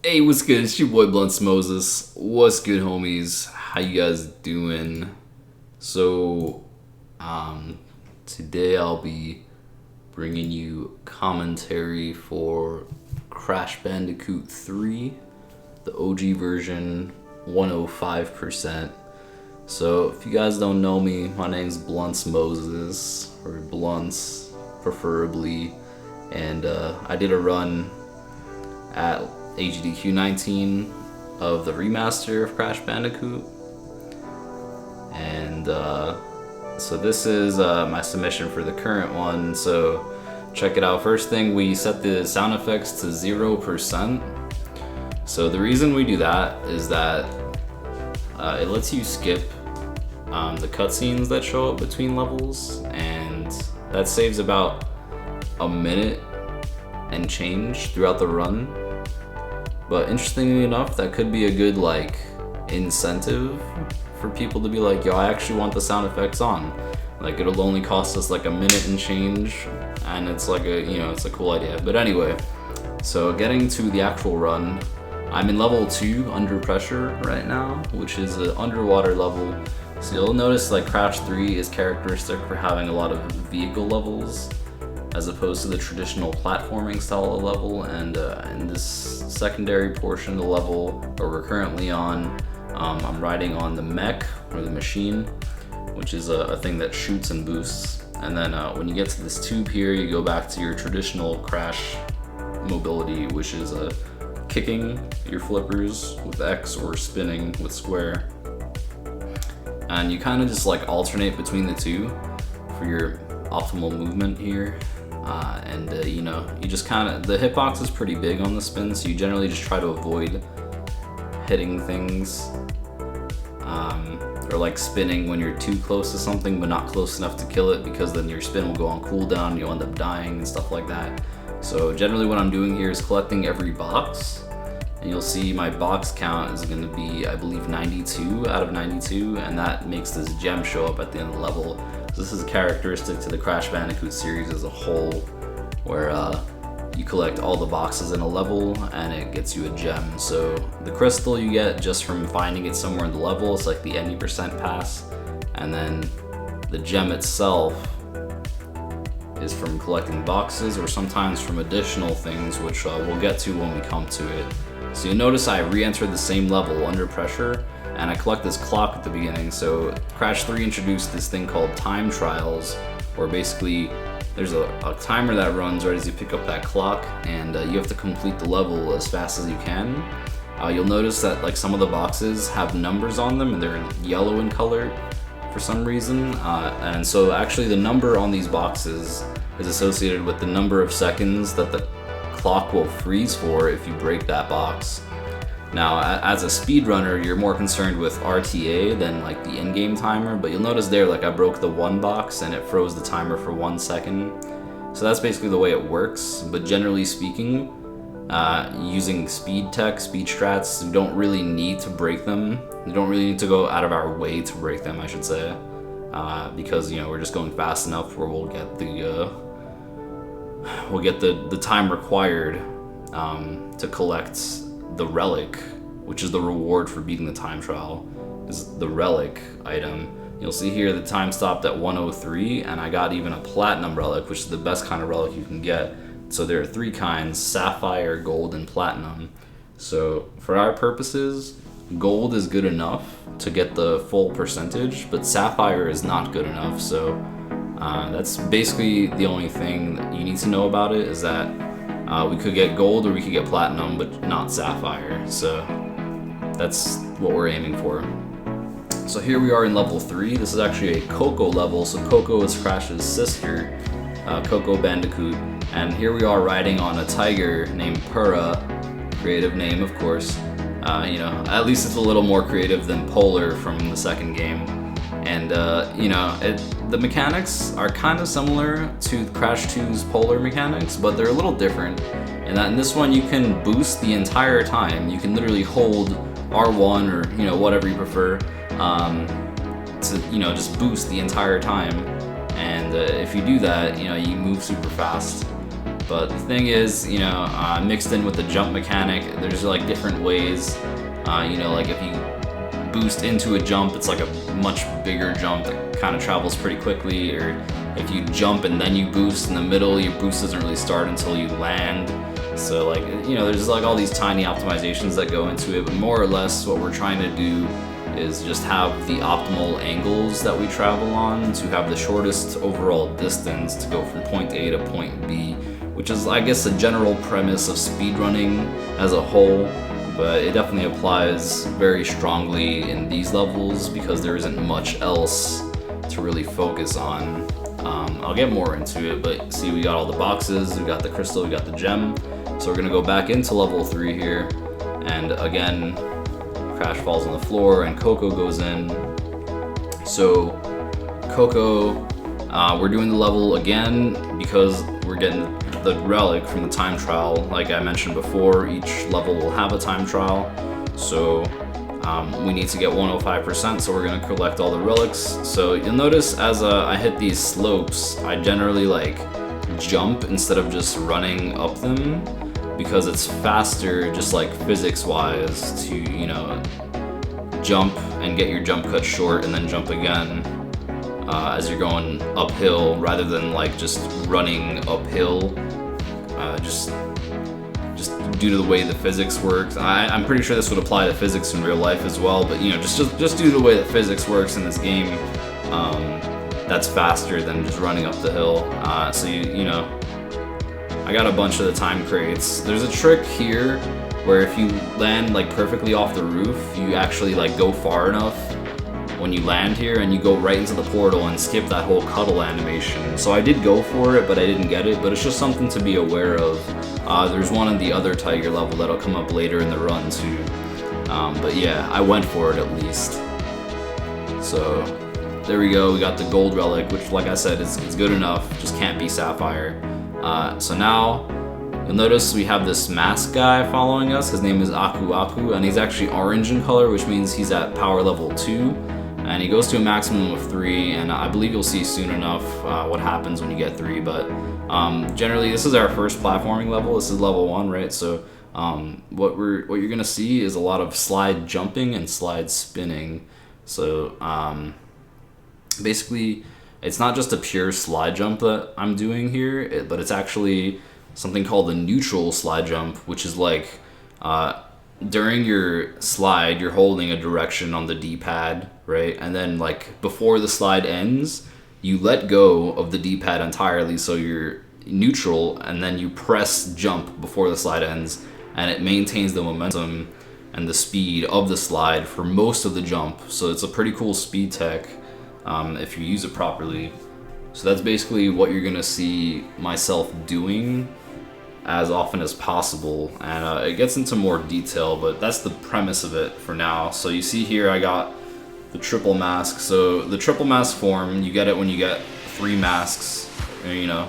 Hey, what's good? It's your boy Blunts Moses. What's good, homies? How you guys doing? So, today I'll be bringing you commentary for Crash Bandicoot 3, the OG version, 105%. So, if you guys don't know me, my name's Blunts Moses, or Blunts, preferably, and I did a run at AGDQ 19 of the remaster of Crash Bandicoot, and so this is my submission for the current one. So check it out. First thing, we set the sound effects to 0%. So the reason we do that is that it lets you skip the cutscenes that show up between levels, and that saves about a minute and change throughout the run. But interestingly enough, that could be a good incentive for people to be like, yo, I actually want the sound effects on. Like, it'll only cost us like a minute and change, and it's like it's a cool idea. But anyway, so getting to the actual run, I'm in level 2 under pressure right now, which is an underwater level. So you'll notice like Crash 3 is characteristic for having a lot of vehicle levels, as opposed to the traditional platforming style of level. And in this secondary portion of the level where we're currently on, I'm riding on the mech, or the machine, which is a thing that shoots and boosts. And then when you get to this tube here, you go back to your traditional Crash mobility, which is kicking your flippers with X or spinning with square. And you kind of just alternate between the two for your optimal movement here. You just kind of, the hitbox is pretty big on the spin, so you generally just try to avoid hitting things, or spinning when you're too close to something but not close enough to kill it, because then your spin will go on cooldown and you'll end up dying and stuff like that. So generally what I'm doing here is collecting every box, and you'll see my box count is going to be, I believe, 92 out of 92, and that makes this gem show up at the end of the level. So this is characteristic to the Crash Bandicoot series as a whole, where you collect all the boxes in a level and it gets you a gem. So the crystal you get just from finding it somewhere in the level is like the any percent pass, and then the gem itself is from collecting boxes, or sometimes from additional things, which we'll get to when we come to it. So you'll notice I re-entered the same level under pressure, and I collect this clock at the beginning. So Crash 3 introduced this thing called time trials, where basically there's a timer that runs right as you pick up that clock, and you have to complete the level as fast as you can. You'll notice that some of the boxes have numbers on them, and they're yellow in color for some reason. And so actually the number on these boxes is associated with the number of seconds that the clock will freeze for if you break that box. Now, as a speedrunner, you're more concerned with RTA than the in-game timer, but you'll notice there, I broke the one box and it froze the timer for 1 second. So that's basically the way it works, but generally speaking, using speed tech, speed strats, we don't really need to break them. We don't really need to go out of our way to break them, I should say, because, we're just going fast enough where we'll get the time required to collect the relic, which is the reward for beating the time trial, is the relic item. You'll see here the time stopped at 103, and I got even a platinum relic, which is the best kind of relic you can get. So there are 3 kinds: sapphire, gold, and platinum. So for our purposes, gold is good enough to get the full percentage, but sapphire is not good enough. So that's basically the only thing that you need to know about it, is that we could get gold or we could get platinum, but not sapphire. So that's what we're aiming for. So here we are in level 3. This is actually a Coco level. So Coco is Crash's sister, Coco Bandicoot. And here we are riding on a tiger named Purah. Creative name, of course. At least it's a little more creative than Polar from the second game. And the mechanics are kind of similar to Crash 2's Polar mechanics, but they're a little different. In that in this one you can boost the entire time. You can literally hold R1 or whatever you prefer to just boost the entire time. And if you do that, you move super fast. But the thing is, you know, mixed in with the jump mechanic, there's like different ways. You know, like if you boost into a jump, it's like a much bigger jump that kind of travels pretty quickly. Or if you jump and then you boost in the middle, your boost doesn't really start until you land. So like, you know, there's like all these tiny optimizations that go into it, but more or less what we're trying to do is just have the optimal angles that we travel on to have the shortest overall distance to go from point A to point B, which is, I guess, a general premise of speedrunning as a whole, but it definitely applies very strongly in these levels because there isn't much else to really focus on. I'll get more into it, but see, we got all the boxes, we got the crystal, we got the gem. So we're gonna go back into level 3 here, and again, Crash falls on the floor and Coco goes in. So Coco, we're doing the level again because we're getting the relic from the time trial. Like I mentioned before, each level will have a time trial. So we need to get 105%, so we're gonna collect all the relics. So you'll notice as I hit these slopes, I generally like jump instead of just running up them, because it's faster, just like physics-wise, to, you know, jump and get your jump cut short and then jump again as you're going uphill, rather than like just running uphill, just due to the way the physics works. I'm pretty sure this would apply to physics in real life as well, but you know, just due to the way that physics works in this game, that's faster than just running up the hill. So you know, I got a bunch of the time crates. There's a trick here where if you land like perfectly off the roof, you actually like go far enough when you land here and you go right into the portal and skip that whole cuddle animation. So I did go for it, but I didn't get it, but it's just something to be aware of. There's one in the other Tiger level that'll come up later in the run too. But yeah, I went for it at least. So there we go, we got the gold relic, which like I said, is good enough, just can't be sapphire. So now, you'll notice we have this mask guy following us. His name is Aku Aku, and he's actually orange in color, which means he's at power level 2. And he goes to a maximum of 3, and I believe you'll see soon enough what happens when you get 3. But generally, this is our first platforming level. This is level 1, right? So what you're gonna see is a lot of slide jumping and slide spinning. So basically, it's not just a pure slide jump that I'm doing here, but it's actually something called a neutral slide jump, which is like during your slide, you're holding a direction on the D-pad, right? And then like before the slide ends, you let go of the D-pad entirely, so you're neutral, and then you press jump before the slide ends, and it maintains the momentum and the speed of the slide for most of the jump. So it's a pretty cool speed tech if you use it properly. So that's basically what you're gonna see myself doing as often as possible, and it gets into more detail, but that's the premise of it for now. So you see here I got the triple mask. So the triple mask form, you get it when you get 3 masks, you know,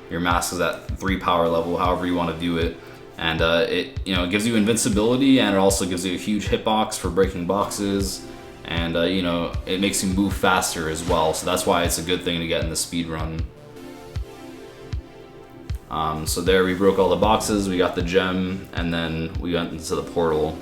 your mask is at 3 power level, however you want to do it, and it, you know, it gives you invincibility, and it also gives you a huge hitbox for breaking boxes, and you know, it makes you move faster as well, so that's why it's a good thing to get in the speed run. So there we broke all the boxes, we got the gem, and then we went into the portal.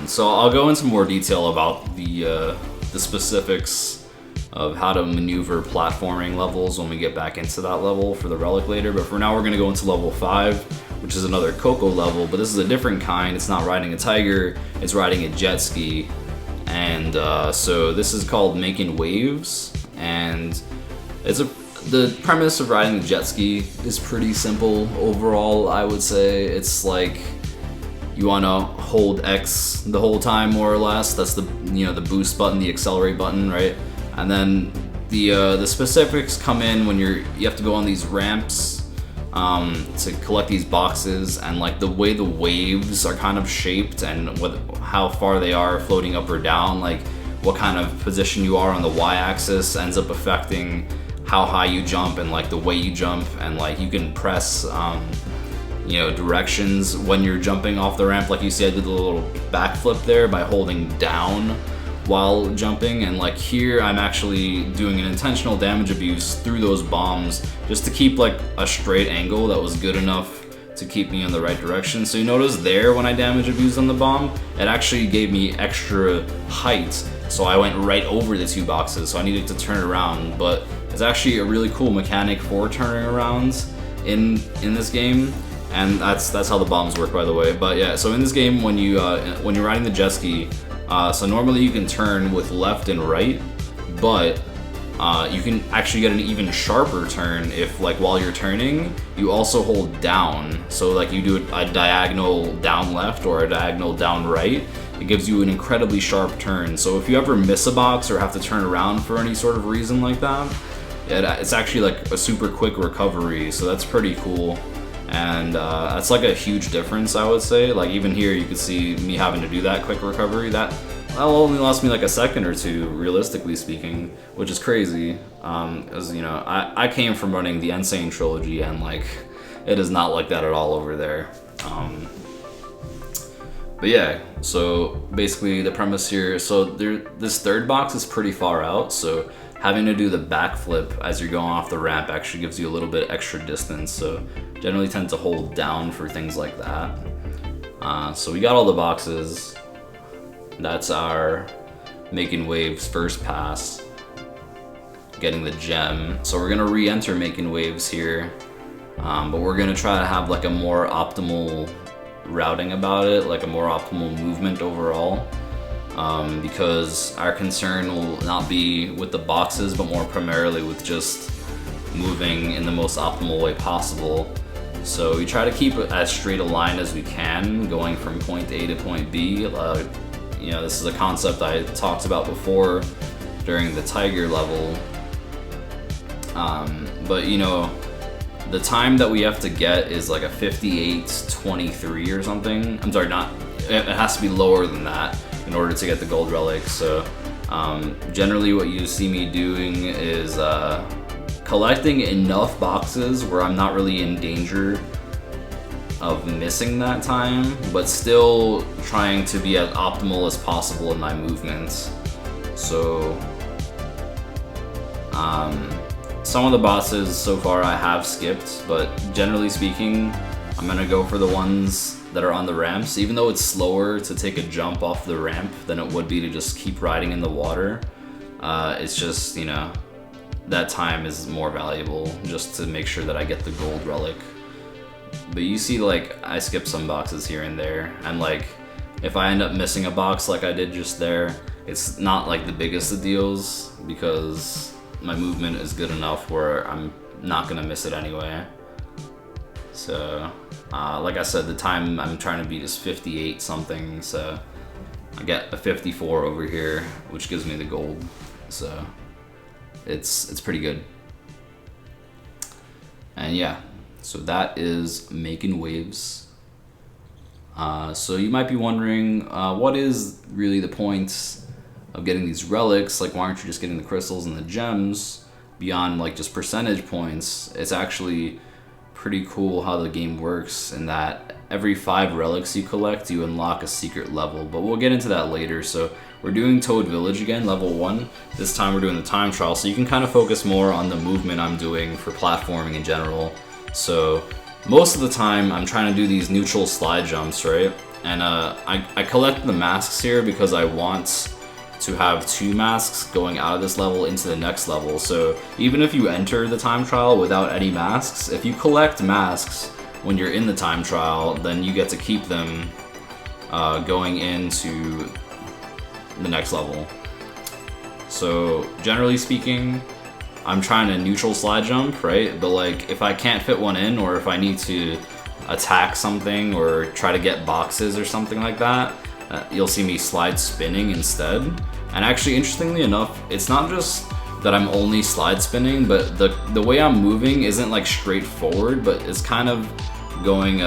So I'll go into more detail about the specifics of how to maneuver platforming levels when we get back into that level for the relic later, but for now we're going to go into level 5, which is another Coco level, but this is a different kind. It's not riding a tiger, it's riding a jet ski, and so this is called Making Waves, and the premise of riding the jet ski is pretty simple overall, I would say. It's like you want to hold X the whole time, more or less. That's the, you know, the boost button, the accelerate button, right? And then the specifics come in when you have to go on these ramps to collect these boxes, and like the way the waves are kind of shaped and how far they are floating up or down, like what kind of position you are on the y-axis ends up affecting how high you jump and like the way you jump, and like you can press you know, directions when you're jumping off the ramp. Like you see, I did a little backflip there by holding down while jumping, and like here I'm actually doing an intentional damage abuse through those bombs just to keep like a straight angle that was good enough to keep me in the right direction. So you notice there when I damage abused on the bomb, it actually gave me extra height, so I went right over the 2 boxes, so I needed to turn around. But it's actually a really cool mechanic for turning around in this game, and that's how the bombs work, by the way. But yeah, so in this game, when you're riding the jet ski, so normally you can turn with left and right, but you can actually get an even sharper turn if, like, while you're turning, you also hold down. So like you do a diagonal down left or a diagonal down right, it gives you an incredibly sharp turn. So if you ever miss a box or have to turn around for any sort of reason like that, it's actually like a super quick recovery, so that's pretty cool. And that's like a huge difference, I would say. Like even here you can see me having to do that quick recovery. That'll only last me like a second or two, realistically speaking, which is crazy. As you know, I came from running the Insane trilogy, and like it is not like that at all over there. But yeah, so basically the premise here, so this third box is pretty far out, so having to do the backflip as you're going off the ramp actually gives you a little bit extra distance, so generally tend to hold down for things like that. So we got all the boxes. That's our Making Waves first pass, getting the gem. So we're gonna re-enter Making Waves here, but we're gonna try to have like a more optimal routing about it, like a more optimal movement overall, because our concern will not be with the boxes, but more primarily with just moving in the most optimal way possible. So we try to keep it as straight a line as we can, going from point A to point B. You know, this is a concept I talked about before during the Tiger level. But you know, the time that we have to get is like a 58:23 or something. I'm sorry, it has to be lower than that in order to get the gold relic. So generally what you see me doing is collecting enough boxes where I'm not really in danger of missing that time, but still trying to be as optimal as possible in my movements. So some of the bosses so far I have skipped, but generally speaking, I'm gonna go for the ones that are on the ramps. Even though it's slower to take a jump off the ramp than it would be to just keep riding in the water, it's just, you know, that time is more valuable just to make sure that I get the gold relic. But you see, like, I skip some boxes here and there, and like if I end up missing a box like I did just there, it's not like the biggest of deals because my movement is good enough where I'm not gonna miss it anyway. So like I said, the time I'm trying to beat is 58 something, so I get a 54 over here, which gives me the gold. So it's pretty good. And yeah, so that is Making Waves. So you might be wondering, what is really the point of getting these relics? Like, why aren't you just getting the crystals and the gems beyond like just percentage points? It's actually pretty cool how the game works in that every 5 relics you collect, you unlock a secret level, but we'll get into that later. So we're doing Toad Village again, level 1. This time we're doing the time trial, so you can kind of focus more on the movement I'm doing for platforming in general. So most of the time I'm trying to do these neutral slide jumps, right? And I collect the masks here because I want to have 2 masks going out of this level into the next level. So even if you enter the time trial without any masks, if you collect masks when you're in the time trial, then you get to keep them going into the next level. So generally speaking, I'm trying to neutral slide jump, right? But like if I can't fit one in, or if I need to attack something or try to get boxes or something like that, you'll see me slide spinning instead. And actually, interestingly enough, it's not just that I'm only slide spinning, but the way I'm moving isn't like straightforward, but it's kind of going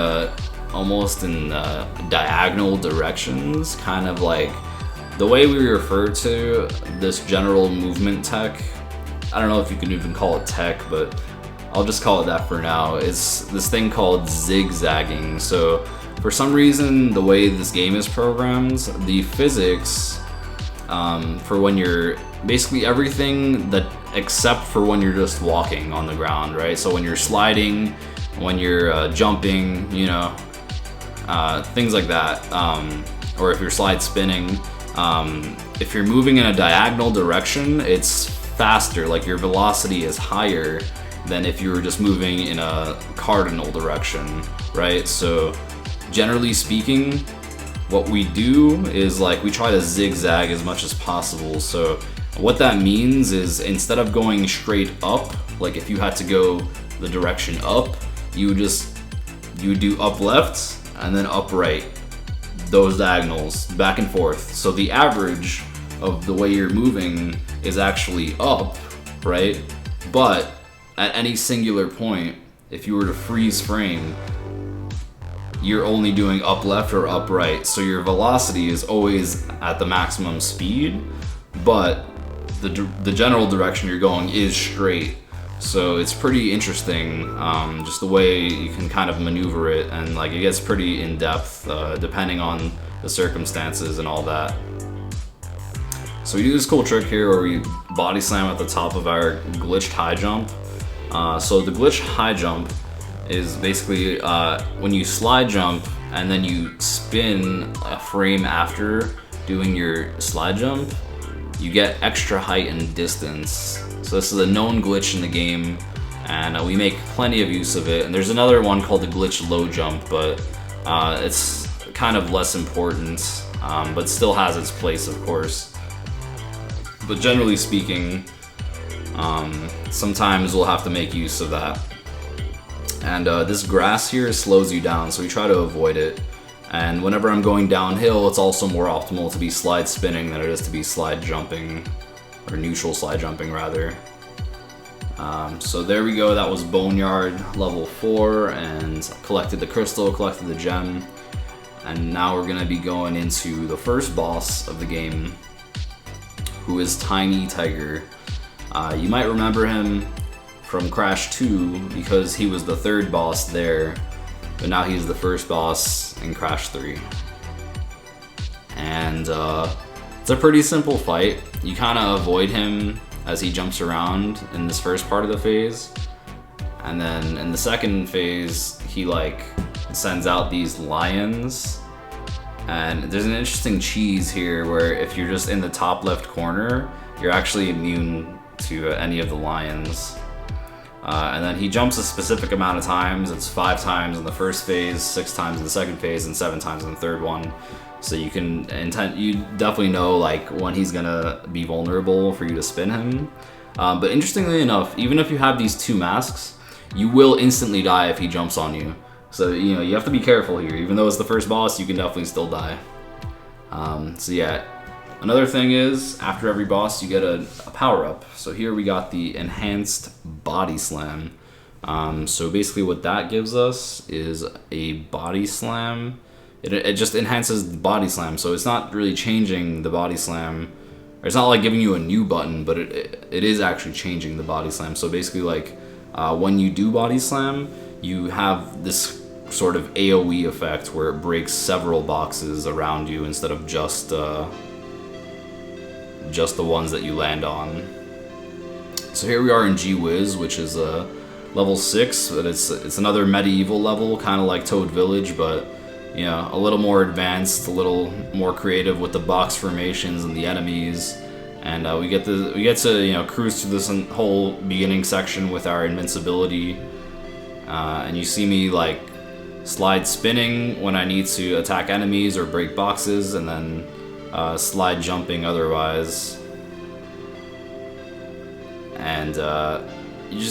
almost in diagonal directions, kind of like the way we refer to this general movement tech. I don't know if you can even call it tech, but I'll just call it that for now. It's this thing called zigzagging. So for some reason, the way this game is programmed, the physics for when you're basically everything that except for when you're just walking on the ground, right? So when you're sliding, when you're jumping, you know, things like that, or if you're slide spinning, if you're moving in a diagonal direction, it's faster, like your velocity is higher than if you were just moving in a cardinal direction, right? So generally speaking, what we do is like we try to zigzag as much as possible. So what that means is instead of going straight up, like if you had to go the direction up, you would do up left and then up right, those diagonals back and forth. So the average of the way you're moving is actually up, right? But at any singular point, if you were to freeze frame, you're only doing up left or up right. So your velocity is always at the maximum speed, but the general direction you're going is straight. So it's pretty interesting, just the way you can kind of maneuver it, and like it gets pretty in depth depending on the circumstances and all that. So we do this cool trick here where we body slam at the top of our glitched high jump. So the glitched high jump is basically when you slide jump and then you spin a frame after doing your slide jump, you get extra height and distance. So this is a known glitch in the game, and we make plenty of use of it. And there's another one called the glitch low jump, but it's kind of less important, but still has its place, of course. But generally speaking, sometimes we'll have to make use of that. And this grass here slows you down, so we try to avoid it. And whenever I'm going downhill, it's also more optimal to be slide spinning than it is to be slide jumping, or neutral slide jumping rather. So there we go, that was Boneyard level 4, and collected the crystal, collected the gem. And now we're gonna be going into the first boss of the game, who is Tiny Tiger. You might remember him from Crash 2 because he was the third boss there, but now he's the first boss in Crash 3. And it's a pretty simple fight. You kind of avoid him as he jumps around in this first part of the phase, and then in the second phase he like sends out these lions. And there's an interesting cheese here where if you're just in the top left corner, you're actually immune to any of the lions. And then he jumps a specific amount of times. It's 5 times in the first phase, 6 times in the second phase, and 7 times in the third one. So you definitely know like when he's gonna be vulnerable for you to spin him. But interestingly enough, even if you have these 2 masks, you will instantly die if he jumps on you. So you know, you have to be careful here. Even though it's the first boss, you can definitely still die. So yeah. Another thing is, after every boss you get a power-up. So here we got the Enhanced Body Slam. So basically what that gives us is a Body Slam. It just enhances the Body Slam, so it's not really changing the Body Slam. Or it's not like giving you a new button, but it is actually changing the Body Slam. So basically like when you do Body Slam, you have this sort of AoE effect where it breaks several boxes around you instead of just the ones that you land on. So here we are in G-Wiz, which is level 6, but it's another medieval level, kind of like Toad Village, but you know, a little more advanced, a little more creative with the box formations and the enemies. And we get to you know, cruise through this whole beginning section with our invincibility. And you see me like slide spinning when I need to attack enemies or break boxes, and then slide jumping otherwise. And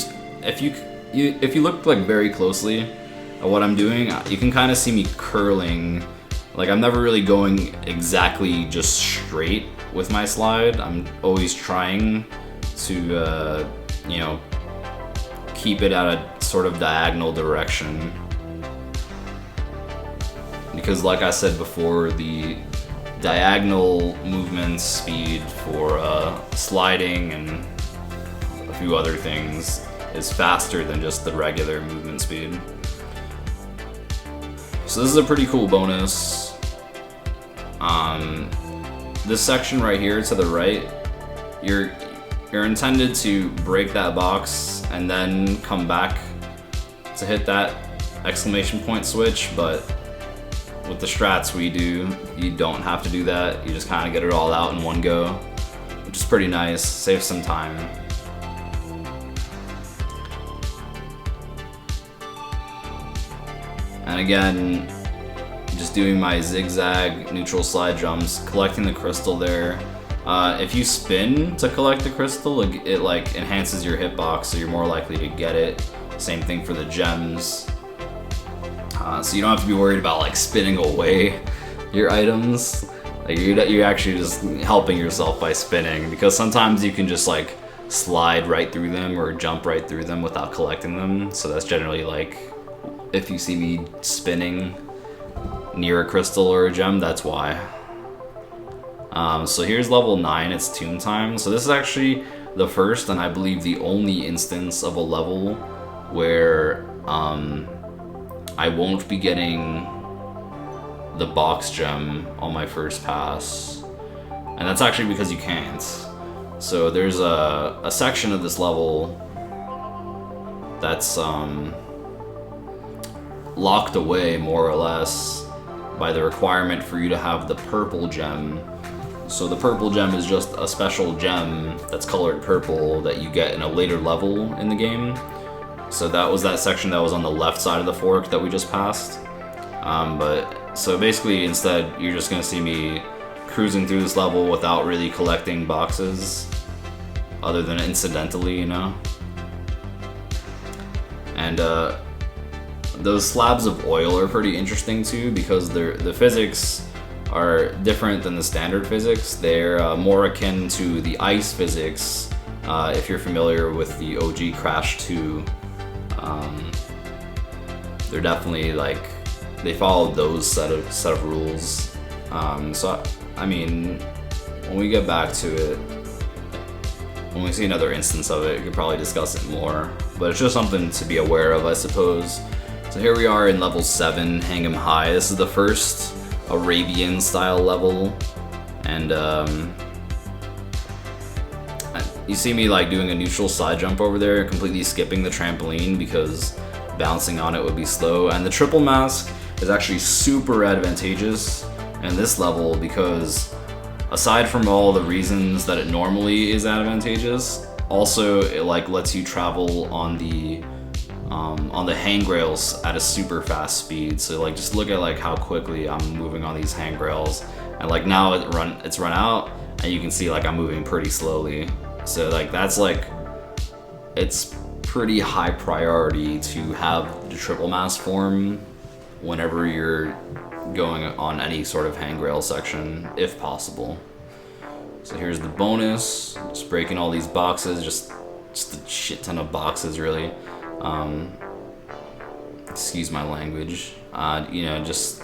if you look like very closely at what I'm doing, you can kind of see me curling. Like I'm never really going exactly just straight with my slide. I'm always trying to you know, keep it at a sort of diagonal direction, because like I said before, the diagonal movement speed for sliding and a few other things is faster than just the regular movement speed. So this is a pretty cool bonus. this section right here to the right, you're intended to break that box and then come back to hit that exclamation point switch, but with the strats we do, you don't have to do that. You just kind of get it all out in one go, which is pretty nice, saves some time. And again, just doing my zigzag neutral slide jumps, collecting the crystal there. If you spin to collect the crystal, it like enhances your hitbox, so you're more likely to get it. Same thing for the gems. So you don't have to be worried about like spinning away your items. Like you're actually just helping yourself by spinning, because sometimes you can just like slide right through them or jump right through them without collecting them. So that's generally like, if you see me spinning near a crystal or a gem, that's why. So here's level 9, it's Tomb Time. So this is actually the first and I believe the only instance of a level where I won't be getting the box gem on my first pass. And that's actually because you can't. So there's a section of this level that's locked away more or less by the requirement for you to have the purple gem. So the purple gem is just a special gem that's colored purple that you get in a later level in the game. So that was that section that was on the left side of the fork that we just passed. So basically instead you're just gonna see me cruising through this level without really collecting boxes, other than incidentally, you know? And those slabs of oil are pretty interesting too, because the physics are different than the standard physics. They're more akin to the ice physics, if you're familiar with the OG Crash 2. They're definitely like, they follow those set of rules. So I mean, when we get back to it, when we see another instance of it, we could probably discuss it more. But it's just something to be aware of, I suppose. So here we are in level 7, Hang 'em High. This is the first Arabian style level, and you see me like doing a neutral side jump over there, completely skipping the trampoline because bouncing on it would be slow. And the triple mask is actually super advantageous in this level, because aside from all the reasons that it normally is advantageous, also it like lets you travel on the handrails at a super fast speed. So like just look at like how quickly I'm moving on these handrails, and like now it's run out, and you can see like I'm moving pretty slowly. So like that's like, it's pretty high priority to have the triple mask form whenever you're going on any sort of handrail section, if possible. So here's the bonus, just breaking all these boxes, just a shit ton of boxes really. Excuse my language. You know, just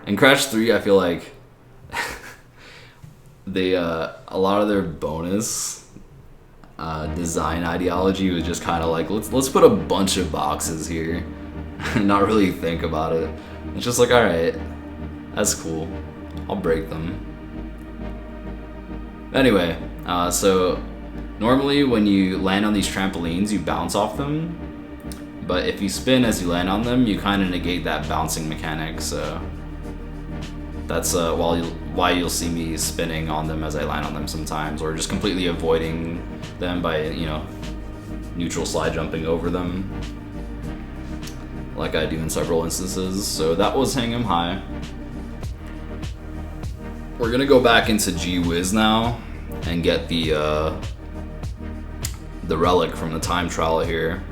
in Crash 3, I feel like they a lot of their bonus design ideology was just kind of like, let's put a bunch of boxes here and not really think about it. It's just like, all right, that's cool, I'll break them. Anyway, so normally when you land on these trampolines, you bounce off them, but if you spin as you land on them, you kind of negate that bouncing mechanic. So that's why you'll see me spinning on them as I land on them sometimes, or just completely avoiding them by, you know, neutral slide jumping over them, like I do in several instances. So that was Hang 'em High. We're gonna go back into G-Wiz now and get the relic from the time trial here.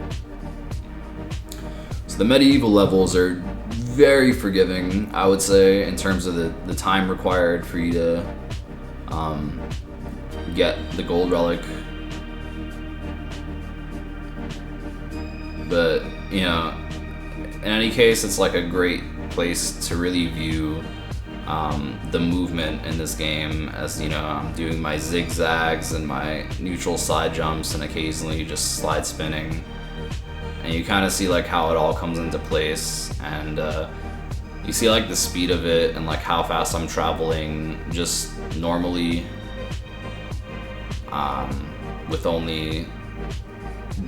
So the medieval levels are very forgiving, I would say, in terms of the time required for you to get the gold relic. But, you know, in any case, it's like a great place to really view the movement in this game, as, you know, I'm doing my zigzags and my neutral side jumps and occasionally just slide spinning. And you kind of see like how it all comes into place, and you see like the speed of it and like how fast I'm traveling just normally with only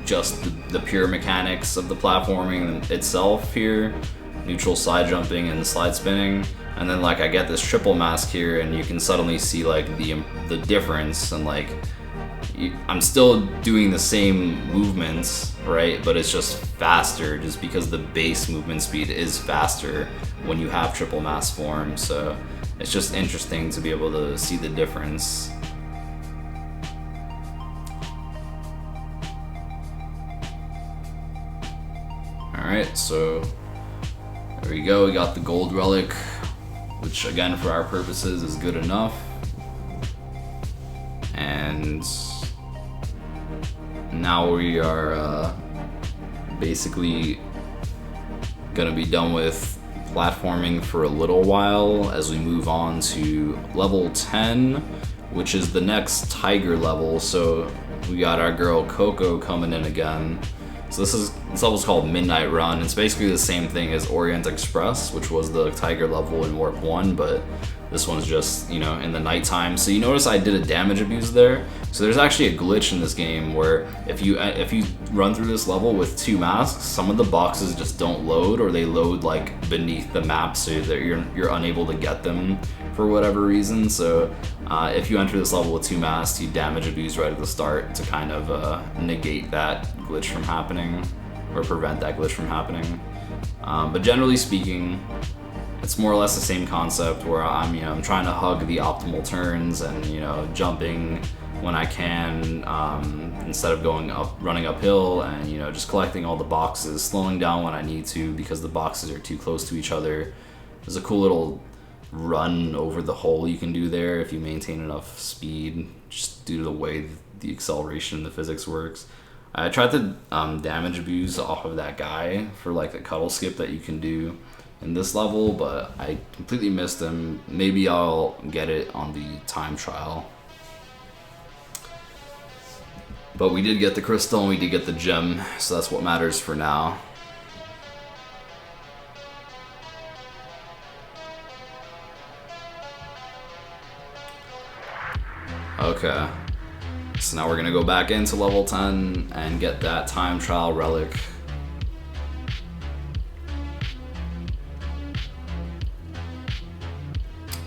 just the pure mechanics of the platforming itself here, neutral side jumping and slide spinning, and then like I get this triple mask here and you can suddenly see like the difference, and like I'm still doing the same movements, right, but it's just faster just because the base movement speed is faster when you have triple mask form. So it's just interesting to be able to see the difference. Alright, so there we go, we got the gold relic, which again for our purposes is good enough. And now we are basically gonna be done with platforming for a little while as we move on to level 10, which is the next tiger level. So we got our girl Coco coming in again. So this level's called Midnight Run. It's basically the same thing as Orient Express, which was the tiger level in Warp 1, but this one's just, you know, in the nighttime. So you notice I did a damage abuse there. So there's actually a glitch in this game where if you run through this level with 2 masks, some of the boxes just don't load, or they load like beneath the map so that you're unable to get them for whatever reason. So if you enter this level with 2 masks, you damage abuse right at the start to kind of negate that glitch from happening, or prevent that glitch from happening. But generally speaking, it's more or less the same concept where I'm trying to hug the optimal turns and, you know, jumping when I can, instead of running uphill, and, you know, just collecting all the boxes, slowing down when I need to because the boxes are too close to each other. There's a cool little run over the hole you can do there if you maintain enough speed, just due to the way the acceleration and the physics works. I tried to damage abuse off of that guy for like the cuddle skip that you can do in this level, but I completely missed him. Maybe I'll get it on the time trial. But we did get the crystal and we did get the gem, so that's what matters for now. Okay, so now we're gonna go back into level 10 and get that time trial relic.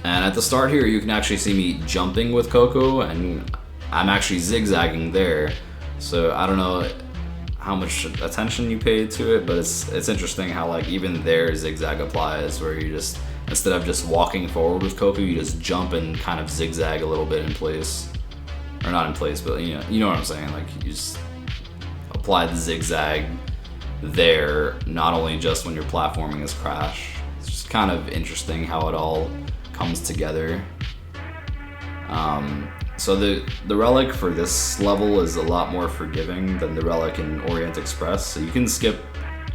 And at the start here, you can actually see me jumping with Coco, and I'm actually zigzagging there. So I don't know how much attention you paid to it, but it's interesting how like even there zigzag applies, where you just, instead of just walking forward with Coco, you just jump and kind of zigzag a little bit in place. Or not in place, but you know what I'm saying, like you just apply the zigzag there, not only just when your platforming is Crash. It's just kind of interesting how it all comes together. So the relic for this level is a lot more forgiving than the relic in Orient Express, so you can skip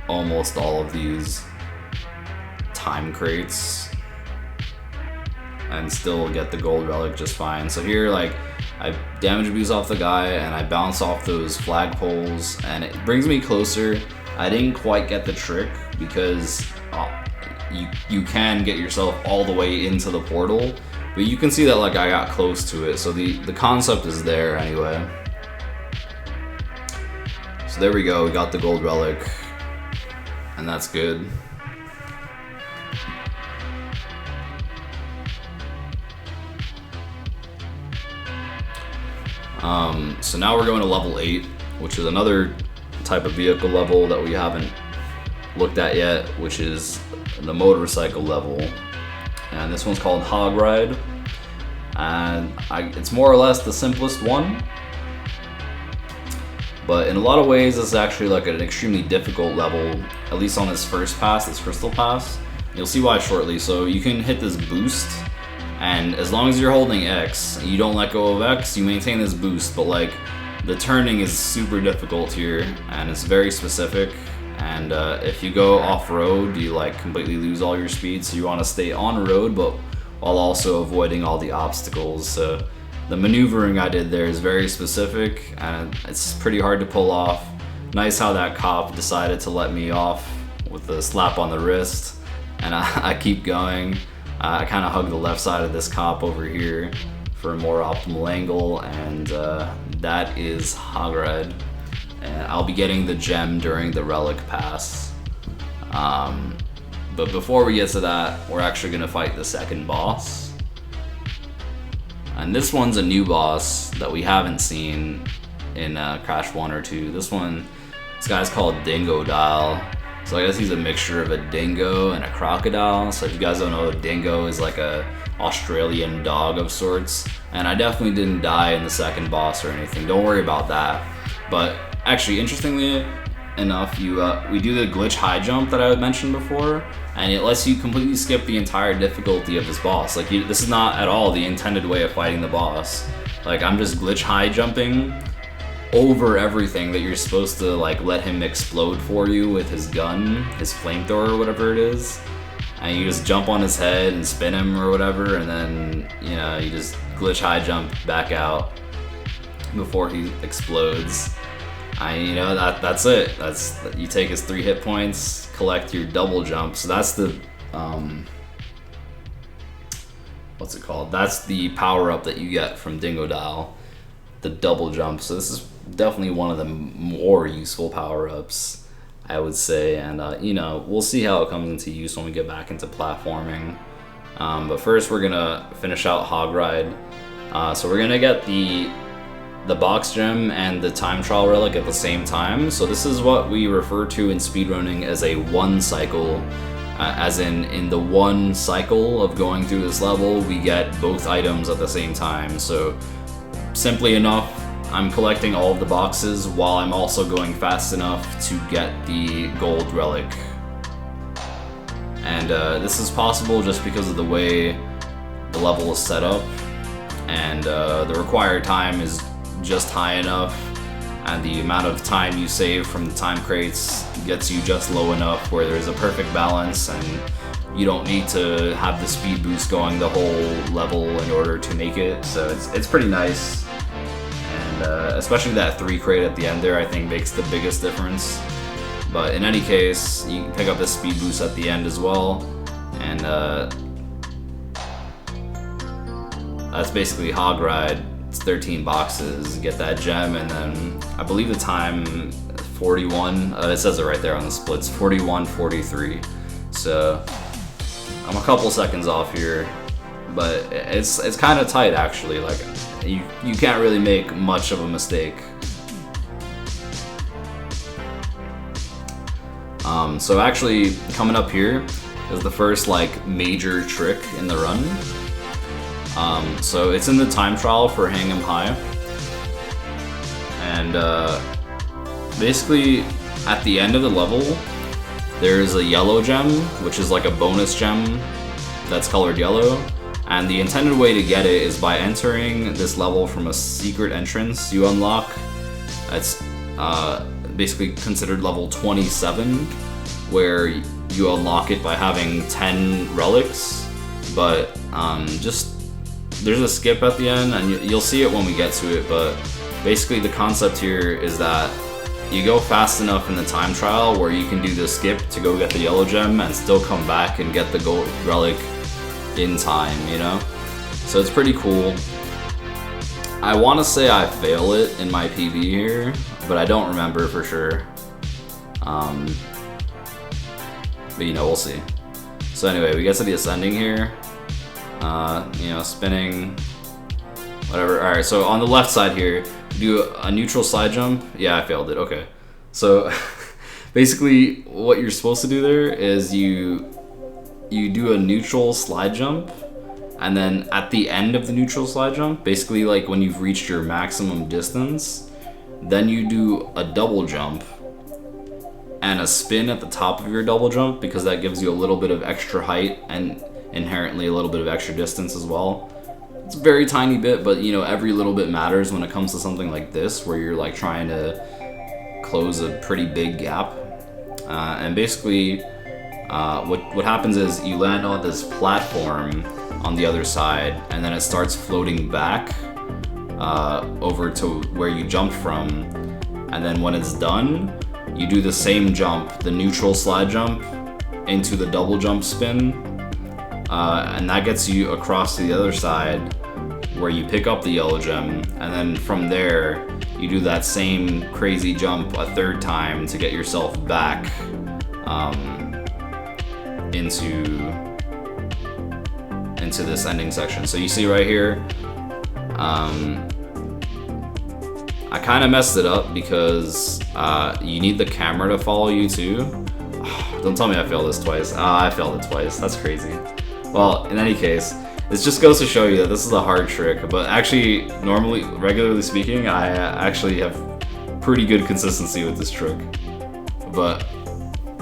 almost all of these time crates and still get the gold relic just fine. So here, like, I damage abuse off the guy and I bounce off those flagpoles and it brings me closer. I didn't quite get the trick because you can get yourself all the way into the portal, but you can see that like I got close to it, so the concept is there anyway. So there we go, we got the gold relic, and that's good. So now we're going to level 8, which is another type of vehicle level that we haven't looked at yet, which is the motorcycle level. And this one's called Hog Ride. And it's more or less the simplest one. But in a lot of ways, it's actually like an extremely difficult level, at least on this first pass, this crystal pass. You'll see why shortly. So you can hit this boost, and as long as you're holding X, you don't let go of X, you maintain this boost, but like the turning is super difficult here, and it's very specific. And if you go off-road, you like completely lose all your speed, so you want to stay on road, but while also avoiding all the obstacles. So the maneuvering I did there is very specific, and it's pretty hard to pull off. Nice how that cop decided to let me off with a slap on the wrist. and I keep going. I kind of hug the left side of this cop over here for a more optimal angle, and that is Hogride. And I'll be getting the gem during the relic pass. But before we get to that, we're actually gonna fight the second boss. And this one's a new boss that we haven't seen in Crash 1 or 2. This guy's called Dingodile. So I guess he's a mixture of a dingo and a crocodile. So if you guys don't know, a dingo is like a Australian dog of sorts. And I definitely didn't die in the second boss or anything. Don't worry about that. But actually, interestingly enough, we do the glitch high jump that I had mentioned before, and it lets you completely skip the entire difficulty of this boss. Like, this is not at all the intended way of fighting the boss. Like, I'm just glitch high jumping over everything that you're supposed to like let him explode for you with his gun, his flamethrower or whatever it is, and you just jump on his head and spin him or whatever, and then you just glitch high jump back out before he explodes. That's it. You take his 3 hit points, collect your double jump. So that's the what's it called? That's the power up that you get from Dingodile, the double jump. So this is definitely one of the more useful power ups, I would say. And we'll see how it comes into use when we get back into platforming. But first, we're gonna finish out Hogride. So we're gonna get the box gem and the time trial relic at the same time. So this is what we refer to in speedrunning as a one cycle, as in the one cycle of going through this level, we get both items at the same time. So simply enough, I'm collecting all of the boxes while I'm also going fast enough to get the gold relic. And this is possible just because of the way the level is set up, and the required time is just high enough, and the amount of time you save from the time crates gets you just low enough where there's a perfect balance, and you don't need to have the speed boost going the whole level in order to make it. So it's pretty nice, and especially that 3 crate at the end there, I think makes the biggest difference. But in any case, you can pick up the speed boost at the end as well, and that's basically Hogride. It's 13 boxes, get that gem, and then I believe the time 41, it says it right there on the splits, 41:43. So I'm a couple seconds off here, but it's kind of tight actually. Like you can't really make much of a mistake. So actually coming up here is the first like major trick in the run. So it's in the time trial for Hang 'em High, and basically at the end of the level there's a yellow gem, which is like a bonus gem that's colored yellow, and the intended way to get it is by entering this level from a secret entrance you unlock. It's basically considered level 27, where you unlock it by having 10 relics, but there's a skip at the end, and you'll see it when we get to it, but basically the concept here is that you go fast enough in the time trial where you can do the skip to go get the yellow gem and still come back and get the gold relic in time, So it's pretty cool. I want to say I fail it in my PB here, but I don't remember for sure. But we'll see. So anyway, we get to the ascending here. Spinning, whatever. Alright, so on the left side here, do a neutral slide jump. Yeah, I failed it, okay. So basically what you're supposed to do there is you do a neutral slide jump, and then at the end of the neutral slide jump, basically like when you've reached your maximum distance, then you do a double jump and a spin at the top of your double jump, because that gives you a little bit of extra height and inherently a little bit of extra distance as well. It's a very tiny bit, but every little bit matters when it comes to something like this, where you're like trying to close a pretty big gap. And basically what happens is you land on this platform on the other side, and then it starts floating back over to where you jumped from, and then when it's done, you do the same jump, the neutral slide jump, into the double jump spin, and that gets you across to the other side where you pick up the yellow gem, and then from there you do that same crazy jump a third time to get yourself back into this ending section. So you see right here, I kind of messed it up because you need the camera to follow you too. Don't tell me I failed this twice. I failed it twice. That's crazy. Well, in any case, this just goes to show you that this is a hard trick, but actually, regularly speaking, I actually have pretty good consistency with this trick. But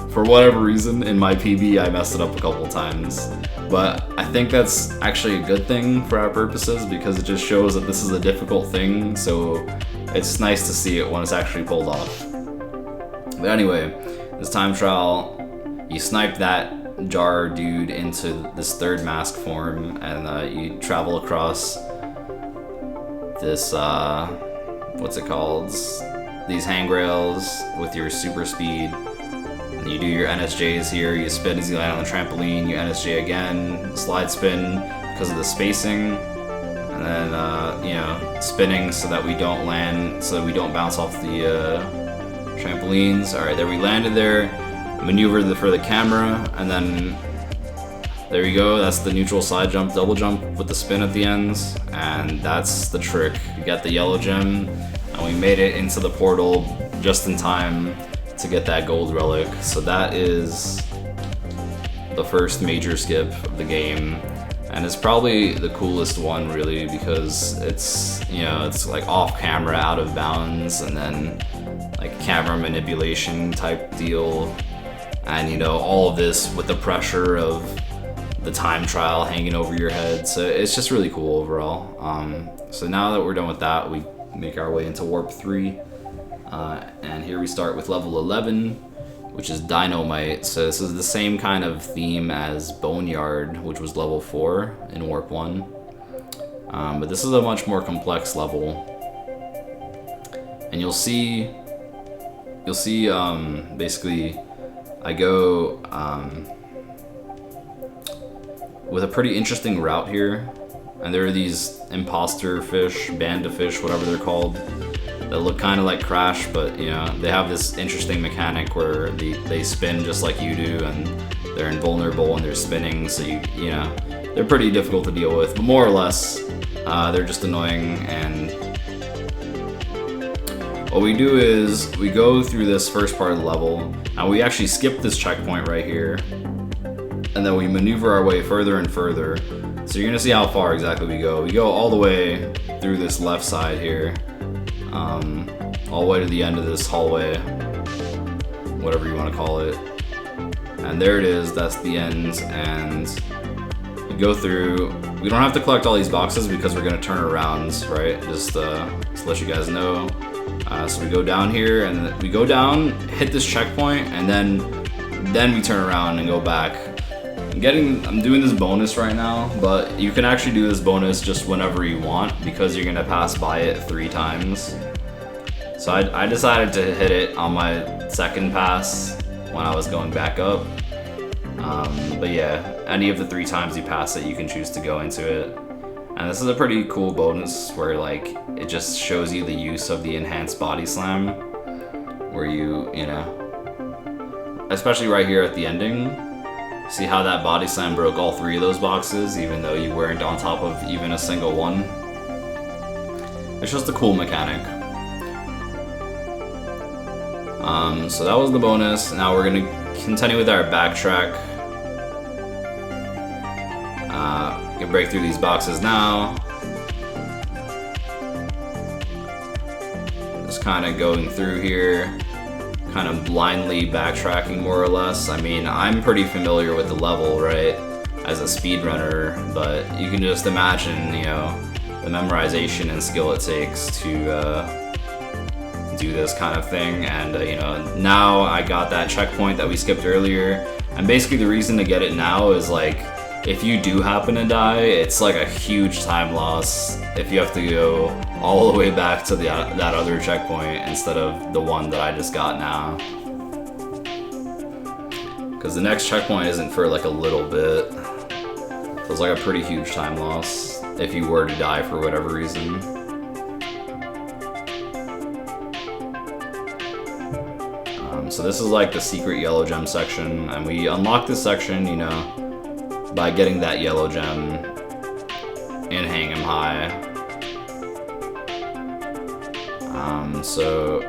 for whatever reason, in my PB, I messed it up a couple times. But I think that's actually a good thing for our purposes because it just shows that this is a difficult thing, so it's nice to see it when it's actually pulled off. But anyway, this time trial, you snipe that jar dude into this third mask form, and you travel across this, what's it called? These handrails with your super speed. And you do your NSJs here, you spin as you land on the trampoline, you NSJ again, slide spin because of the spacing, and then, you know, spinning so that we don't land, so that we don't bounce off the trampolines. Alright, there we landed there. Maneuver for the camera, and then there you go. That's the neutral side jump, double jump with the spin at the ends, and that's the trick. You got the yellow gem, and we made it into the portal just in time to get that gold relic. So that is the first major skip of the game, and it's probably the coolest one really because it's, you know, it's like off camera, out of bounds, and then like camera manipulation type deal. And you know, all of this with the pressure of the time trial hanging over your head. So it's just really cool overall. So now that we're done with that, we make our way into Warp 3. And here we start with level 11, which is Dynamite. So this is the same kind of theme as Boneyard, which was level 4 in Warp 1. But this is a much more complex level. And you'll see basically I go with a pretty interesting route here, and there are these imposter fish, banda fish, whatever they're called, that look kind of like Crash, but you know, they have this interesting mechanic where they spin just like you do, and they're invulnerable and they're spinning, so you know, they're pretty difficult to deal with, but more or less they're just annoying. And what we do is we go through this first part of the level, and we actually skip this checkpoint right here, and then we maneuver our way further and further. So you're gonna see how far exactly we go. We go all the way through this left side here, all the way to the end of this hallway, whatever you want to call it. And there it is, that's the end, and we go through. We don't have to collect all these boxes because we're gonna turn around, right? Just to let you guys know. So we go down here, and we go down, hit this checkpoint, and then we turn around and go back. I'm doing this bonus right now, but you can actually do this bonus just whenever you want because you're gonna pass by it 3 times. So I decided to hit it on my second pass when I was going back up. But yeah, any of the 3 times you pass it, you can choose to go into it. And this is a pretty cool bonus where like it just shows you the use of the enhanced body slam, where you know, especially right here at the ending, see how that body slam broke all 3 of those boxes even though you weren't on top of even a single one. It's just a cool mechanic. So that was the bonus. Now we're gonna continue with our backtrack. We can break through these boxes now. Just kind of going through here, kind of blindly backtracking more or less. I mean, I'm pretty familiar with the level, right, as a speedrunner, but you can just imagine, you know, the memorization and skill it takes to do this kind of thing. And you know, now I got that checkpoint that we skipped earlier, and basically the reason to get it now is like, if you do happen to die, it's like a huge time loss if you have to go all the way back to that other checkpoint instead of the one that I just got now. because the next checkpoint isn't for like a little bit. So it's like a pretty huge time loss if you were to die for whatever reason. So this is like the secret yellow gem section, and we unlock this section, you know, by getting that yellow gem and hang him high. So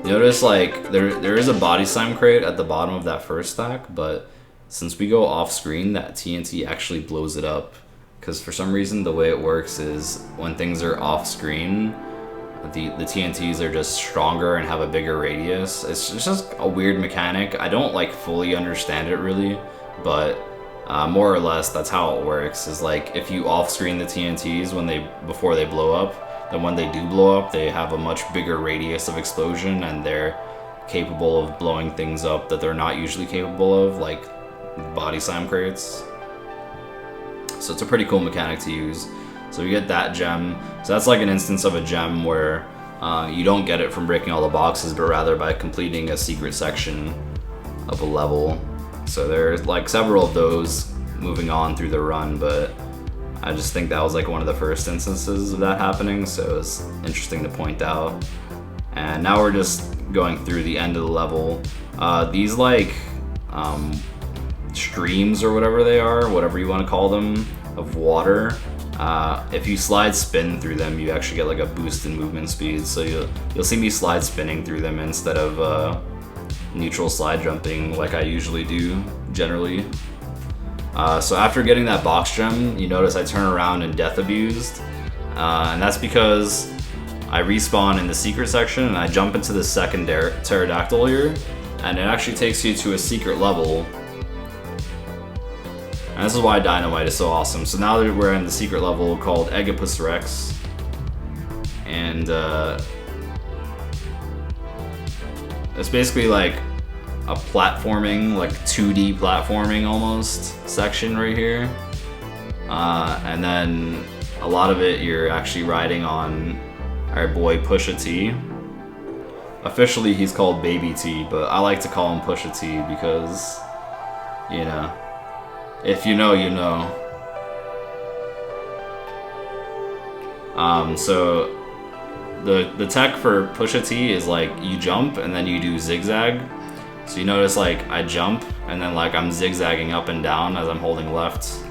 notice like there is a body slime crate at the bottom of that first stack, but since we go off screen, that TNT actually blows it up. Because for some reason the way it works is when things are off screen, the TNTs are just stronger and have a bigger radius. It's just a weird mechanic. I don't like fully understand it really, but more or less that's how it works. Is like if you off screen the TNTs before they blow up, then when they do blow up, they have a much bigger radius of explosion, and they're capable of blowing things up that they're not usually capable of, like body slam crates. So it's a pretty cool mechanic to use. So we get that gem. So that's like an instance of a gem where you don't get it from breaking all the boxes, but rather by completing a secret section of a level. So there's like several of those moving on through the run, but I just think that was like one of the first instances of that happening, so it was interesting to point out. And now we're just going through the end of the level. These like streams or whatever they are, whatever you want to call them, of water, if you slide spin through them, you actually get like a boost in movement speed. So you'll see me slide spinning through them instead of neutral slide jumping like I usually do generally. So after getting that box gem, you notice I turn around and death abused, and that's because I respawn in the secret section and I jump into the second pterodactyl here, and it actually takes you to a secret level. And this is why Dynamite is so awesome. So now that we're in the secret level called Aegipus Rex, and it's basically like a platforming, like 2D platforming almost section right here. And then a lot of it you're actually riding on our boy Pusha T. Officially he's called Baby T, but I like to call him Pusha T because, you know, if you know, you know. So the tech for Pusha T is like you jump and then you do zigzag. So you notice like I jump and then like I'm zigzagging up and down as I'm holding left.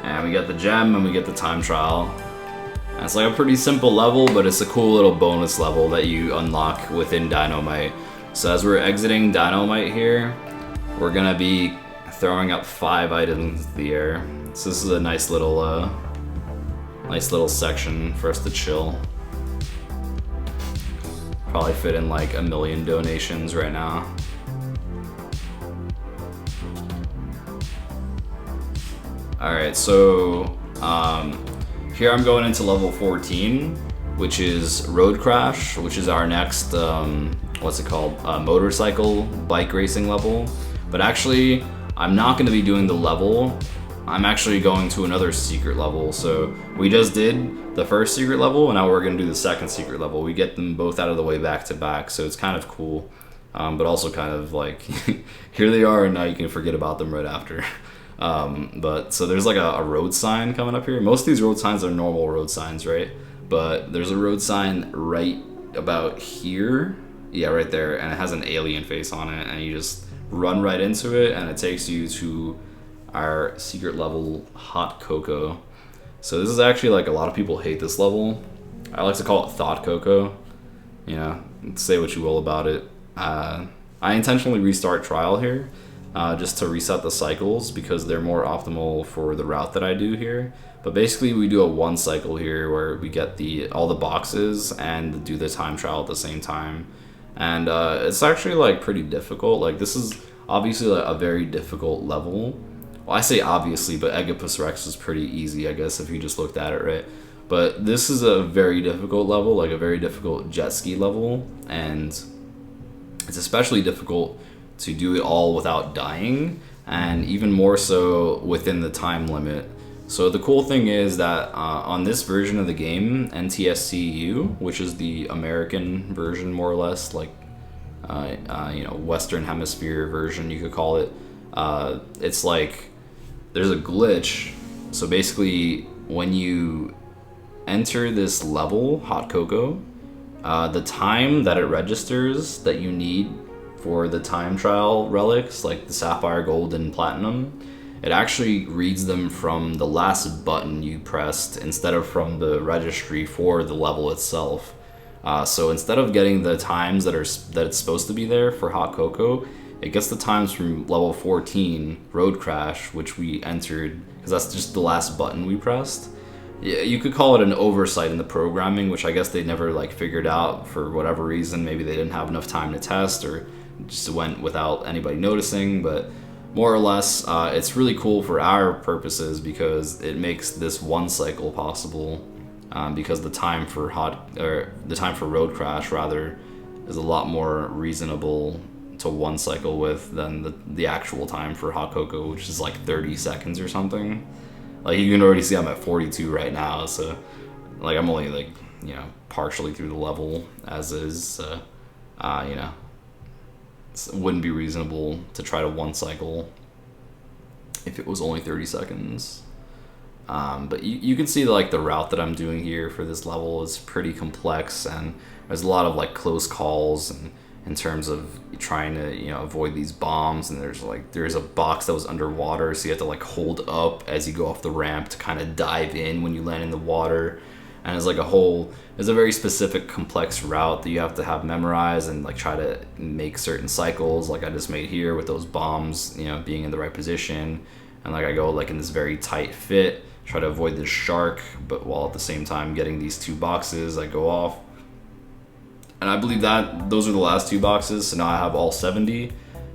And we get the gem and we get the time trial. And it's like a pretty simple level, but it's a cool little bonus level that you unlock within Dynamite. So as we're exiting Dynamite here, we're gonna be throwing up 5 items in the air. So this is a nice little section for us to chill. Probably fit in like 1 million donations right now. Alright, so here I'm going into level 14, which is Road Crash, which is our next, what's it called? Motorcycle bike racing level. But actually, I'm not going to be doing the level. I'm actually going to another secret level. So we just did the first secret level, and now we're going to do the second secret level. We get them both out of the way back to back, so it's kind of cool. But also kind of like, here they are, and now you can forget about them right after. But so there's like a road sign coming up here. Most of these road signs are normal road signs, right? But there's a road sign right about here. Yeah, right there, and it has an alien face on it, and you just run right into it, and it takes you to our secret level, Hot Cocoa. So this is actually like, a lot of people hate this level. I like to call it Thought Cocoa. You know, say what you will about it. I intentionally restart Trial here, just to reset the cycles because they're more optimal for the route that I do here. But basically we do a 1 cycle here where we get all the boxes and do the time trial at the same time. And it's actually like pretty difficult. Like this is obviously like a very difficult level. Well, I say obviously, but Aegipus Rex is pretty easy, I guess, if you just looked at it, right? But this is a very difficult level, like a very difficult jet ski level, and it's especially difficult to do it all without dying, and even more so within the time limit. So the cool thing is that on this version of the game, NTSC-U, which is the American version more or less, like you know, Western Hemisphere version, you could call it. It's like there's a glitch. So basically, when you enter this level, Hot Cocoa, the time that it registers that you need for the time trial relics, like the Sapphire, Gold, and Platinum, it actually reads them from the last button you pressed instead of from the registry for the level itself. So instead of getting the times that it's supposed to be there for Hot Cocoa, it gets the times from level 14, Road Crash, which we entered, because that's just the last button we pressed. You could call it an oversight in the programming, which I guess they never like figured out for whatever reason. Maybe they didn't have enough time to test, or just went without anybody noticing. But more or less, it's really cool for our purposes because it makes this one cycle possible. Because the time for Road Crash rather is a lot more reasonable to one cycle with than the actual time for Hot Cocoa, which is like 30 seconds or something. Like, you can already see I'm at 42 right now, so like I'm only like, you know, partially through the level as is. You know, it wouldn't be reasonable to try to one cycle if it was only 30 seconds. But you can see like the route that I'm doing here for this level is pretty complex, and there's a lot of like close calls and in terms of trying to, you know, avoid these bombs. And there's a box that was underwater, so you have to like hold up as you go off the ramp to kind of dive in when you land in the water. And it's like there's a very specific complex route that you have to have memorized and like try to make certain cycles like I just made here with those bombs, you know, being in the right position. And like I go like in this very tight fit, try to avoid this shark, but while at the same time getting these two boxes, I go off. And I believe that those are the last two boxes, so now I have all 70.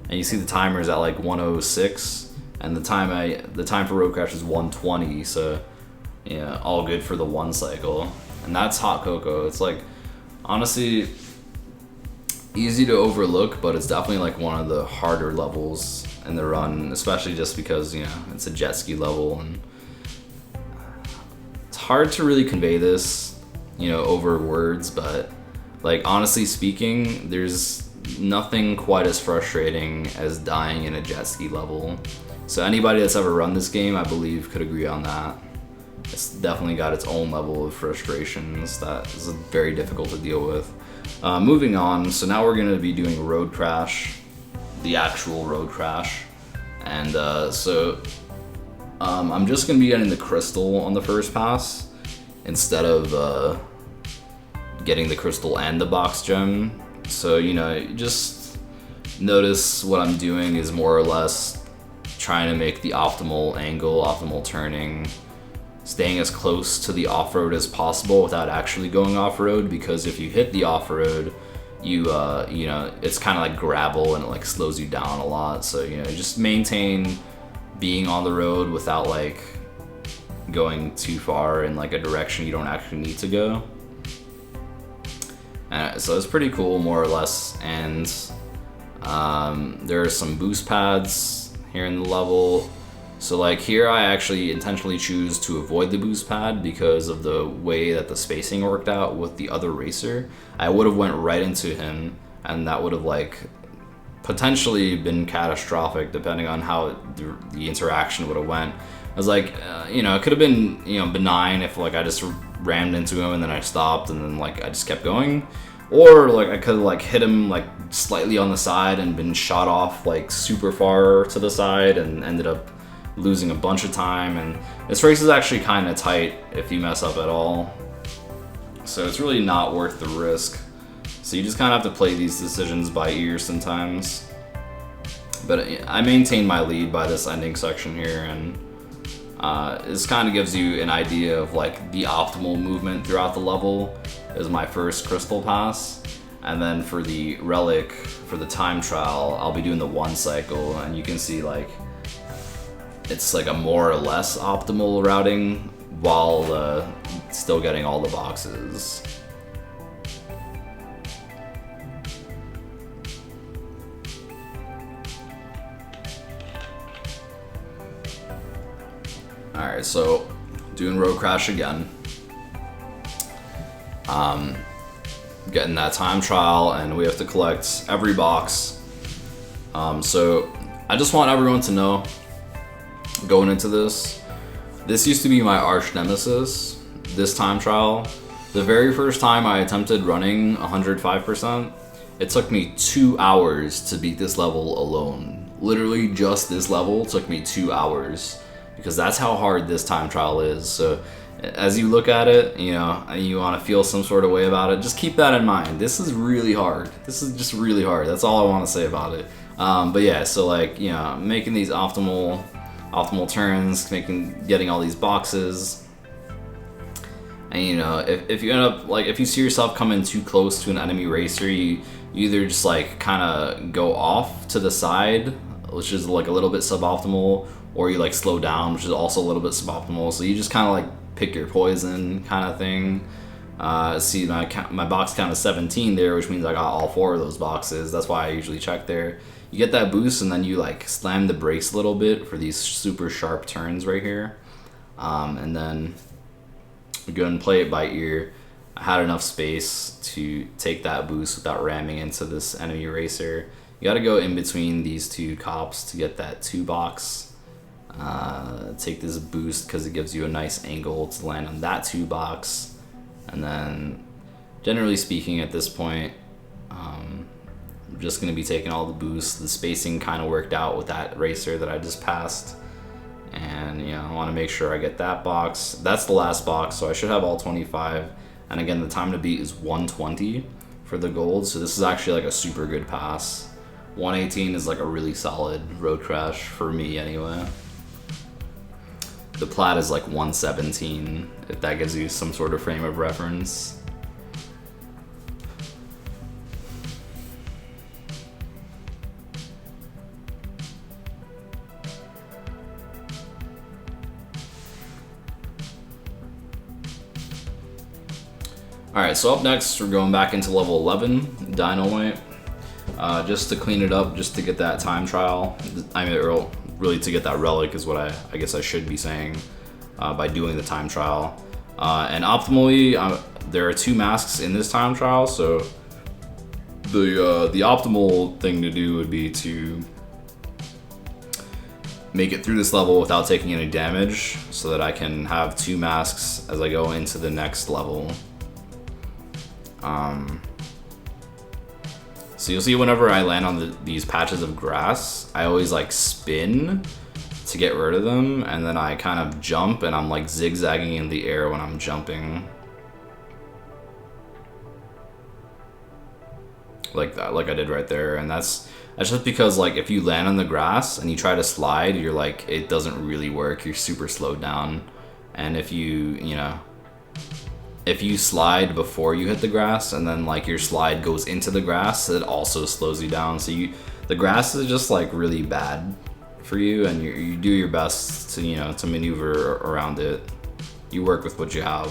And you see the timer is at like 106, and the time for Road Crash is 120, so yeah, all good for the one cycle. And that's Hot Cocoa. It's like, honestly, easy to overlook, but it's definitely like one of the harder levels in the run, especially just because, you know, it's a jet ski level, and it's hard to really convey this, you know, over words, but like, honestly speaking, there's nothing quite as frustrating as dying in a jet ski level. So anybody that's ever run this game, I believe, could agree on that. It's definitely got its own level of frustrations that is very difficult to deal with. Moving on, so now we're going to be doing Road Crash, the actual Road Crash. And I'm just going to be getting the crystal on the first pass instead of getting the crystal and the box gem. So, you know, just notice what I'm doing is more or less trying to make the optimal angle, optimal turning, staying as close to the off-road as possible without actually going off-road, because if you hit the off-road, you know, it's kind of like gravel and it like slows you down a lot. So, you know, just maintain being on the road without like going too far in like a direction you don't actually need to go. So it's pretty cool, more or less. And there are some boost pads here in the level. So like here I actually intentionally choose to avoid the boost pad because of the way that the spacing worked out with the other racer. I would have went right into him, and that would have like potentially been catastrophic depending on how the interaction would have went. I was like, you know, it could have been, you know, benign if like I just rammed into him and then I stopped and then like I just kept going. Or like I could have like hit him like slightly on the side and been shot off like super far to the side and ended up losing a bunch of time. And this race is actually kind of tight if you mess up at all. So it's really not worth the risk. So you just kind of have to play these decisions by ear sometimes. But I maintain my lead by this ending section here, and this kind of gives you an idea of like the optimal movement throughout the level. Is my first crystal pass, and then for the relic, for the time trial, I'll be doing the one cycle, and you can see like it's like a more or less optimal routing while still getting all the boxes. All right, so doing Road Crash again. getting that time trial, and we have to collect every box. So I just want everyone to know, going into this used to be my arch nemesis, this time trial. The very first time I attempted running 105%, it took me 2 hours to beat this level alone. Literally just this level took me 2 hours, because that's how hard this time trial is. So as you look at it, you know, and you want to feel some sort of way about it, just keep that in mind. This is really hard. This is just really hard. That's all I want to say about it. But yeah, so like, you know, making these optimal turns, getting all these boxes. And you know, if you end up, like, if you see yourself coming too close to an enemy racer, you either just like kind of go off to the side, which is like a little bit suboptimal, or you like slow down, which is also a little bit suboptimal. So you just kind of like pick your poison kind of thing. See, my box count is 17 there, which means I got all 4 of those boxes. That's why I usually check there. You get that boost, and then you like slam the brakes a little bit for these super sharp turns right here. And then we go and play it by ear. I had enough space to take that boost without ramming into this enemy racer. You gotta go in between these 2 cops to get that 2 box. Take this boost because it gives you a nice angle to land on that 2 box. And then, generally speaking, at this point, I'm just gonna be taking all the boosts. The spacing kind of worked out with that racer that I just passed. And you know, I want to make sure I get that box. That's the last box, so I should have all 25. And again, the time to beat is 120 for the gold, so this is actually like a super good pass. 118 is like a really solid road crash for me anyway. The plat is like 117, if that gives you some sort of frame of reference. Alright, so up next, we're going back into level 11, Dynamite. Just to clean it up, just to get that time trial. I mean, really to get that relic is what I guess I should be saying by doing the time trial. And optimally, there are 2 masks in this time trial, so the optimal thing to do would be to make it through this level without taking any damage, so that I can have 2 masks as I go into the next level. So you'll see whenever I land on these patches of grass, I always like spin to get rid of them, and then I kind of jump, and I'm like zigzagging in the air when I'm jumping. Like that, like I did right there. And that's just because like if you land on the grass and you try to slide, you're like, it doesn't really work. You're super slowed down. And if you slide before you hit the grass, and then like your slide goes into the grass, it also slows you down. So the grass is just like really bad for you, and you do your best to, you know, to maneuver around it. You work with what you have.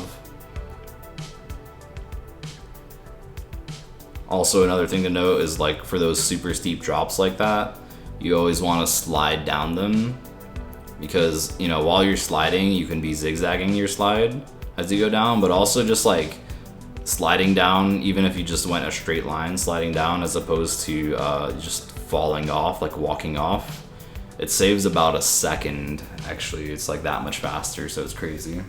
Also, another thing to note is like for those super steep drops like that, you always want to slide down them, because you know, while you're sliding, you can be zigzagging your slide as you go down, but also just like sliding down, even if you just went a straight line sliding down as opposed to just falling off, like walking off, it saves about a second. Actually, it's like that much faster, so it's crazy.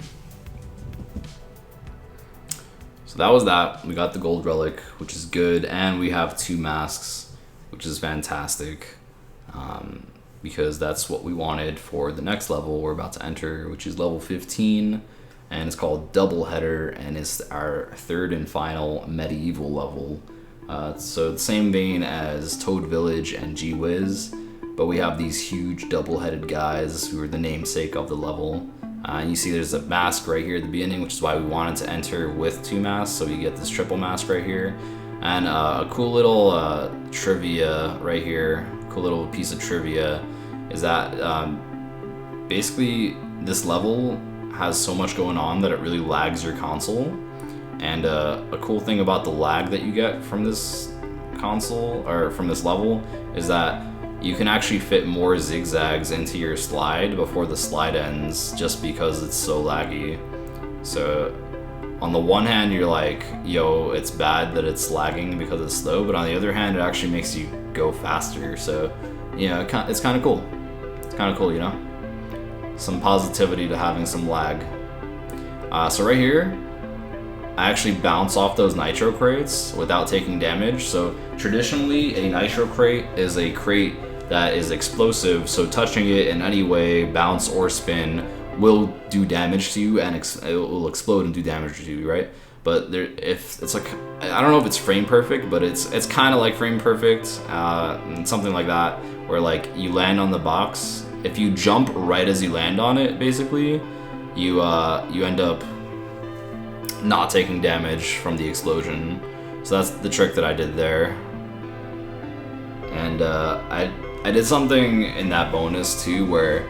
So that was that. We got the gold relic, which is good, and we have 2 masks, which is fantastic, because that's what we wanted for the next level we're about to enter, which is level 15. And it's called Doubleheader, and it's our 3rd and final medieval level. So the same vein as Toad Village and Gee Whiz, but we have these huge double-headed guys who are the namesake of the level. And you see there's a mask right here at the beginning, which is why we wanted to enter with 2 masks, so we get this triple mask right here. And a cool little trivia right here, cool little piece of trivia, is that basically this level has so much going on that it really lags your console. And a cool thing about the lag that you get from this console, or from this level, is that you can actually fit more zigzags into your slide before the slide ends, just because it's so laggy. So on the one hand, you're like, yo, it's bad that it's lagging because it's slow, but on the other hand, it actually makes you go faster. So, you know, it's kind of cool. It's kind of cool, you know? Some positivity to having some lag. So right here, I actually bounce off those nitro crates without taking damage. So traditionally, a nitro crate is a crate that is explosive, so touching it in any way, bounce or spin, will do damage to you, and it will explode and do damage to you, right? But if it's like, I don't know if it's frame perfect, but it's kind of like frame perfect, and something like that, where like you land on the box. If you jump right as you land on it, basically, you end up not taking damage from the explosion. So that's the trick that I did there. And I did something in that bonus too, where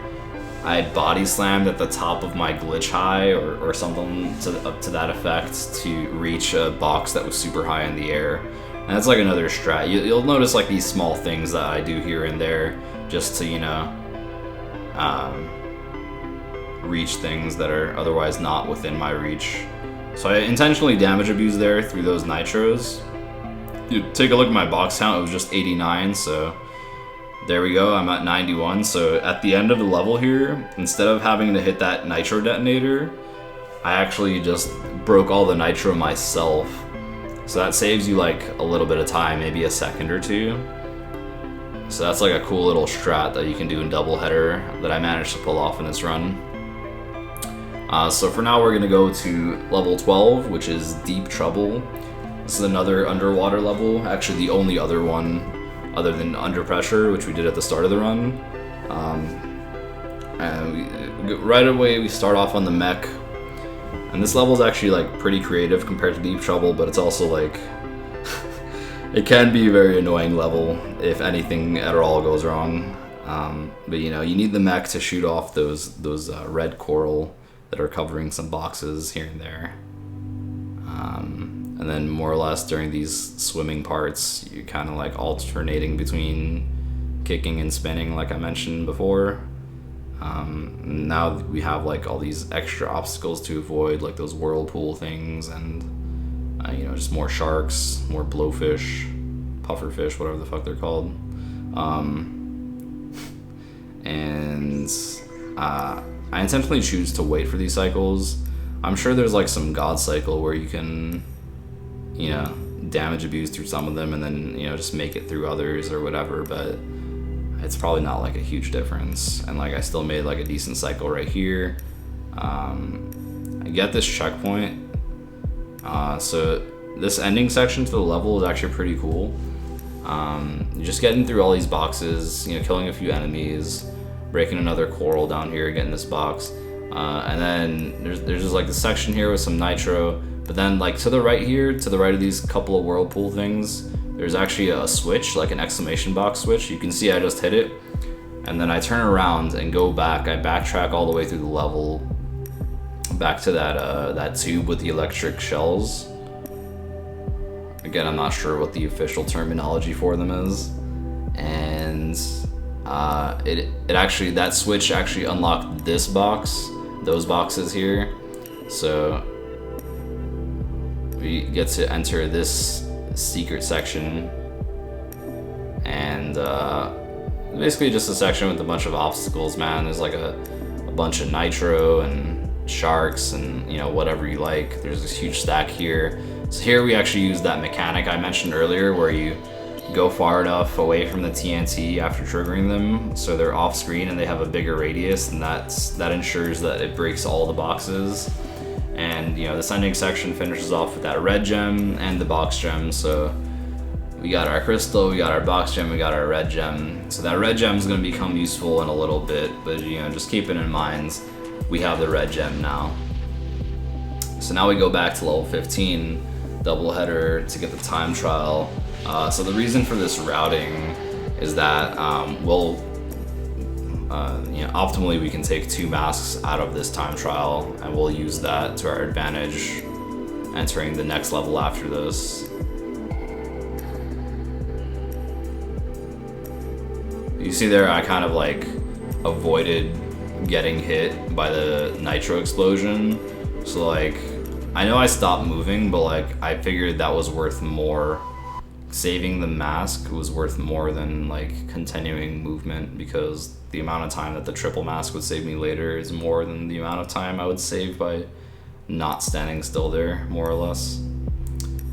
I body slammed at the top of my glitch high or something up to that effect to reach a box that was super high in the air. And that's like another strat. You'll notice like these small things that I do here and there just to, you know, reach things that are otherwise not within my reach. So I intentionally damage abuse there through those nitros. You take a look at my box count, it was just 89, so there we go, I'm at 91. So at the end of the level here, instead of having to hit that nitro detonator, I actually just broke all the nitro myself. So that saves you like a little bit of time, maybe a second or two. So that's like a cool little strat that you can do in doubleheader that I managed to pull off in this run. So for now we're gonna go to level 12, which is Deep Trouble. This is another underwater level, actually the only other one other than Under Pressure, which we did at the start of the run. And right away we start off on the mech. And this level is actually like pretty creative compared to Deep Trouble, but it's also like, it can be a very annoying level if anything at all goes wrong. But you know, you need the mech to shoot off those red coral that are covering some boxes here and there. And then more or less during these swimming parts, you're kind of like alternating between kicking and spinning like I mentioned before. Now we have like all these extra obstacles to avoid, like those whirlpool things and you know, just more sharks, more blowfish, pufferfish, whatever the fuck they're called. I intentionally choose to wait for these cycles. I'm sure there's like some god cycle where you can, you know, damage abuse through some of them and then, you know, just make it through others or whatever, but it's probably not like a huge difference. And like I still made like a decent cycle right here. I get this checkpoint. So this ending section to the level is actually pretty cool. You're just getting through all these boxes, you know, killing a few enemies, breaking another coral down here, getting this box. And then there's just like this section here with some nitro, but then like to the right here, to the right of these couple of whirlpool things, there's actually a switch, like an exclamation box switch. You can see I just hit it, and then I turn around and go back. I backtrack all the way through the level, back to that tube with the electric shells. Again, I'm not sure what the official terminology for them is. And it actually, that switch actually unlocked this box, those boxes here. So we get to enter this secret section, and basically just a section with a bunch of obstacles, man. There's like a bunch of nitro and sharks and, you know, whatever you like. There's this huge stack here. So here we actually use that mechanic I mentioned earlier where you go far enough away from the TNT after triggering them so they're off screen and they have a bigger radius, and that ensures that it breaks all the boxes. And you know, this ending section finishes off with that red gem and the box gem. So we got our crystal, we got our box gem, we got our red gem. So that red gem is going to become useful in a little bit, but you know, just keep it in mind, we have the red gem now. So now we go back to level 15, doubleheader, to get the time trial. So the reason for this routing is that you know, optimally we can take 2 masks out of this time trial, and we'll use that to our advantage entering the next level after this. You see there, I kind of like avoided getting hit by the nitro explosion. So like I know I stopped moving, but like I figured that was worth more. Saving the mask was worth more than like continuing movement, because the amount of time that the triple mask would save me later is more than the amount of time I would save by not standing still there, more or less.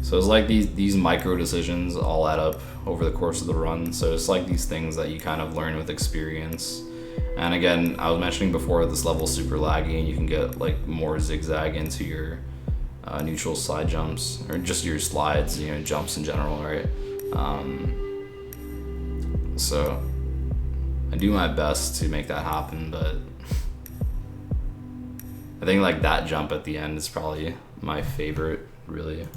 So it's like these micro decisions all add up over the course of the run. So it's like these things that you kind of learn with experience. And again, I was mentioning before, this level's super laggy and you can get like more zigzag into your neutral slide jumps, or just your slides, you know, jumps in general, right? So I do my best to make that happen, but I think like that jump at the end is probably my favorite, really.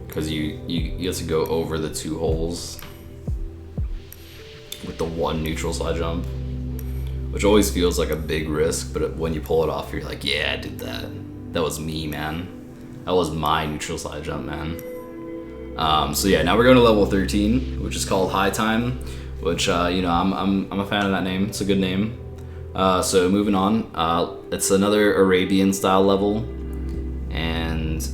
Because you get to go over the 2 holes with the 1 neutral slide jump, which always feels like a big risk, but when you pull it off, you're like, yeah, I did that. That was me, man. That was my neutral slide jump, man. So yeah, now we're going to level 13, which is called High Time, which you know, I'm a fan of that name. It's a good name. So moving on, it's another Arabian style level, and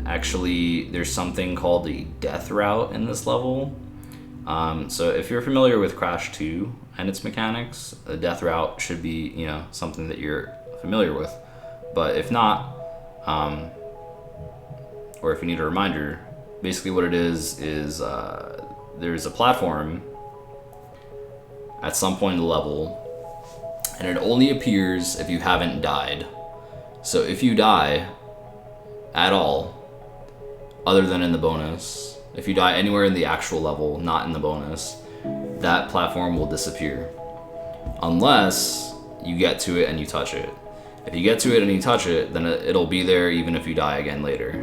actually there's something called the death route in this level. So if you're familiar with Crash 2 and its mechanics, the death route should be, you know, something that you're familiar with. But if not, or if you need a reminder, basically what it is there's a platform at some point in the level, and it only appears if you haven't died. So if you die at all, other than in the bonus, if you die anywhere in the actual level, not in the bonus, that platform will disappear. Unless you get to it and you touch it. If you get to it and you touch it, then it'll be there even if you die again later.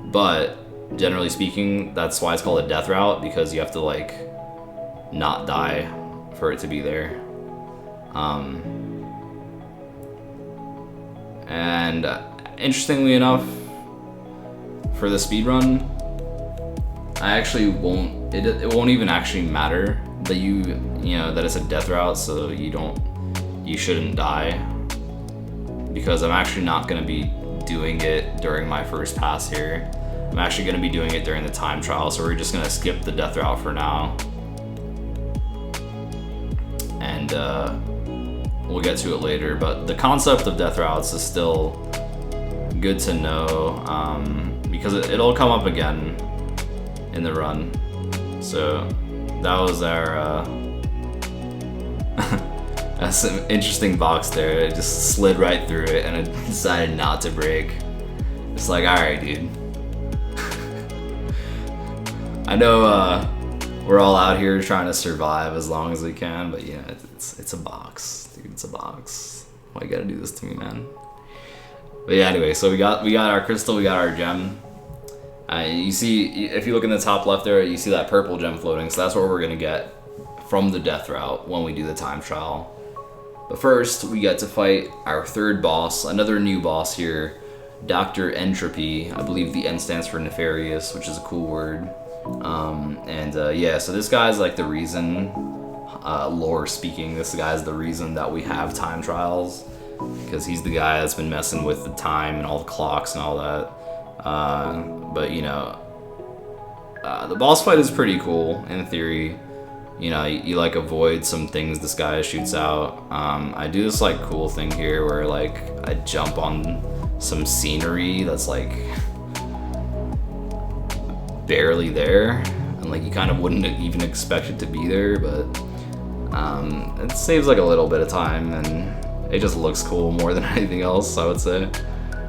But generally speaking, that's why it's called a death route, because you have to like not die for it to be there. And interestingly enough, for the speedrun, I actually won't, it won't even actually matter that you know, that it's a death route, so you shouldn't die, because I'm actually not gonna be doing it during my first pass here. I'm actually gonna be doing it during the time trial, so we're just gonna skip the death route for now. And we'll get to it later, but the concept of death routes is still good to know, because it'll come up again in the run. So that was our that's an interesting box there. It just slid right through it and it decided not to break. It's like, alright, dude. I know we're all out here trying to survive as long as we can, but yeah, it's a box, dude. It's a box. Why you gotta do this to me, man? But yeah, anyway, so we got our crystal, we got our gem. You see, if you look in the top left there, you see that purple gem floating, so that's what we're gonna get from the death route when we do the time trial. But first, we get to fight our third boss, another new boss here, Dr. Entropy. I believe the N stands for nefarious, which is a cool word. Yeah, so this guy's like the reason, lore speaking, this guy's the reason that we have time trials, because he's the guy that's been messing with the time and all the clocks and all that. But you know, the boss fight is pretty cool in theory. You know, you like avoid some things this guy shoots out. I do this like cool thing here where like I jump on some scenery that's like barely there, and like you kind of wouldn't even expect it to be there, but it saves like a little bit of time and it just looks cool more than anything else, I would say.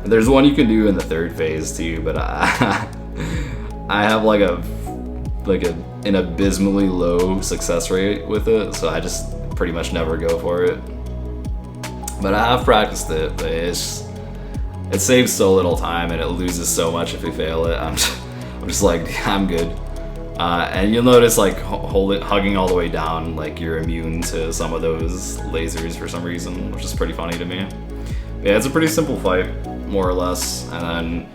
There's one you can do in the third phase too, but I have like an abysmally low success rate with it, so I just pretty much never go for it. But I have practiced it, but it saves so little time and it loses so much if we fail it. I'm just like, I'm good. And you'll notice like hugging all the way down, like you're immune to some of those lasers for some reason, which is pretty funny to me. Yeah, it's a pretty simple fight, more or less. And then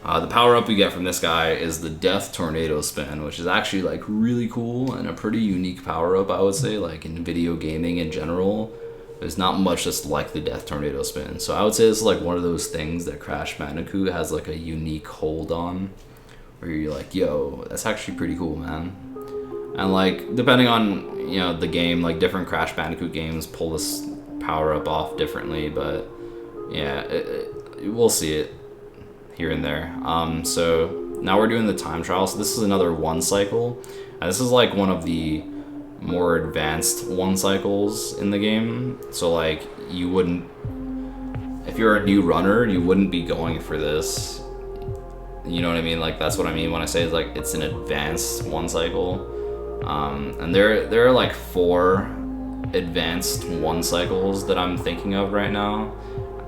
The power up we get from this guy is the Death Tornado Spin, which is actually like really cool and a pretty unique power up, I would say. Like in video gaming in general, there's not much that's like the Death Tornado Spin. So I would say this is like one of those things that Crash Bandicoot has like a unique hold on, where you're like, yo, that's actually pretty cool, man. And like depending on, you know, the game, like different Crash Bandicoot games pull this power up off differently, but yeah, we'll see it here and there. So now we're doing the time trial. So this is another 1 cycle. This is like one of the more advanced 1 cycles in the game. So like you wouldn't, if you're a new runner, you wouldn't be going for this. You know what I mean? Like that's what I mean when I say it's like it's an advanced 1 cycle. And there are like 4 advanced 1 cycles that I'm thinking of right now.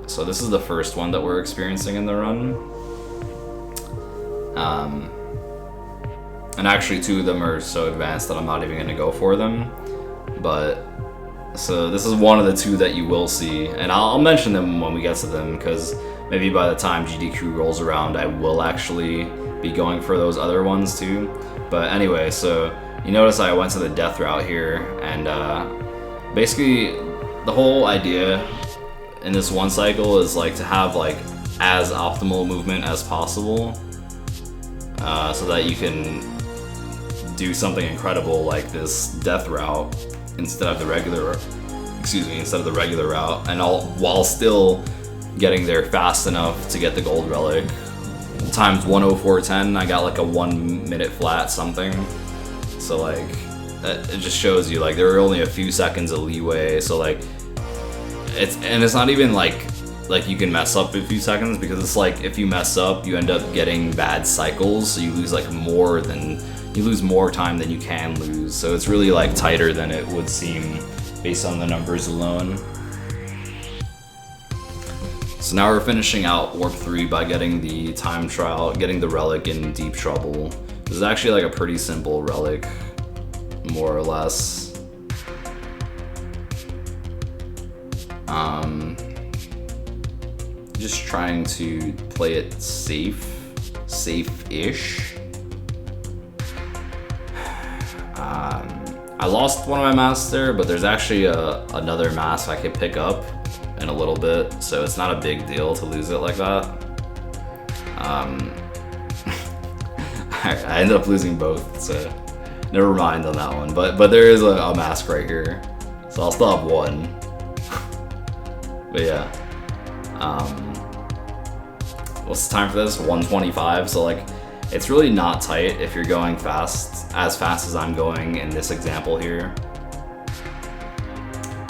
So this is the first one that we're experiencing in the run. And actually 2 of them are so advanced that I'm not even going to go for them. But so this is one of the 2 that you will see, and I'll mention them when we get to them, because maybe by the time GDQ rolls around I will actually be going for those other ones too. But anyway, so you notice I went to the death route here, and basically the whole idea in this 1 cycle is like to have like as optimal movement as possible, so that you can do something incredible like this death route instead of the regular route, and while still getting there fast enough to get the gold relic. Times 104.10, I got like a 1 minute flat something. So like it just shows you like there were only a few seconds of leeway. So like it's not even like you can mess up a few seconds, because it's like if you mess up you end up getting bad cycles, so you lose like more time than you can lose. So it's really like tighter than it would seem based on the numbers alone. So now we're finishing out Warp 3 by getting the time trial, getting the relic in Deep Trouble. This is actually like a pretty simple relic, more or less. Just trying to play it safe-ish. I lost one of my masks there, but there's actually another mask I could pick up in a little bit, so it's not a big deal to lose it like that. I ended up losing both, so never mind on that one. But there is a mask right here, so I'll still have one. But yeah, what's the time for this? 1:25. So like, it's really not tight if you're going as fast as I'm going in this example here.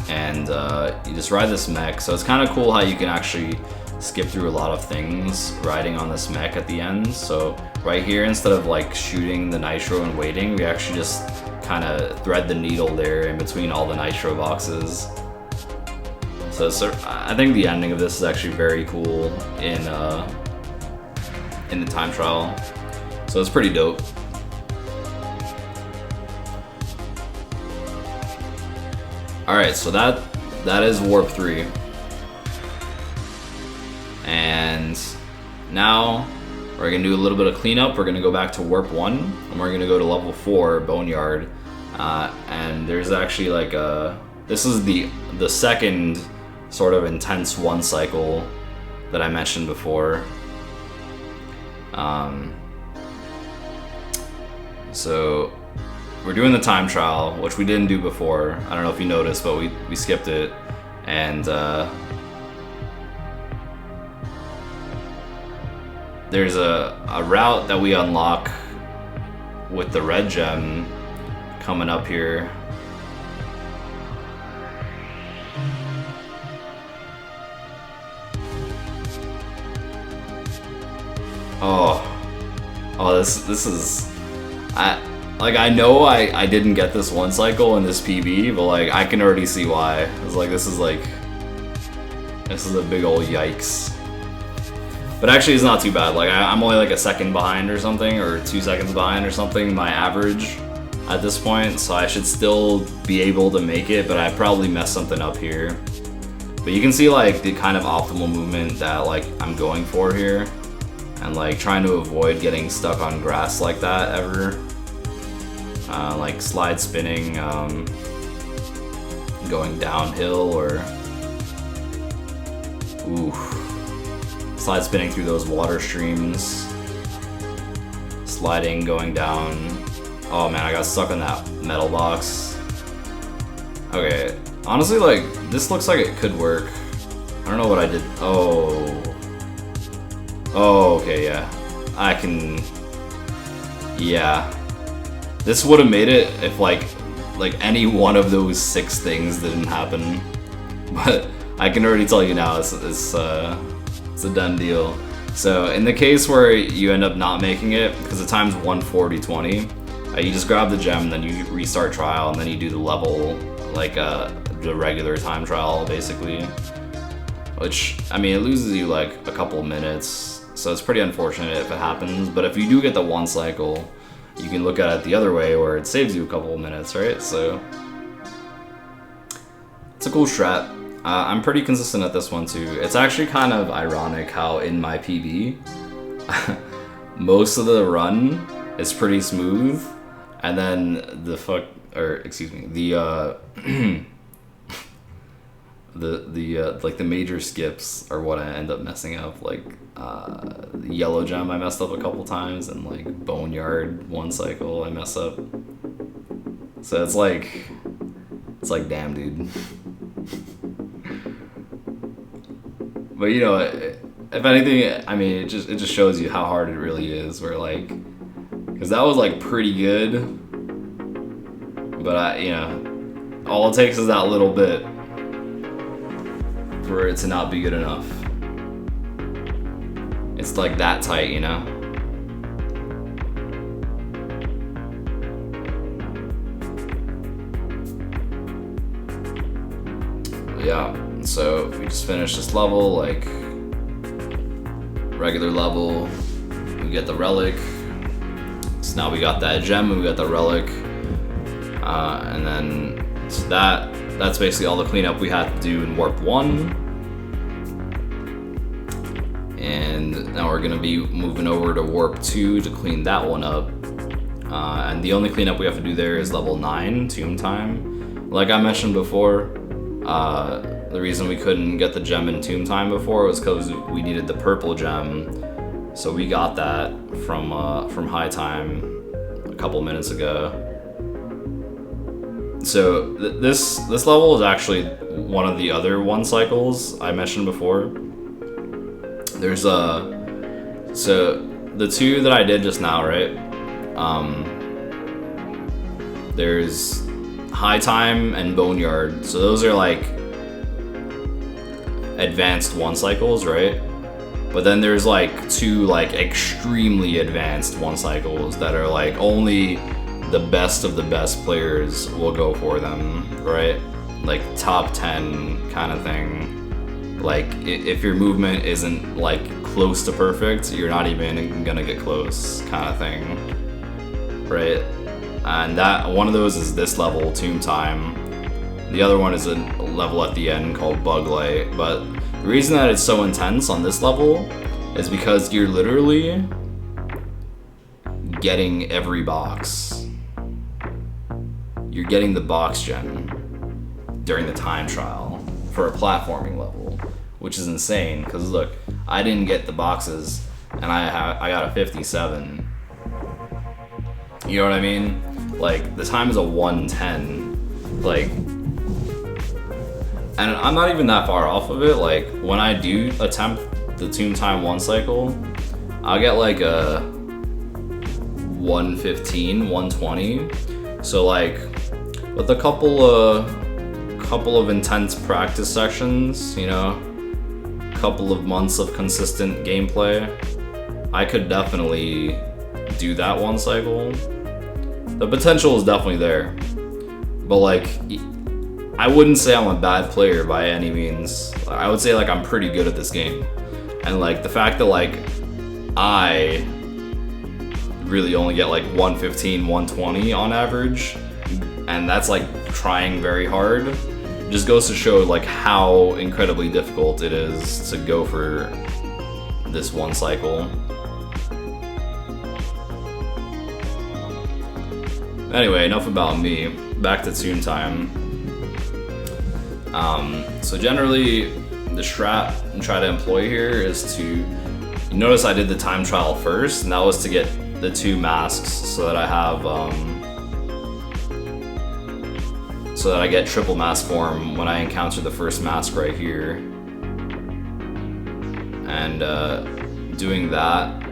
And you just ride this mech, so it's kind of cool how you can actually skip through a lot of things riding on this mech at the end. So right here, instead of like shooting the nitro and waiting, we actually just kind of thread the needle there in between all the nitro boxes. So I think the ending of this is actually very cool in the time trial. So it's pretty dope. Alright, so that is Warp 3. And now we're gonna do a little bit of cleanup. We're gonna go back to Warp 1, and we're gonna go to level 4, Boneyard. And there's actually like this is the second sort of intense 1 cycle that I mentioned before. So we're doing the time trial, which we didn't do before. I don't know if you noticed, but we skipped it. And there's a route that we unlock with the red gem coming up here. Oh, this is, I know I didn't get this 1 cycle in this PB, but like I can already see why. It's like this is a big old yikes. But actually it's not too bad. Like I'm only like a second behind or something, or 2 seconds behind or something, my average at this point, so I should still be able to make it, but I probably messed something up here. But you can see like the kind of optimal movement that like I'm going for here. and like trying to avoid getting stuck on grass like that ever. Like slide spinning, going downhill, or slide spinning through those water streams, sliding, going down. Oh man, I got stuck on that metal box. Okay, honestly, like, this looks like it could work. I don't know what I did. Oh, okay, yeah. I can... Yeah. This would have made it if, like any one of those 6 things didn't happen. But I can already tell you now, it's a done deal. So, in the case where you end up not making it, because the time's 1:40:20, you just grab the gem, then you restart trial, and then you do the level, like the regular time trial, basically. Which, I mean, it loses you like a couple minutes, so it's pretty unfortunate if it happens. But if you do get the 1 cycle, you can look at it the other way, where it saves you a couple of minutes, right? So it's a cool strat. I'm pretty consistent at this one too. It's actually kind of ironic how in my PB, most of the run is pretty smooth, and then the like the major skips are what I end up messing up. Like yellow gem I messed up a couple times, and like boneyard 1 cycle I mess up. So it's like damn, dude. But you know, if anything, I mean, it just shows you how hard it really is. Where like, because that was like pretty good, but you know, all it takes is that little bit for it to not be good enough. It's like that tight, you know? Yeah, so if we just finish this level, like regular level, we get the relic. So now we got that gem and we got the relic. And then so that's basically all the cleanup we had to do in Warp 1. And now we're gonna be moving over to Warp 2 to clean that one up. And the only cleanup we have to do there is level 9, Tomb Time. Like I mentioned before, the reason we couldn't get the gem in Tomb Time before was because we needed the purple gem. So we got that from High Time a couple minutes ago. So this level is actually one of the other 1 cycles I mentioned before. There's so the 2 that I did just now, right? There's High Time and Boneyard. So those are like advanced 1 cycles, right? But then there's like 2 like extremely advanced 1 cycles that are like only the best of the best players will go for them, right? Like top 10 kind of thing. Like if your movement isn't like close to perfect, you're not even gonna get close, kind of thing, right? And that one of those is this level, Tomb Time. The other one is a level at the end called Bug Light. But the reason that it's so intense on this level is because you're literally getting every box. You're getting the box gem during the time trial for a platforming level, which is insane. Because look, I didn't get the boxes, and I got a 57. You know what I mean? Like the time is a 1:10. Like, and I'm not even that far off of it. Like when I do attempt the Tomb Time 1 cycle, I'll get like a 115, 120. So like with a couple of intense practice sessions, you know, couple of months of consistent gameplay, I could definitely do that 1 cycle. The potential is definitely there, but like I wouldn't say I'm a bad player by any means. I would say like I'm pretty good at this game, and like the fact that like I really only get like 115, 120 on average, and that's like trying very hard, just goes to show like how incredibly difficult it is to go for this 1 cycle. Anyway, enough about me. Back to tune time. So generally, the strat I try to employ here is to, you notice I did the time trial first, and that was to get the 2 masks so that I have, so that I get triple mask form when I encounter the first mask right here. And doing that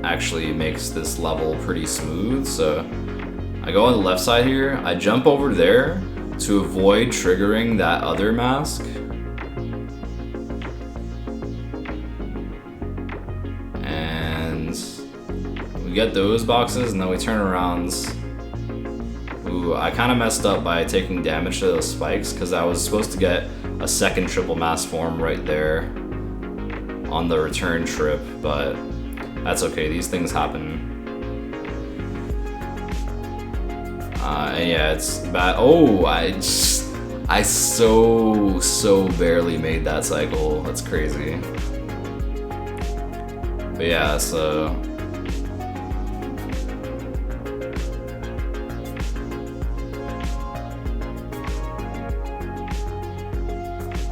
actually makes this level pretty smooth. So I go on the left side here, I jump over there to avoid triggering that other mask. And we get those boxes, and then we turn around. Ooh, I kind of messed up by taking damage to those spikes, because I was supposed to get a second triple mask form right there on the return trip, but that's okay, these things happen. And yeah, it's bad. Oh, I so barely made that cycle. That's crazy. But yeah, so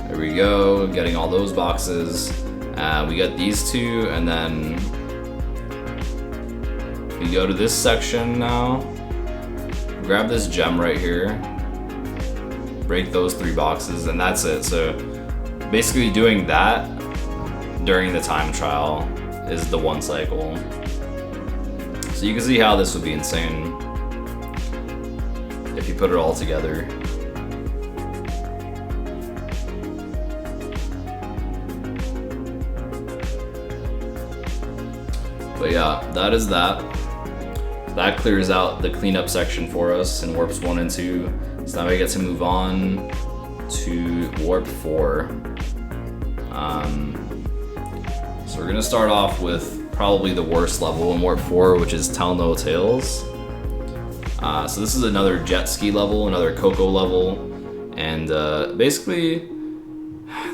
there we go, getting all those boxes. We got these 2, and then we go to this section now. Grab this gem right here, break those 3 boxes, and that's it. So basically doing that during the time trial is the 1 cycle. So you can see how this would be insane if you put it all together. But yeah, that is that. That clears out the cleanup section for us in warps 1 and 2. So now we get to move on to warp 4. So we're gonna start off with probably the worst level in warp 4, which is Tell No Tales. So this is another jet ski level, another Coco level, and basically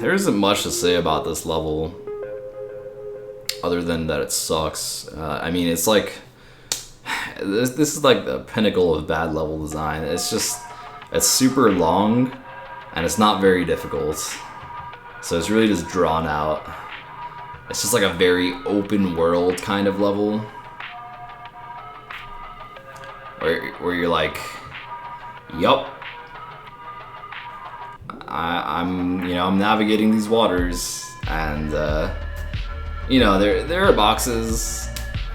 there isn't much to say about this level other than that it sucks. I mean, it's like this is like the pinnacle of bad level design. It's super long, and it's not very difficult. So it's really just drawn out. It's just like a very open world kind of level, where you're like, yup, I'm navigating these waters, and there are boxes.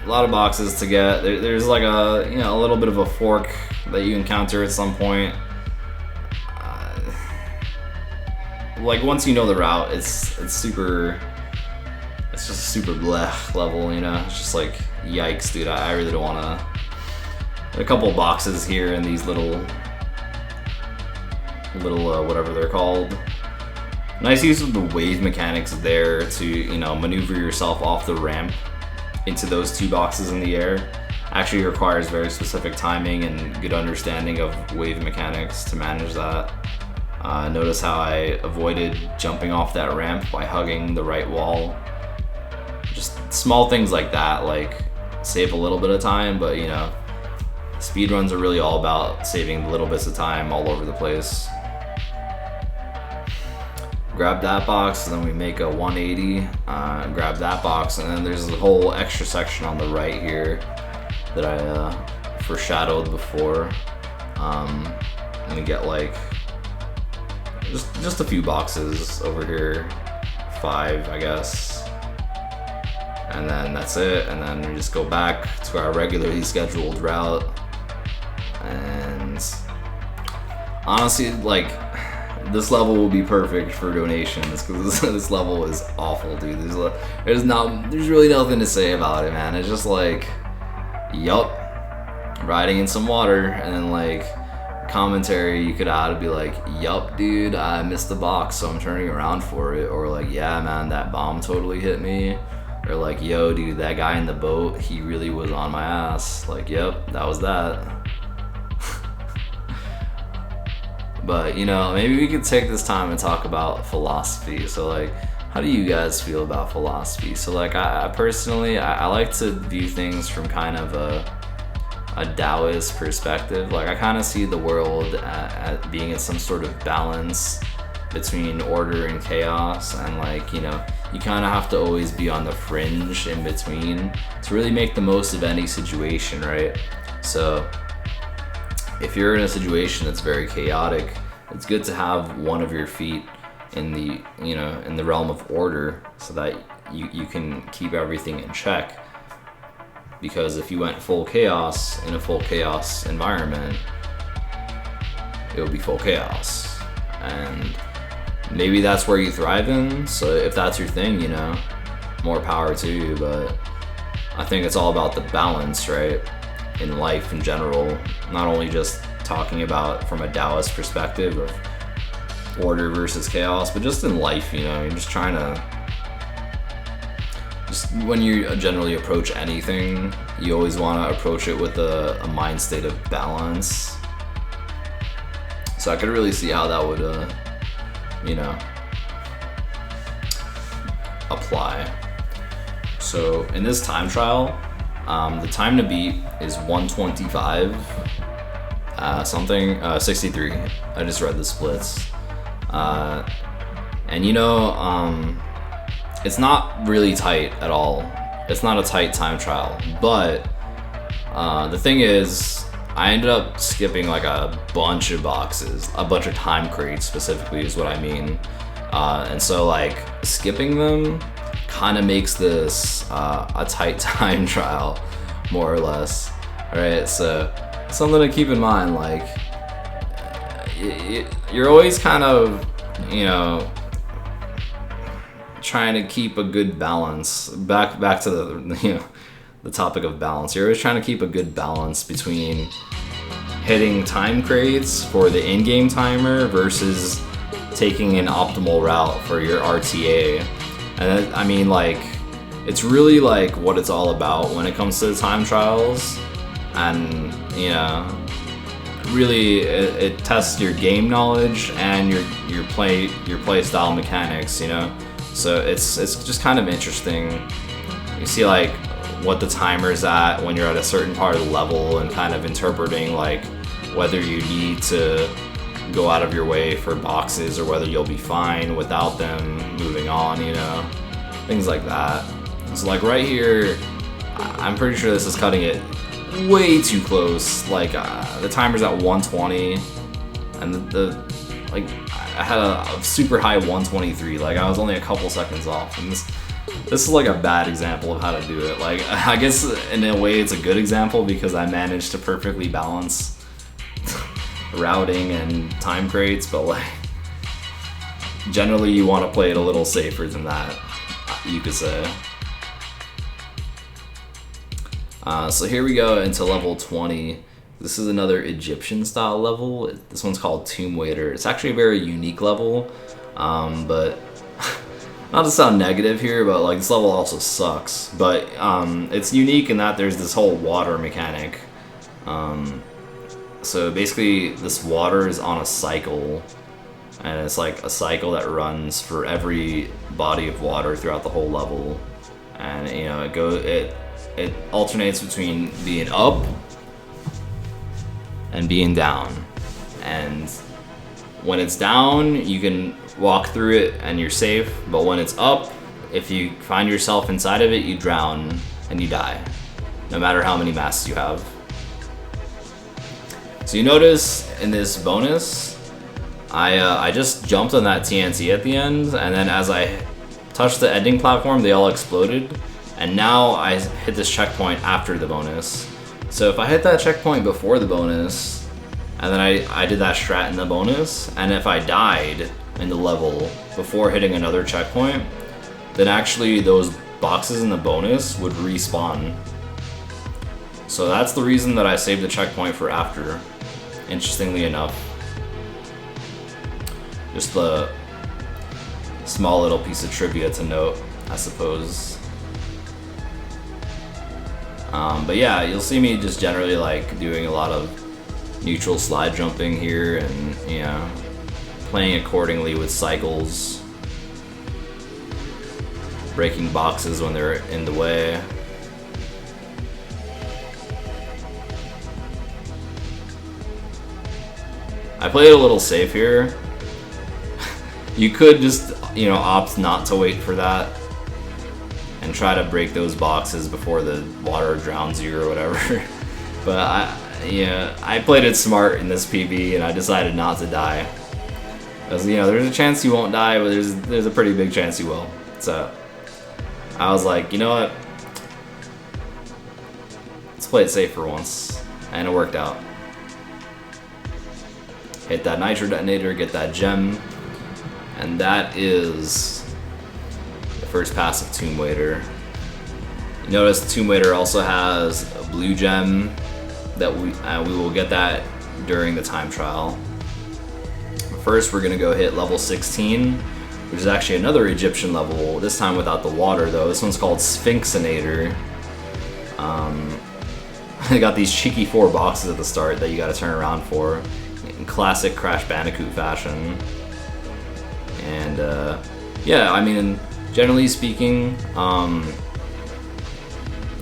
A lot of boxes to get. There's like a little bit of a fork that you encounter at some point. Like once you know the route, it's just a super blech level. It's just like, yikes, dude. I really don't wanna. A couple of boxes here and these little whatever they're called. Nice use of the wave mechanics there to maneuver yourself off the ramp into those 2 boxes in the air. Actually requires very specific timing and good understanding of wave mechanics to manage that. Notice how I avoided jumping off that ramp by hugging the right wall. Just small things like that, like save a little bit of time, but speedruns are really all about saving little bits of time all over the place. Grab that box, and then we make a 180, grab that box, and then there's a whole extra section on the right here that I foreshadowed before. And we get like just a few boxes over here, 5 I guess, and then that's it. And then we just go back to our regularly scheduled route. And honestly, like, this level will be perfect for donations, because this level is awful, dude. There's really nothing to say about it, man. It's just like, yup, riding in some water, and then like commentary you could add to be like, yup, dude, I missed the box, so I'm turning around for it. Or like, yeah, man, that bomb totally hit me. Or like, yo, dude, that guy in the boat, he really was on my ass. Like, yep, that was that. But maybe we could take this time and talk about philosophy. So like, how do you guys feel about philosophy? So like, I personally, I like to view things from kind of a a Taoist perspective. Like I kind of see the world at being at some sort of balance between order and chaos, and like, you know, you kind of have to always be on the fringe in between to really make the most of any situation, right? So if you're in a situation that's very chaotic, it's good to have one of your feet in the, you know, in the realm of order, so that you can keep everything in check. Because if you went full chaos in a full chaos environment, it would be full chaos. And maybe that's where you thrive in. So if that's your thing, you know, more power to you. But I think it's all about the balance, right? In life in general, not only just talking about from a Taoist perspective of order versus chaos, but just in life, you know, you're just trying to, just when you generally approach anything, you always want to approach it with a mind state of balance. So I could really see how that would, you know, apply. So in this time trial, the time to beat is 125 63. I just read the splits. And you know, it's not really tight at all. It's not a tight time trial, but the thing is, I ended up skipping like a bunch of boxes, a bunch of time crates specifically is what I mean. And so like skipping them kind of makes this a tight time trial, more or less. All right, so something to keep in mind, like you're always kind of, you know, trying to keep a good balance. Back to the, you know, the topic of balance. You're always trying to keep a good balance between hitting time crates for the in-game timer versus taking an optimal route for your RTA. And I mean, like, it's really like what it's all about when it comes to time trials. And, you know, really it tests your game knowledge and your play style mechanics, you know. So it's just kind of interesting. You see like what the timer's at when you're at a certain part of the level, and kind of interpreting like whether you need to go out of your way for boxes or whether you'll be fine without them moving on, you know, things like that. So like right here, I'm pretty sure this is cutting it way too close. Like the timer's at 120, and the like I had a super high 123. Like I was only a couple seconds off, and this is like a bad example of how to do it. Like I guess in a way it's a good example because I managed to perfectly balance routing and time crates, but like generally you want to play it a little safer than that, you could say. So here we go into level 20. This is another Egyptian style level. This one's called Tomb Waiter. It's actually a very unique level, but not to sound negative here, but like this level also sucks. But it's unique in that there's this whole water mechanic. So basically this water is on a cycle, and it's like a cycle that runs for every body of water throughout the whole level. And you know, it alternates between being up and being down. And when it's down, you can walk through it and you're safe, but when it's up, if you find yourself inside of it, you drown and you die, no matter how many masks you have. So you notice in this bonus, I just jumped on that TNT at the end, and then as I touched the ending platform, they all exploded, and now I hit this checkpoint after the bonus. So if I hit that checkpoint before the bonus, and then I did that strat in the bonus, and if I died in the level before hitting another checkpoint, then actually those boxes in the bonus would respawn. So that's the reason that I saved the checkpoint for after, interestingly enough. Just a small little piece of trivia to note, I suppose. But yeah, you'll see me just generally like doing a lot of neutral slide jumping here, and you know, playing accordingly with cycles, breaking boxes when they're in the way. I played it a little safe here. You could just, you know, opt not to wait for that and try to break those boxes before the water drowns you or whatever. But I played it smart in this PB and I decided not to die. Because, you know, there's a chance you won't die, but there's a pretty big chance you will. So I was like, you know what? Let's play it safe for once. And it worked out. Hit that nitro detonator, get that gem. And that is the first pass of Tomb Waiter. You notice Tomb Waiter also has a blue gem that we will get that during the time trial. But first, we're gonna go hit level 16, which is actually another Egyptian level. This time without the water, though. This one's called Sphinxinator. They got these cheeky 4 boxes at the start that you got to turn around for, in classic Crash Bandicoot fashion. And yeah, I mean, generally speaking,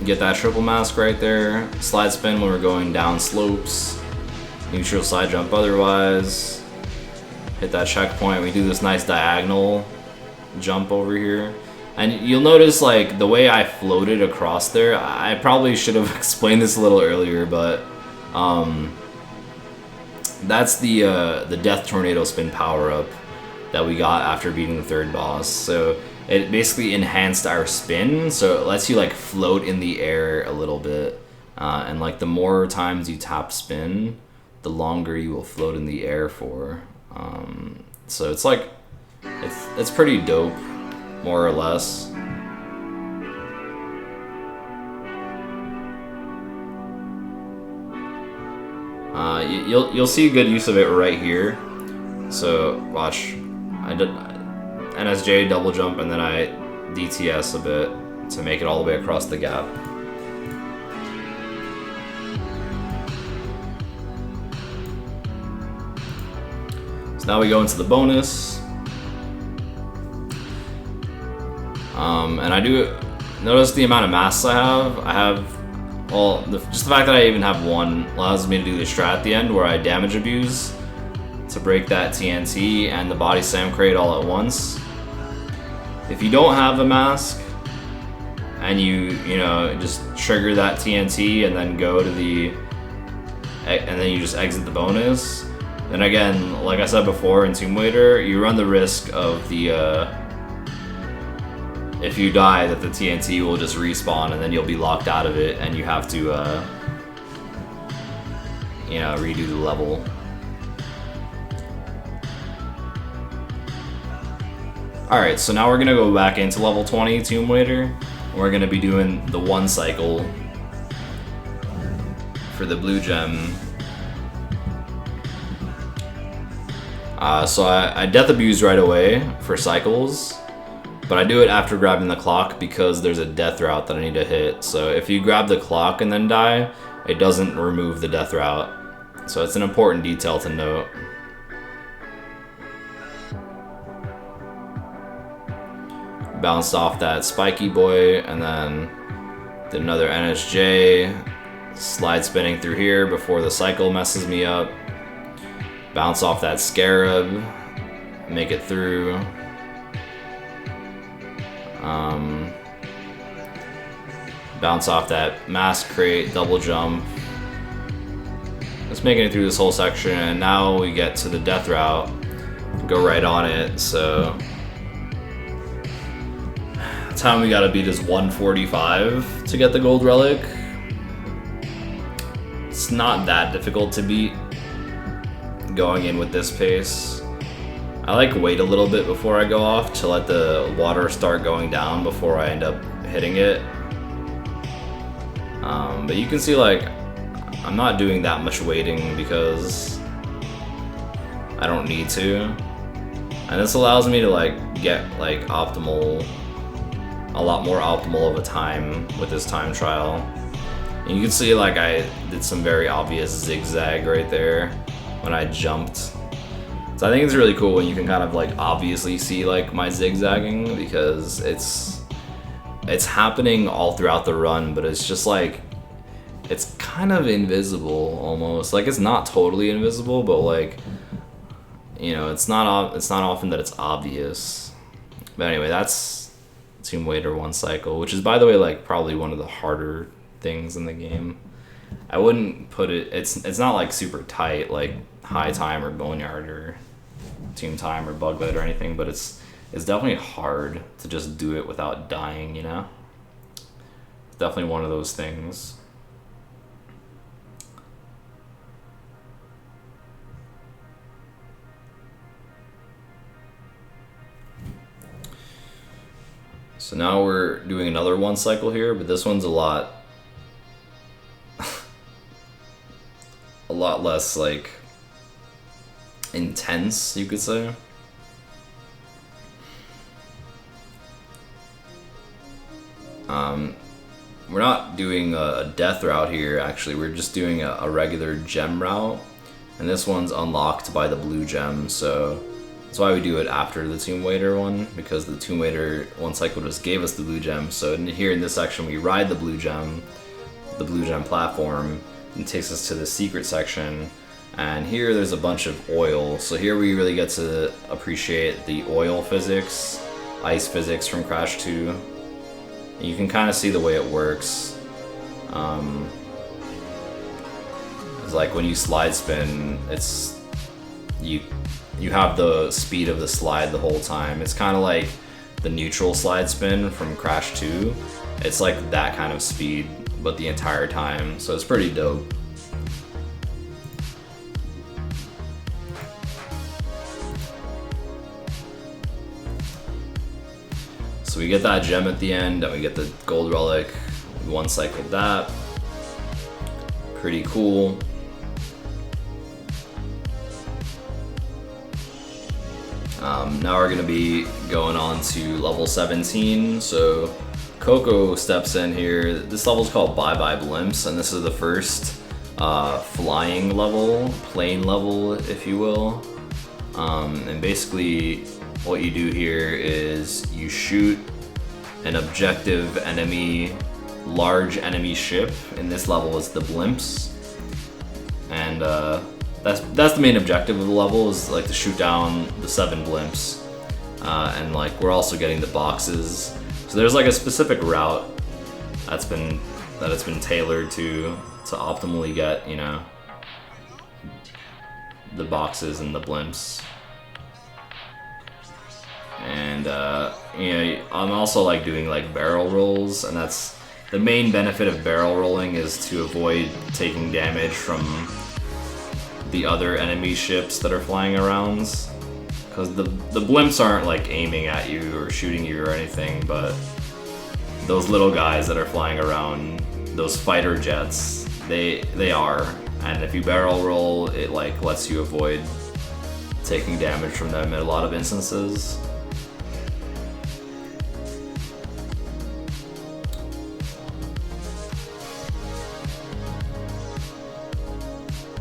get that triple mask right there. Slide spin when we're going down slopes. Neutral side jump otherwise. Hit that checkpoint. We do this nice diagonal jump over here. And you'll notice, like, the way I floated across there, I probably should have explained this a little earlier, but that's the Death Tornado Spin power-up that we got after beating the 3rd boss. So it basically enhanced our spin, so it lets you like float in the air a little bit, and like the more times you tap spin, the longer you will float in the air for. So it's like it's pretty dope, more or less. You'll see good use of it right here. So watch, I did NSJ double jump and then I DTS a bit to make it all the way across the gap. So now we go into the bonus. And I do notice the amount of masks I have. Well, just the fact that I even have one allows me to do the strat at the end where I damage abuse to break that TNT and the body slam crate all at once. If you don't have a mask and you know, just trigger that TNT and then go to and then you just exit the bonus, then again, like I said before in Tomb Waiter, you run the risk of if you die, that the TNT will just respawn and then you'll be locked out of it and you have to you know, redo the level. Alright, so now we're gonna go back into level 20 Tomb Waiter. We're gonna be doing the 1 cycle for the blue gem. So I death abuse right away for cycles, but I do it after grabbing the clock because there's a death route that I need to hit. So if you grab the clock and then die, it doesn't remove the death route. So it's an important detail to note. Bounced off that spiky boy and then did another NSJ, slide spinning through here before the cycle messes me up. Bounce off that scarab, make it through. Bounce off that mask crate, double jump. Just making it through this whole section, and now we get to the death route. Go right on it, so the time we gotta beat is 145 to get the gold relic. It's not that difficult to beat going in with this pace. I like wait a little bit before I go off to let the water start going down before I end up hitting it. But you can see, like, I'm not doing that much waiting because I don't need to. And this allows me to like get like a lot more optimal of a time with this time trial. And you can see like I did some very obvious zigzag right there when I jumped. So I think it's really cool when you can kind of like obviously see like my zigzagging, because it's happening all throughout the run, but it's just like, it's kind of invisible almost. Like, it's not totally invisible, but like you know, it's not often that it's obvious. But anyway, that's Tomb Raider 1 cycle, which is, by the way, like probably one of the harder things in the game. I wouldn't put it. It's not like super tight like High Time or Boneyard or Tomb Time or Buglet or anything, but it's definitely hard to just do it without dying. You know, it's definitely one of those things. So now we're doing another 1 cycle here, but this one's a lot less like intense, you could say. We're not doing a death route here, actually. We're just doing a regular gem route, and this one's unlocked by the blue gem, so that's why we do it after the Tomb Raider one, because the Tomb Raider 1 cycle just gave us the blue gem. So here in this section, we ride the blue gem platform, and it takes us to the secret section. And here there's a bunch of oil. So here we really get to appreciate the oil physics, ice physics from Crash 2. And you can kind of see the way it works. It's like when you slide spin, it's you have the speed of the slide the whole time. It's kind of like the neutral slide spin from Crash 2. It's like that kind of speed, but the entire time. So it's pretty dope. So we get that gem at the end, and we get the gold relic. We 1 cycled that. Pretty cool. Now we're gonna be going on to level 17. So Coco steps in here. This level is called Bye Bye Blimps, and this is the first flying level, plane level, if you will. And basically what you do here is you shoot an objective enemy, large enemy ship. In this level is the blimps, and that's the main objective of the level, is like to shoot down the 7 blimps. And like we're also getting the boxes. So there's like a specific route it's been tailored to optimally get, you know, the boxes and the blimps. And you know, I'm also like doing like barrel rolls, and that's the main benefit of barrel rolling, is to avoid taking damage from the other enemy ships that are flying around, because the blimps aren't like aiming at you or shooting you or anything, but those little guys that are flying around, those fighter jets, they are. And if you barrel roll, it like lets you avoid taking damage from them in a lot of instances.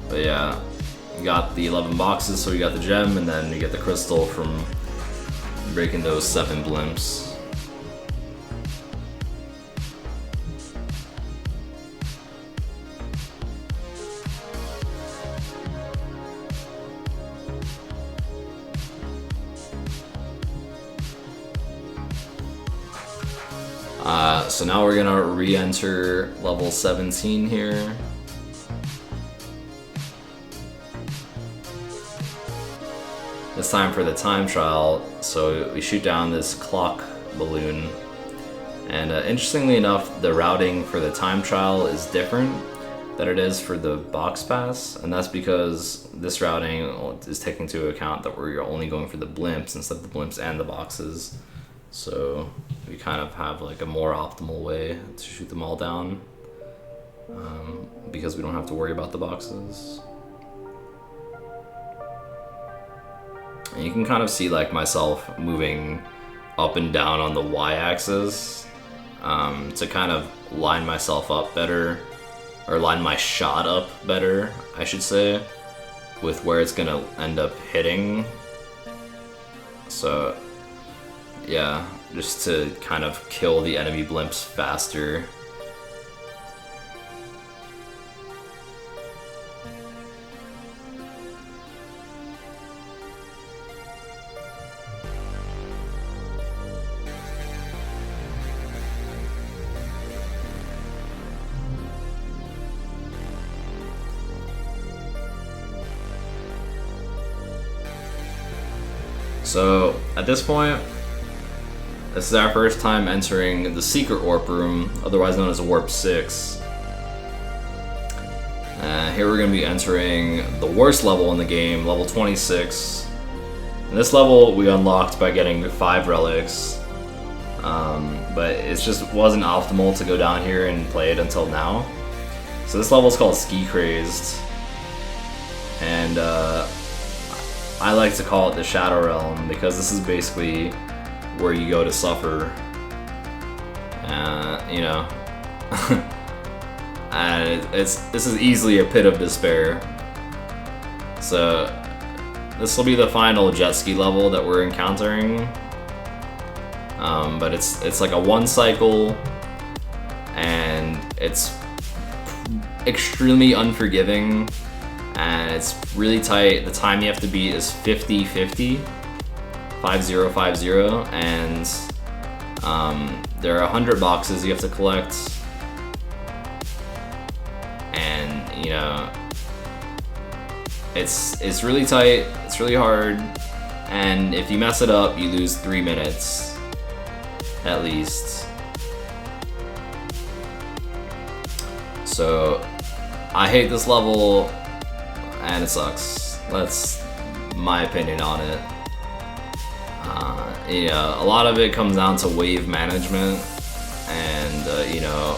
But yeah, we got the 11 boxes, so we got the gem, and then we get the crystal from breaking those 7 blimps. So now we're gonna re-enter level 17 here. It's time for the time trial, so we shoot down this clock balloon. And interestingly enough, the routing for the time trial is different than it is for the box pass, and that's because this routing is taking into account that we're only going for the blimps instead of the blimps and the boxes. So we kind of have like a more optimal way to shoot them all down, because we don't have to worry about the boxes. And you can kind of see like myself moving up and down on the y-axis to kind of line myself up better, or line my shot up better, I should say, with where it's gonna end up hitting. So yeah, just to kind of kill the enemy blimps faster. So at this point, this is our first time entering the secret warp room, otherwise known as Warp 6. Here we're going to be entering the worst level in the game, level 26. And this level we unlocked by getting 5 relics, but it just wasn't optimal to go down here and play it until now. So this level is called Ski Crazed, and I like to call it the Shadow Realm because this is basically where you go to suffer. You know, and this is easily a pit of despair. So this will be the final jet ski level that we're encountering, but it's like a 1 cycle, and it's extremely unforgiving, and it's really tight. The time you have to beat is 50-50, 50-50, and there are 100 boxes you have to collect, and you know, it's really tight, it's really hard, and if you mess it up, you lose 3 minutes at least. So I hate this level, and it sucks. That's my opinion on it. Yeah, a lot of it comes down to wave management, and you know,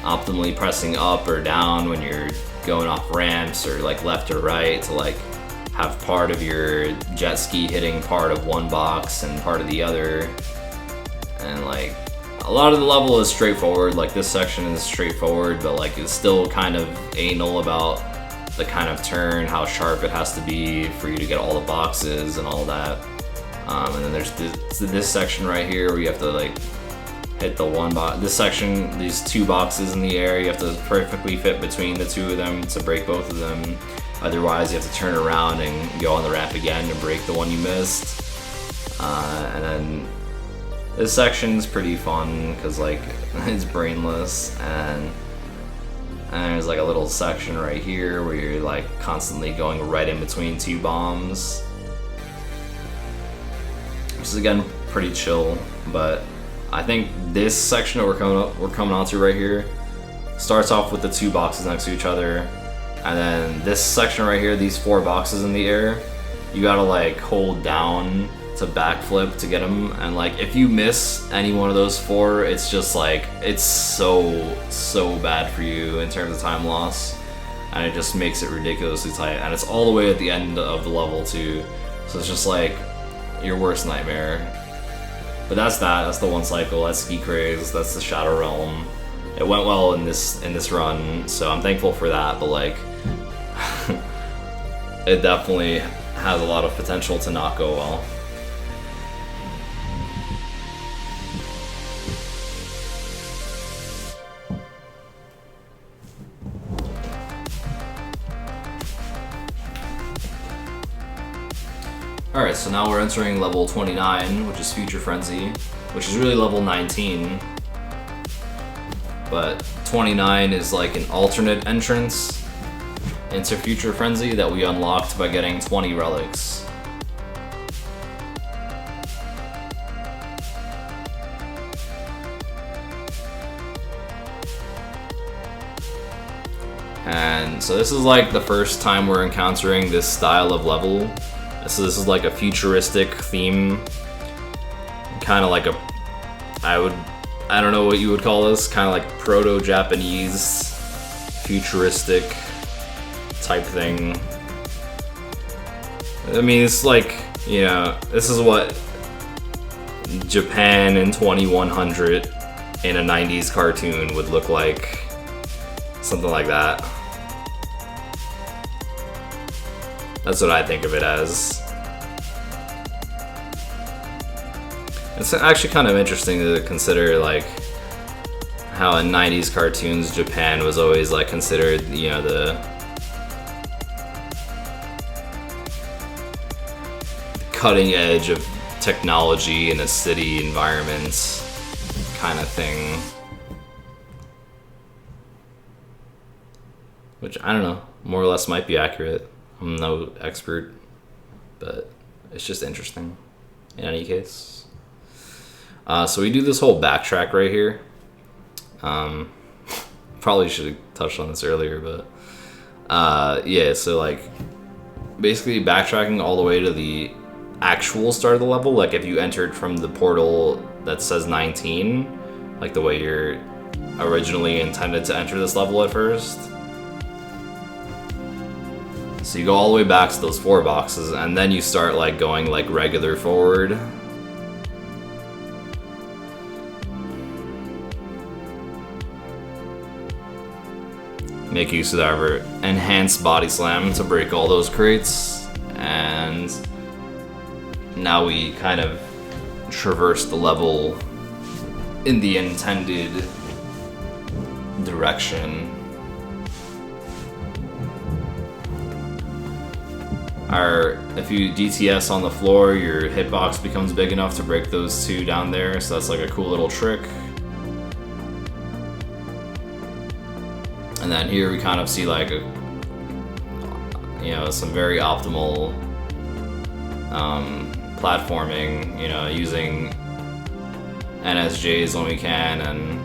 optimally pressing up or down when you're going off ramps, or like left or right, to like have part of your jet ski hitting part of one box and part of the other. And like a lot of the level is straightforward, like this section is straightforward, but like it's still kind of anal about the kind of turn, how sharp it has to be for you to get all the boxes and all that. And then there's this section right here where you have to like hit the one box. This section, these 2 boxes in the air, you have to perfectly fit between the 2 of them to break both of them. Otherwise, you have to turn around and go on the ramp again to break the one you missed. And then this section's pretty fun because like it's brainless, and there's like a little section right here where you're like constantly going right in between 2 bombs, which is again pretty chill. But I think this section that we're coming onto right here starts off with the 2 boxes next to each other, and then this section right here, these 4 boxes in the air, you gotta like hold down to backflip to get them, and like if you miss any one of those 4, it's just like it's so bad for you in terms of time loss, and it just makes it ridiculously tight, and it's all the way at the end of the level too, so it's just like your worst nightmare. But that's the 1 cycle, that's Ski Craze, that's the Shadow Realm. It went well in this run, so I'm thankful for that, but like it definitely has a lot of potential to not go well. Alright, so now we're entering level 29, which is Future Frenzy, which is really level 19. But 29 is like an alternate entrance into Future Frenzy that we unlocked by getting 20 relics. And so this is like the first time we're encountering this style of level. So this is like a futuristic theme, kind of like I don't know what you would call this, kind of like proto-Japanese futuristic type thing. I mean, it's like, you know, this is what Japan in 2100 in a 90s cartoon would look like, something like that. That's what I think of it as. It's actually kind of interesting to consider, like, how in 90s cartoons Japan was always like considered, you know, the cutting edge of technology in a city environment kind of thing. Which, I don't know, more or less might be accurate. I'm no expert, but it's just interesting in any case. So we do this whole backtrack right here. Probably should have touched on this earlier, but yeah, so like basically backtracking all the way to the actual start of the level. Like if you entered from the portal that says 19, like the way you're originally intended to enter this level at first. So you go all the way back to those 4 boxes, and then you start like going like regular forward. Make use of our enhanced body slam to break all those crates, and now we kind of traverse the level in the intended direction. If you DTS on the floor, your hitbox becomes big enough to break those 2 down there, so that's like a cool little trick. And then here we kind of see like some very optimal platforming, using NSJs when we can and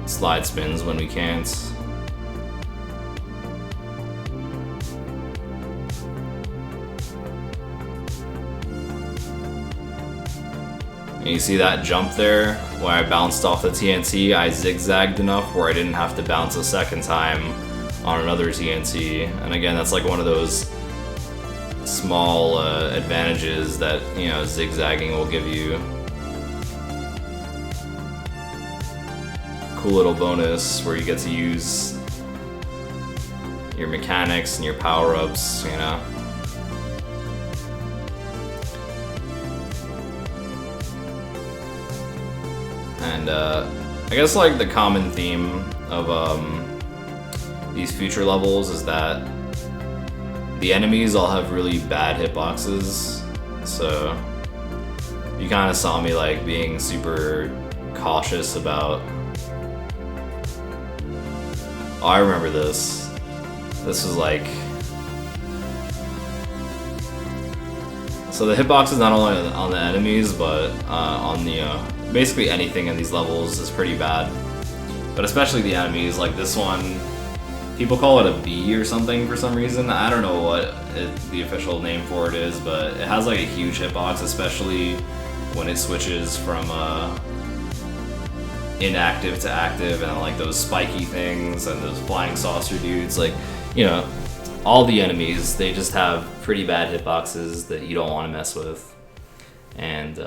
slide spins when we can't. And you see that jump there where I bounced off the TNT, I zigzagged enough where I didn't have to bounce a second time on another TNT. And again, that's like one of those small advantages that zigzagging will give you. Cool little bonus where you get to use your mechanics and your power-ups, And I guess like the common theme of these future levels is that the enemies all have really bad hitboxes, so you kind of saw me like being super cautious about. Oh, I remember this. This was like, so the hitbox is not only on the enemies, but on the basically anything in these levels is pretty bad, but especially the enemies. Like this one, people call it a B or something for some reason. I don't know what the official name for it is, but it has like a huge hitbox, especially when it switches from inactive to active, and like those spiky things and those flying saucer dudes. Like, all the enemies, they just have pretty bad hitboxes that you don't want to mess with. And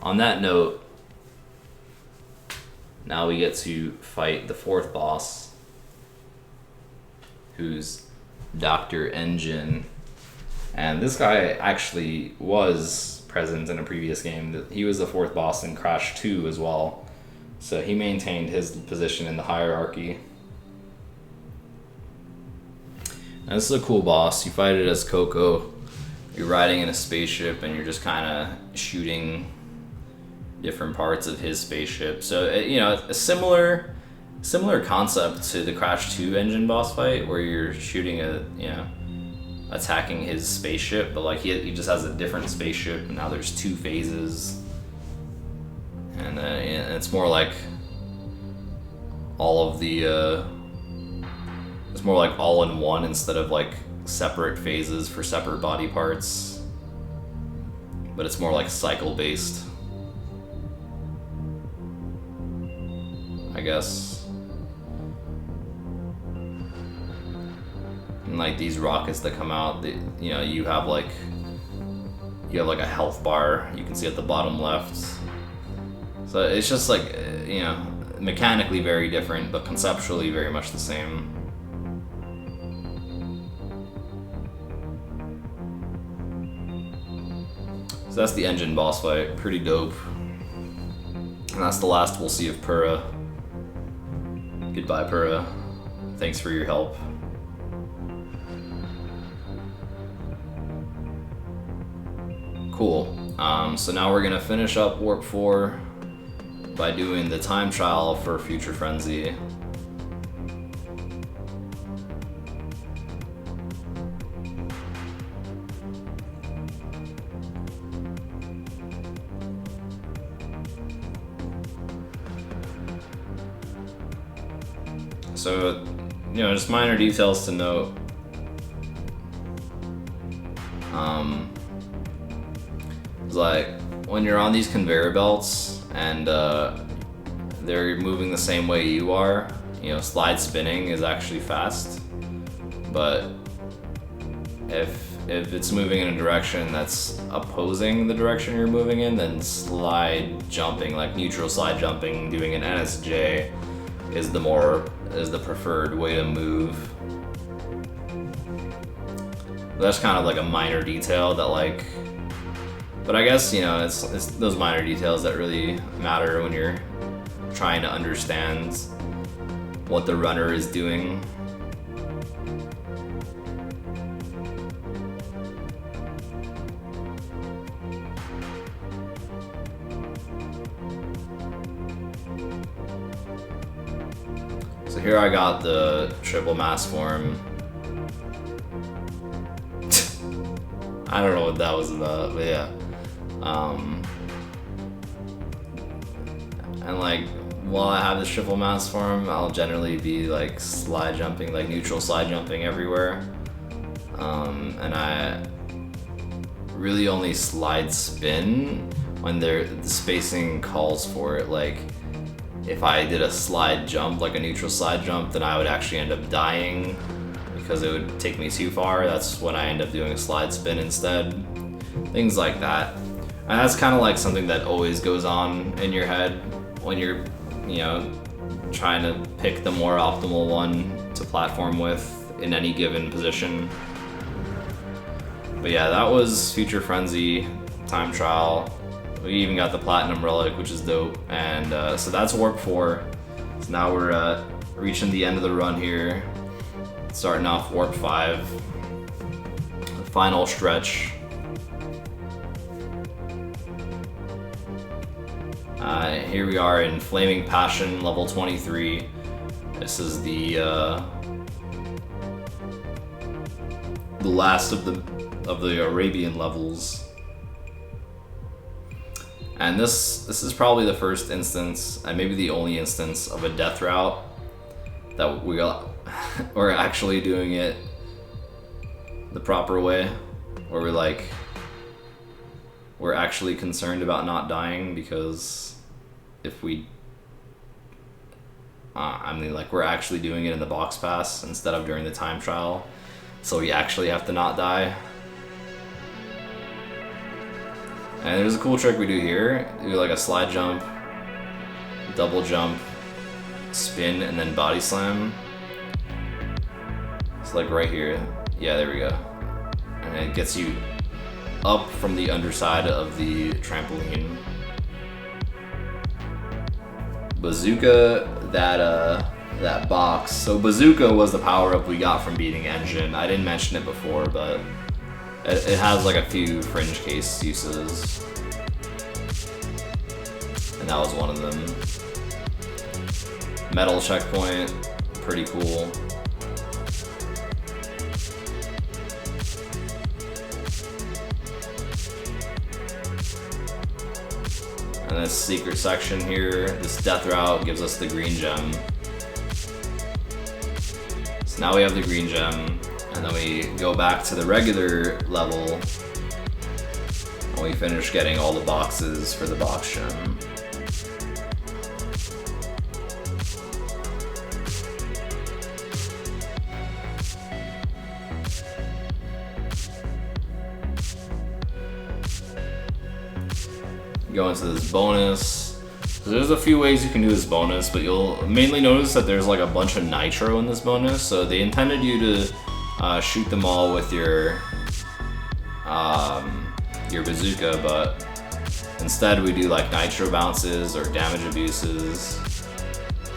on that note, now we get to fight the 4th boss, who's Dr. Engine. And this guy actually was present in a previous game. He was the 4th boss in Crash 2 as well. So he maintained his position in the hierarchy. Now this is a cool boss. You fight it as Coco. You're riding in a spaceship and you're just kind of shooting different parts of his spaceship. So a similar concept to the Crash 2 engine boss fight, where you're shooting attacking his spaceship, but like he just has a different spaceship, and now there's 2 phases, and it's more like all of the it's more like all in one instead of like separate phases for separate body parts, but it's more like cycle based, I guess. And like these rockets that come out, you have like a health bar you can see at the bottom left. So it's just like, mechanically very different, but conceptually very much the same. So that's the engine boss fight, pretty dope. And that's the last we'll see of Pura. Goodbye, Pura. Thanks for your help. Cool. So now we're gonna finish up Warp 4 by doing the time trial for Future Frenzy. So, you know, just minor details to note. It's like when you're on these conveyor belts and they're moving the same way you are, you know, slide spinning is actually fast, but if it's moving in a direction that's opposing the direction you're moving in, then slide jumping, like neutral slide jumping, doing an NSJ is the preferred way to move. That's kind of like a minor detail that like, but I guess, you know, it's those minor details that really matter when you're trying to understand what the runner is doing. So here I got the triple mass form. I don't know what that was about, but yeah. And like, while I have this triple mass form, I'll generally be like slide jumping, like neutral slide jumping everywhere. And I really only slide spin when the spacing calls for it. Like, if I did a slide jump, like a neutral slide jump, then I would actually end up dying because it would take me too far. That's when I end up doing a slide spin instead. Things like that. And that's kind of like something that always goes on in your head when you're, you know, trying to pick the more optimal one to platform with in any given position. But yeah, that was Future Frenzy time trial. We even got the Platinum Relic, which is dope. And so that's Warp 4. So now we're reaching the end of the run here. Starting off Warp 5. The final stretch. Here we are in Flaming Passion, level 23. This is the last of the Arabian levels. And this is probably the first instance, and maybe the only instance, of a death route that we're actually doing it the proper way, where we're actually concerned about not dying, because if we, we're actually doing it in the box pass instead of during the time trial, so we actually have to not die. And there's a cool trick we do here. Do like a slide jump, double jump, spin, and then body slam. It's like right here. Yeah, there we go. And it gets you up from the underside of the trampoline. Bazooka, that box. So Bazooka was the power-up we got from beating Engine. I didn't mention it before, but it has like a few fringe case uses, and that was one of them. Metal checkpoint, pretty cool. And this secret section here, this death route, gives us the green gem. So now we have the green gem. And then we go back to the regular level and we finish getting all the boxes for the box gem. Go into this bonus. So there's a few ways you can do this bonus, but you'll mainly notice that there's like a bunch of nitro in this bonus. So they intended you to shoot them all with your bazooka, but instead we do like nitro bounces or damage abuses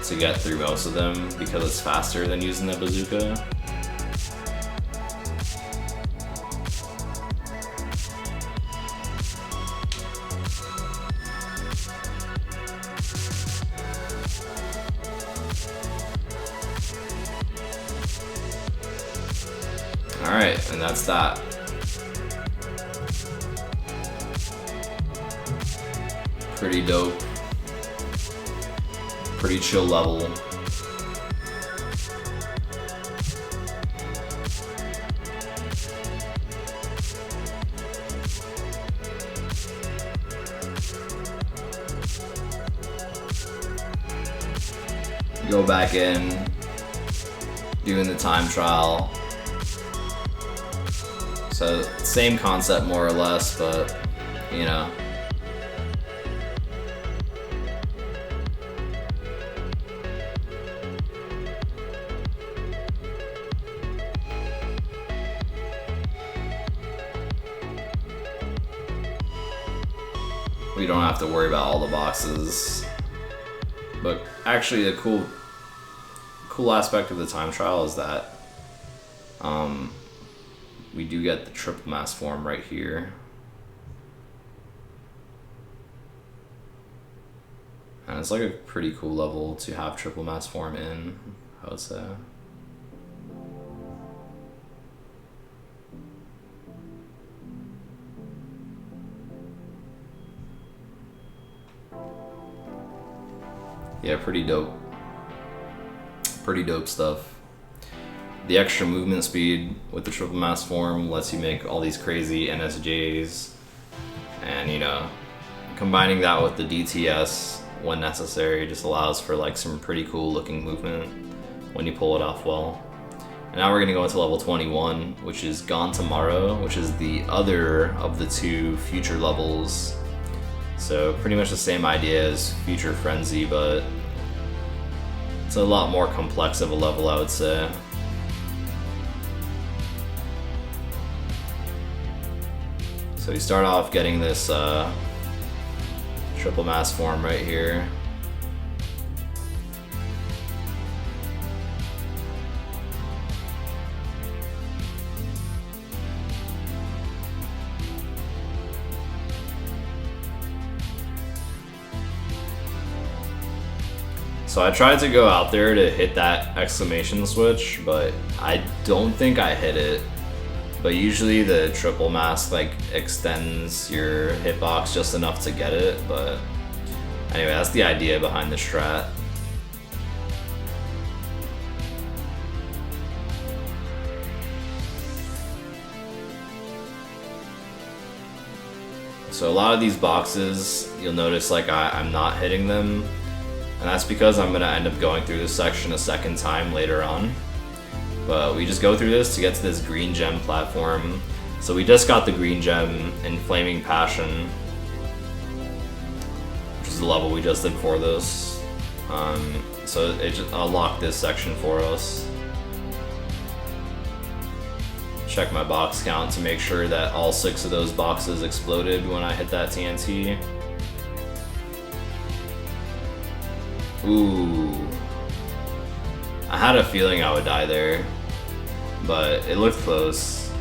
to get through most of them because it's faster than using the bazooka. Alright, and that's that. Pretty dope. Pretty chill level. go back in, doing the time trial. So same concept more or less, but you know. We don't have to worry about all the boxes. But actually a cool aspect of the time trial is that we do get the triple mass form right here. And it's like a pretty cool level to have triple mass form in, I would say. Yeah, pretty dope. Pretty dope stuff. The extra movement speed with the triple mass form lets you make all these crazy NSJs. And you know, combining that with the DTS when necessary just allows for like some pretty cool looking movement when you pull it off well. And now we're gonna go into level 21, which is Gone Tomorrow, which is the other of the two future levels. So pretty much the same idea as Future Frenzy, but it's a lot more complex of a level, I would say. So we start off getting this triple mass form right here. So I tried to go out there to hit that exclamation switch, but I don't think I hit it. But usually the triple mask like extends your hitbox just enough to get it, but anyway, that's the idea behind the strat. So a lot of these boxes, you'll notice like I'm not hitting them, and that's because I'm gonna end up going through this section a second time later on. But we just go through this to get to this green gem platform. So we just got the green gem in Flaming Passion, which is the level we just did for this. So it just unlocked this section for us. Check my box count to make sure that all 6 of those boxes exploded when I hit that TNT. Ooh. I had a feeling I would die there, but it looked close.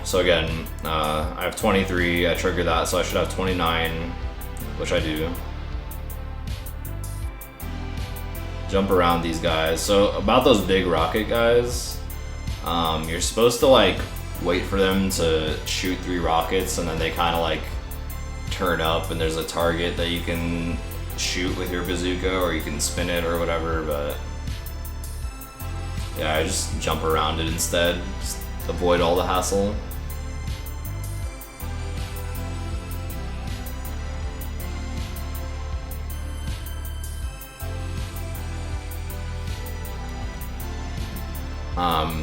So again, I have 23, I trigger that, so I should have 29, which I do. Jump around these guys. So about those big rocket guys, you're supposed to like wait for them to shoot 3 rockets and then they kind of like turn up and there's a target that you can shoot with your bazooka or you can spin it or whatever, but yeah, I just jump around it instead, just avoid all the hassle.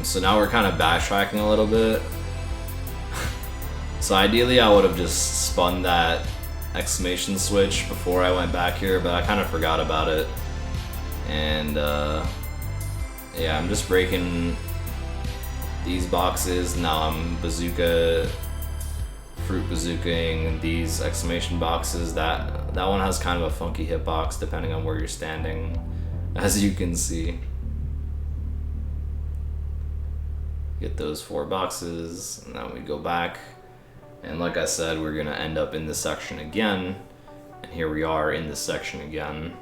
So now we're kind of backtracking a little bit. So ideally I would have just spun that exclamation switch before I went back here, but I kind of forgot about it. And yeah, I'm just breaking these boxes. Now I'm fruit bazookaing these exclamation boxes. That one has kind of a funky hitbox depending on where you're standing, as you can see. Get those 4 boxes, and then we go back. And like I said, we're gonna end up in this section again. And here we are in this section again.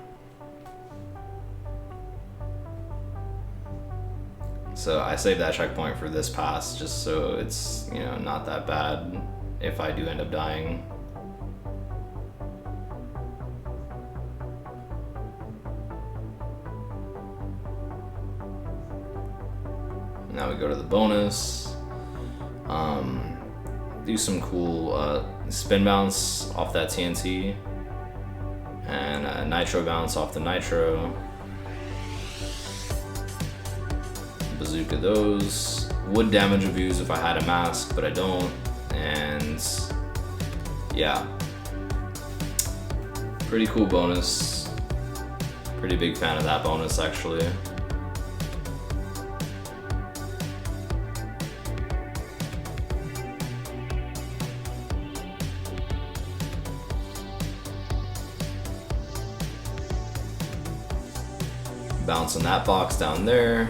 So I saved that checkpoint for this pass just so it's, you know, not that bad if I do end up dying. Now we go to the bonus. Do some cool spin bounce off that TNT. And a nitro bounce off the nitro. Bazooka those. Would damage reviews if I had a mask, but I don't. And yeah. Pretty cool bonus. Pretty big fan of that bonus actually. Bouncing that box down there.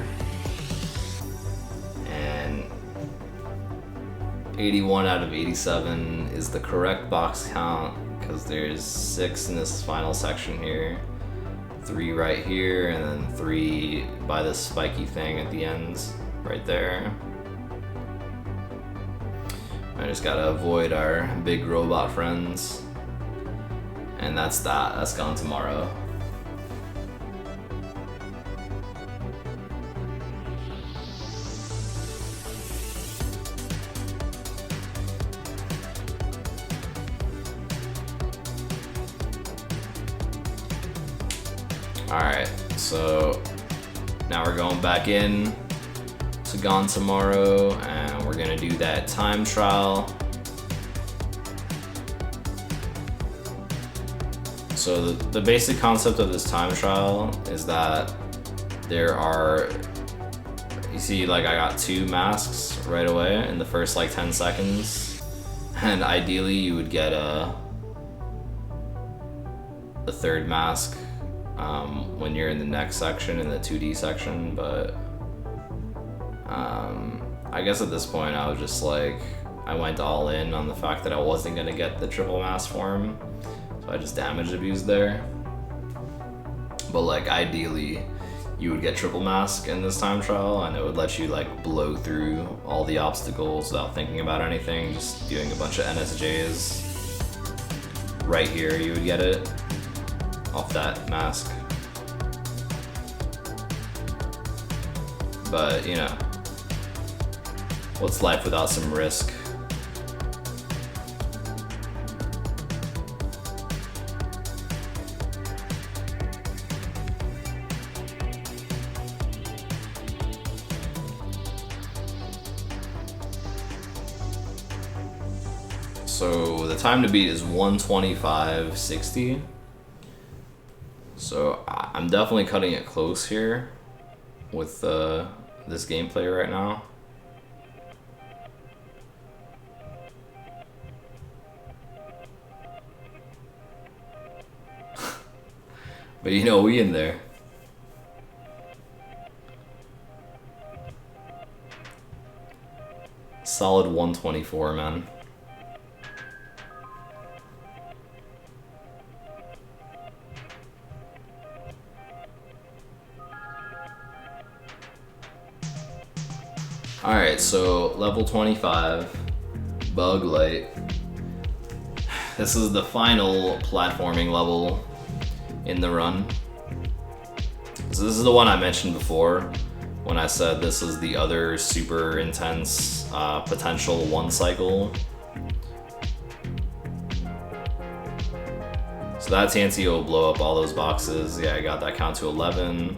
And 81 out of 87 is the correct box count because there's 6 in this final section here. 3 right here, and then 3 by this spiky thing at the ends, right there. I just gotta avoid our big robot friends. And that's that. That's gone tomorrow. Alright, so now we're going back in to Gone Tomorrow, and we're gonna do that time trial. So the basic concept of this time trial is that there are, you see like I got 2 masks right away in the first like 10 seconds, and ideally you would get a 3rd mask when you're in the next section, in the 2D section, but I guess at this point I was just like, I went all in on the fact that I wasn't gonna get the triple mask form, so I just damage abused there. But like ideally you would get triple mask in this time trial, and it would let you like blow through all the obstacles without thinking about anything, just doing a bunch of NSJs. Right here you would get it off that mask. But, you know, what's life without some risk? So the time to beat is 1:25:60. So I'm definitely cutting it close here with this gameplay right now. But you know, we in there. Solid 124, man. Alright, so level 25, Bug Light. This is the final platforming level in the run. So this is the one I mentioned before when I said this is the other super intense potential 1 cycle. So that TNT will blow up all those boxes. Yeah, I got that count to 11.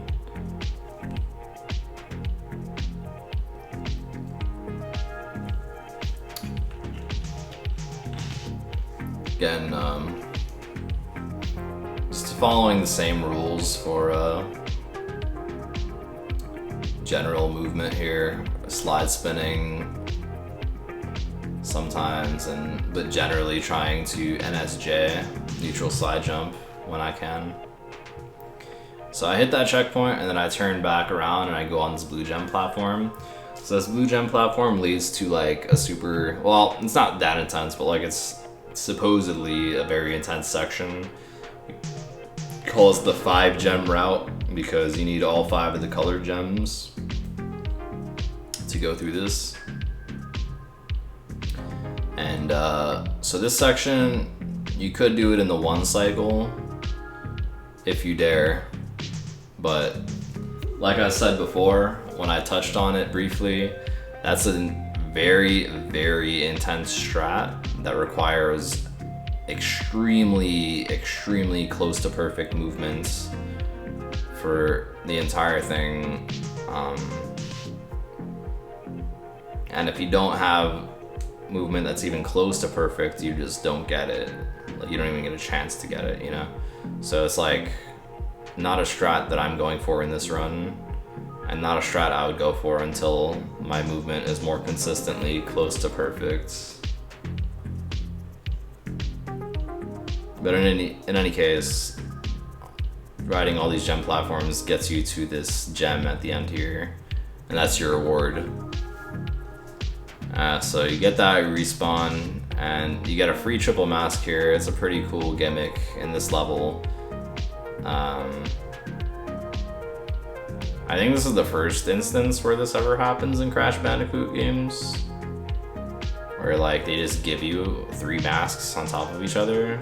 Again, just following the same rules for general movement here, slide spinning sometimes, but generally trying to NSJ, neutral slide jump, when I can. So I hit that checkpoint and then I turn back around and I go on this blue gem platform. So this blue gem platform leads to like a super, well, it's not that intense, but like it's supposedly a very intense section. It calls the 5 gem route because you need all 5 of the colored gems to go through this. And so this section, you could do it in the 1 cycle if you dare, but like I said before, when I touched on it briefly, that's a very, very intense strat that requires extremely close to perfect movements for the entire thing. And if you don't have movement that's even close to perfect, you just don't get it. Like, you don't even get a chance to get it, you know? So it's like not a strat that I'm going for in this run, and not a strat I would go for until my movement is more consistently close to perfect. But in any case, riding all these gem platforms gets you to this gem at the end here, and that's your reward. So you get that, you respawn, and you get a free triple mask here. It's a pretty cool gimmick in this level. I think this is the first instance where this ever happens in Crash Bandicoot games, where like they just give you 3 masks on top of each other.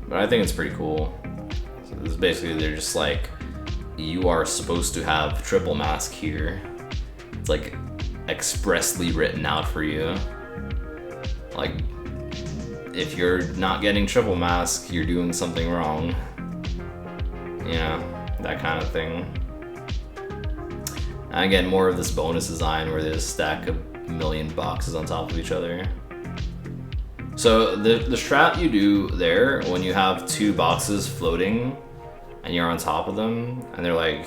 But I think it's pretty cool. So this is basically, they're just like, you are supposed to have triple mask here. It's like expressly written out for you. Like, if you're not getting triple mask, you're doing something wrong. You know, that kind of thing. And again, more of this bonus design where they just stack a million boxes on top of each other. So the strat you do there, when you have 2 boxes floating and you're on top of them, and they're like,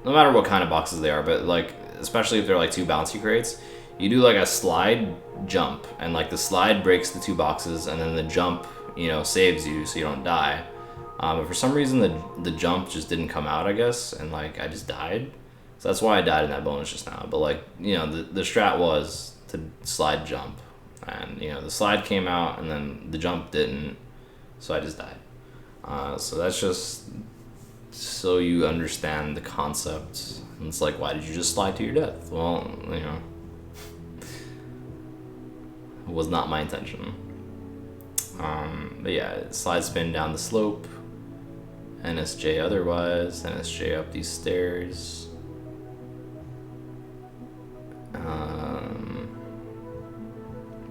no matter what kind of boxes they are, but like, especially if they're like 2 bouncy crates, you do like a slide jump, and like the slide breaks the 2 boxes, and then the jump, you know, saves you so you don't die. But for some reason the jump just didn't come out, I guess, and like I just died. So that's why I died in that bonus just now. But like, you know, the strat was to slide jump, and you know, the slide came out and then the jump didn't, so I just died. So that's just so you understand the concept. And it's like, why did you just slide to your death? Well, you know, it was not my intention. But yeah, slide spin down the slope, NSJ otherwise, NSJ up these stairs.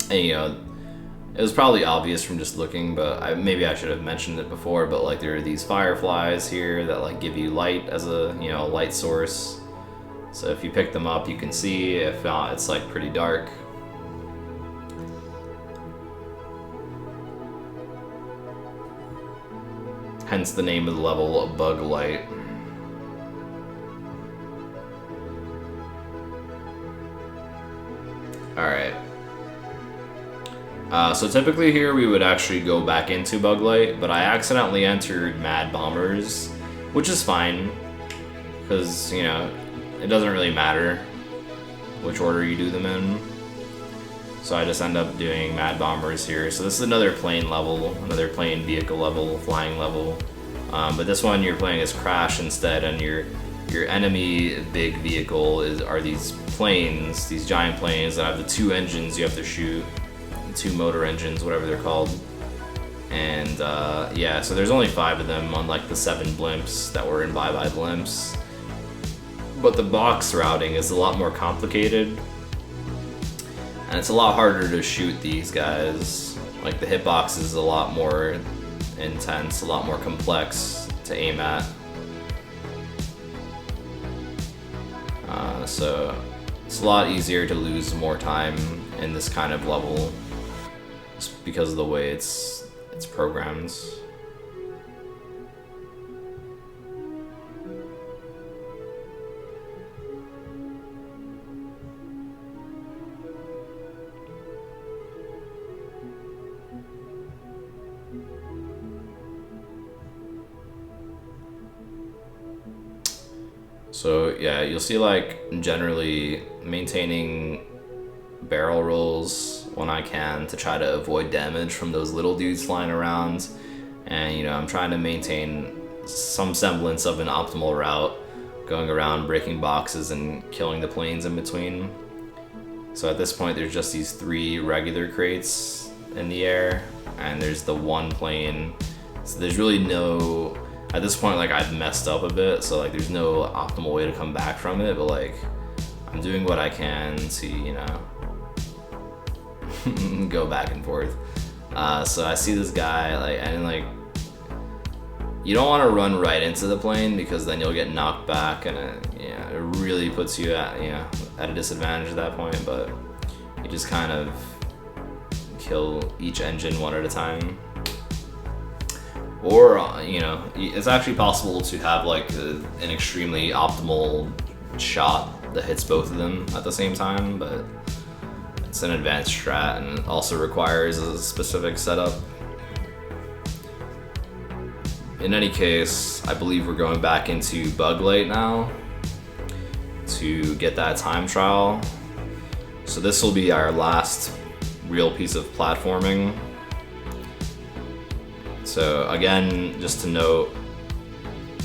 And you know, it was probably obvious from just looking, but maybe I should have mentioned it before, but like there are these fireflies here that like give you light as a, you know, light source. So if you pick them up, you can see. If not, it's like pretty dark. Hence the name of the level, Bug Light. Alright. So typically here we would actually go back into Bug Light, but I accidentally entered Mad Bombers, which is fine, because, you know, it doesn't really matter which order you do them in. So I just end up doing Mad Bombers here. So this is another plane level, another plane vehicle level, flying level. But this one you're playing as Crash instead, and your enemy big vehicle are these planes, these giant planes that have the 2 engines you have to shoot, 2 motor engines, whatever they're called. And yeah, so there's only 5 of them, unlike the 7 blimps that were in Bye Bye Blimps. But the box routing is a lot more complicated, and it's a lot harder to shoot these guys. Like the hitbox is a lot more intense, a lot more complex to aim at. So it's a lot easier to lose more time in this kind of level, just because of the way it's programmed. So yeah, you'll see like generally maintaining barrel rolls when I can to try to avoid damage from those little dudes flying around. And you know, I'm trying to maintain some semblance of an optimal route, going around breaking boxes and killing the planes in between. So at this point there's just these 3 regular crates in the air, and there's the 1 plane. So there's really no at this point, like, I've messed up a bit, so like there's no optimal way to come back from it, but like I'm doing what I can to, you know, go back and forth. So I see this guy, like, and like, you don't want to run right into the plane because then you'll get knocked back, and it really puts you at, at a disadvantage at that point. But you just kind of kill each engine one at a time. Or, it's actually possible to have like an extremely optimal shot that hits both of them at the same time, but it's an advanced strat and it also requires a specific setup. In any case, I believe we're going back into Bug Light now to get that time trial. So this will be our last real piece of platforming. So again, just to note,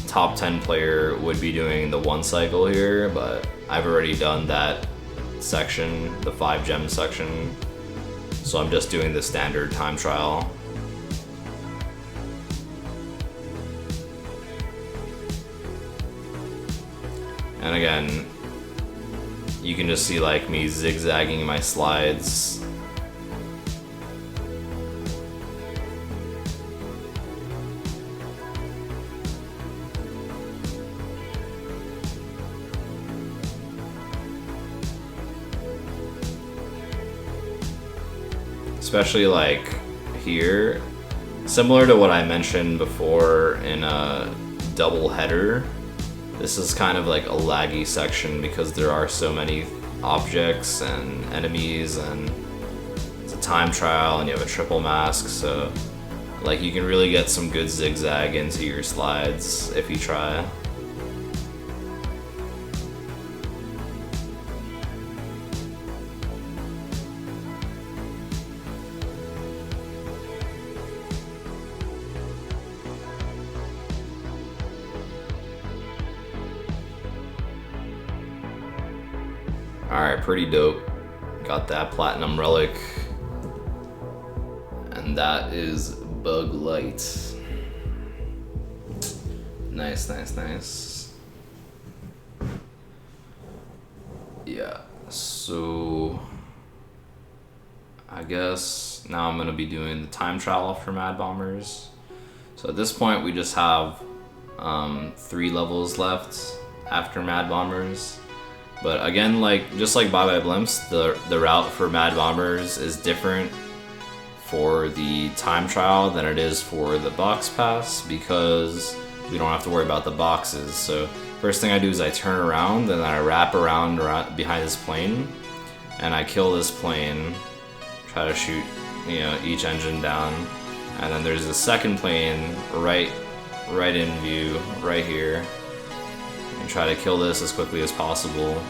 top 10 player would be doing the 1 cycle here, but I've already done that section, the 5 gem section, so I'm just doing the standard time trial. And again, you can just see like me zigzagging my slides. Especially like here, similar to what I mentioned before in a double header, this is kind of like a laggy section because there are so many objects and enemies, and it's a time trial and you have a triple mask, so like you can really get some good zigzag into your slides if you try. Alright, pretty dope. Got that platinum relic. And that is Bug Light. Nice, nice, nice. Yeah, so I guess now I'm gonna be doing the time trial for Mad Bombers. So at this point we just have 3 levels left after Mad Bombers. But again, like just like Bye Bye Blimps, the route for Mad Bombers is different for the time trial than it is for the box pass, because we don't have to worry about the boxes. So first thing I do is I turn around and then I wrap around behind this plane and I kill this plane, try to shoot each engine down, and then there's a second plane right in view right here. Try to kill this as quickly as possible,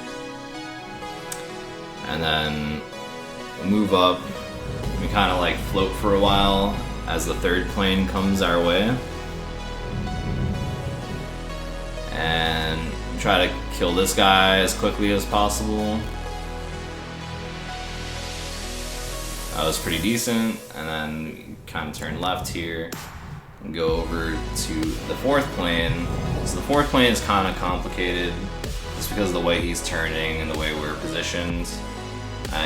and then move up. We kind of like float for a while as the third plane comes our way, and try to kill this guy as quickly as possible. That was pretty decent, and then kind of turn left here and go over to the 4th plane. So the 4th plane is kind of complicated just because of the way he's turning and the way we're positioned.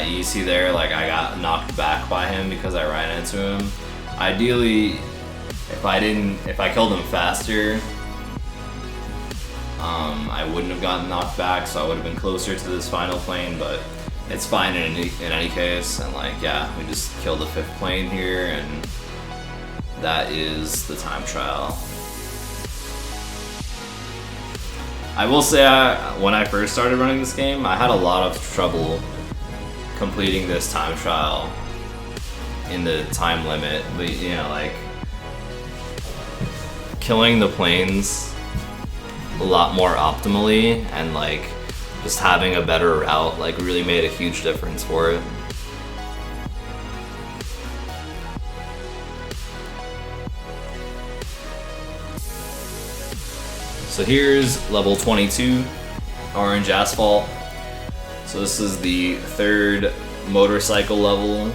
You see there, like I got knocked back by him because I ran into him. Ideally, if I killed him faster, I wouldn't have gotten knocked back, so I would have been closer to this final plane, but it's fine in any case. And like, yeah, we just killed the 5th plane here, and that is the time trial. I will say, when I first started running this game, I had a lot of trouble completing this time trial in the time limit, but like killing the planes a lot more optimally and like just having a better route like really made a huge difference for it. So here's level 22, Orange Asphalt. So this is the 3rd motorcycle level.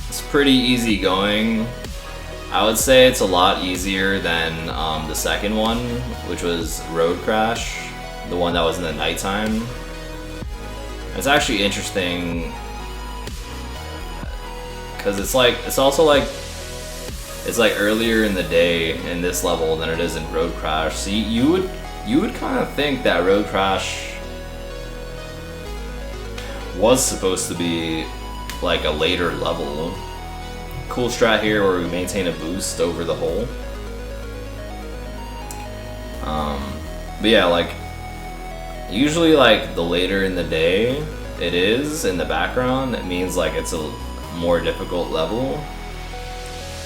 It's pretty easy going. I would say it's a lot easier than the second one, which was Road Crash, the one that was in the nighttime. It's actually interesting because it's also like earlier in the day in this level than it is in Road Crash. So you would kind of think that Road Crash was supposed to be like a later level. Cool strat here where we maintain a boost over the hole. But yeah, like usually like the later in the day it is in the background, it means like it's a more difficult level